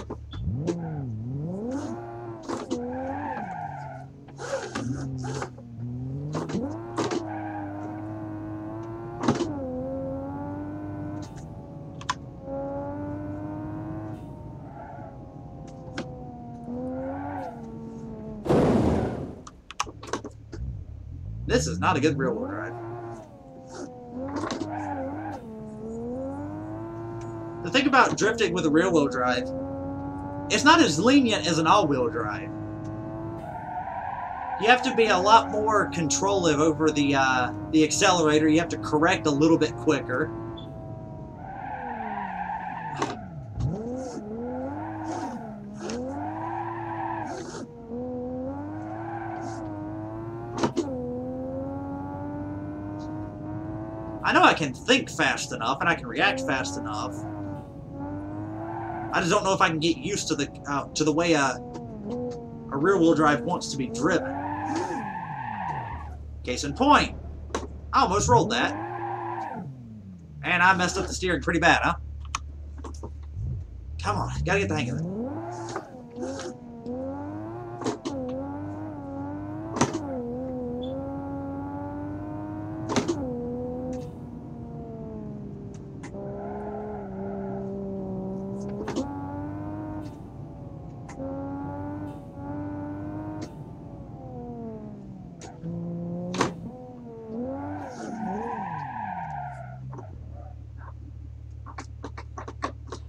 This is not a good rear-wheel drive. The thing about drifting with a rear-wheel drive, it's not as lenient as an all-wheel drive. You have to be a lot more controlling over the accelerator. You have to correct a little bit quicker. I know I can think fast enough and I can react fast enough. I just don't know if I can get used to the way a rear-wheel drive wants to be driven. Case in point, I almost rolled that, and I messed up the steering pretty bad, huh? Come on, gotta get the hang of it.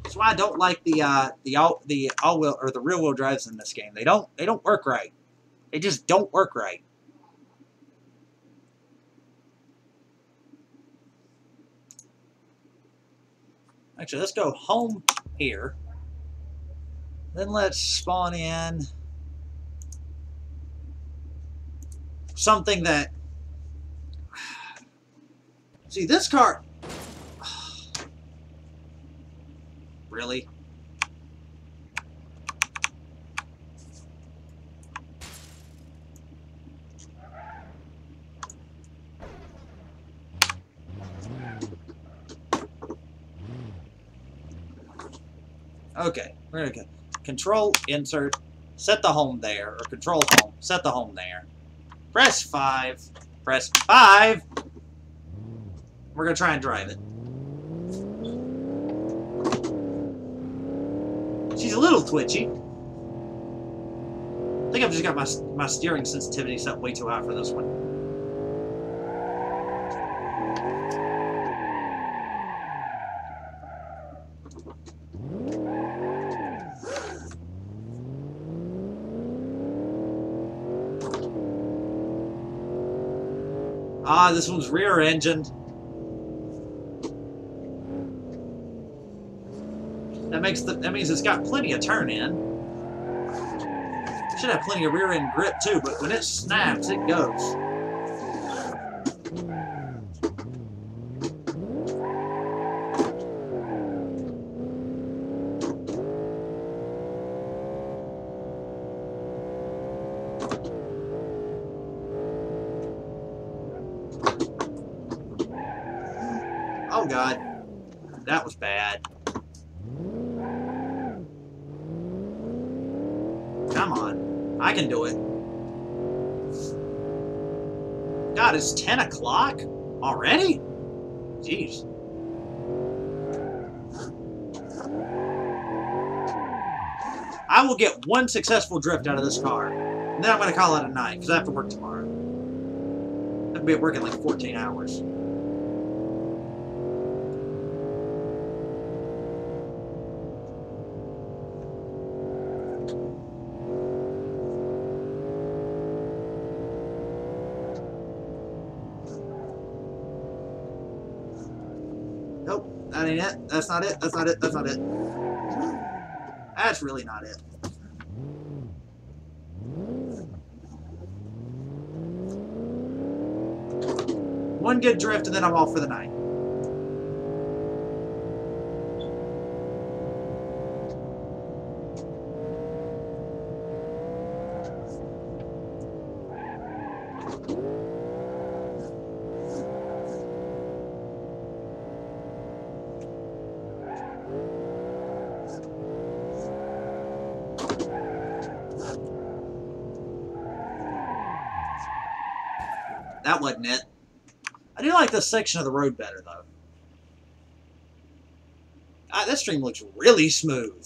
That's why I don't like the all-wheel or the rear-wheel drives in this game. They don't work right. They just don't work right. Actually, let's go home here. Then let's spawn in something that... See, this car... Really? Okay, we're gonna go control insert, set the home there, or control home, set the home there. Press 5. Press 5. We're gonna try and drive it. She's a little twitchy. I think I've just got my steering sensitivity set way too high for this one. Ah, this one's rear-engined. That means it's got plenty of turn in. Should have plenty of rear end grip too, but when it snaps, it goes. Oh god, that was bad. Come on. I can do it. God, it's 10 o'clock already? Jeez. I will get one successful drift out of this car. And then I'm going to call it a night, because I have to work tomorrow. I have to be at work in like 14 hours. Nope, that ain't it. That's not it. That's not it. That's not it. That's really not it. One good drift and then I'm off for the night. That wasn't it. I do like this section of the road better, though. This stream looks really smooth.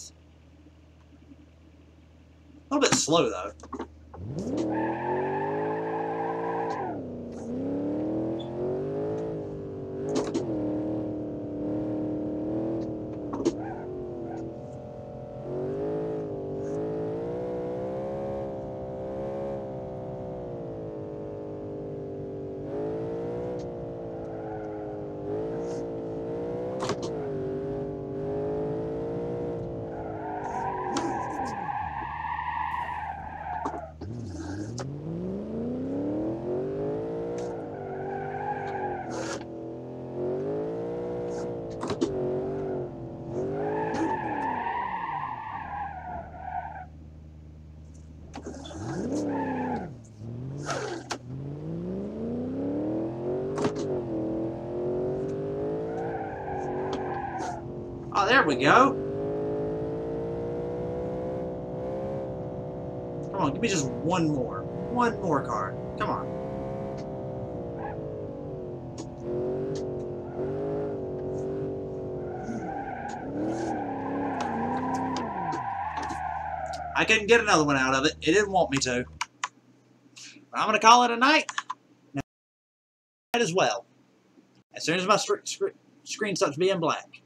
A little bit slow, though. Oh, there we go. Come on, give me just one more. One more car. Come on. I couldn't get another one out of it. It didn't want me to. But I'm going to call it a night. As well. As soon as my screen stops being black.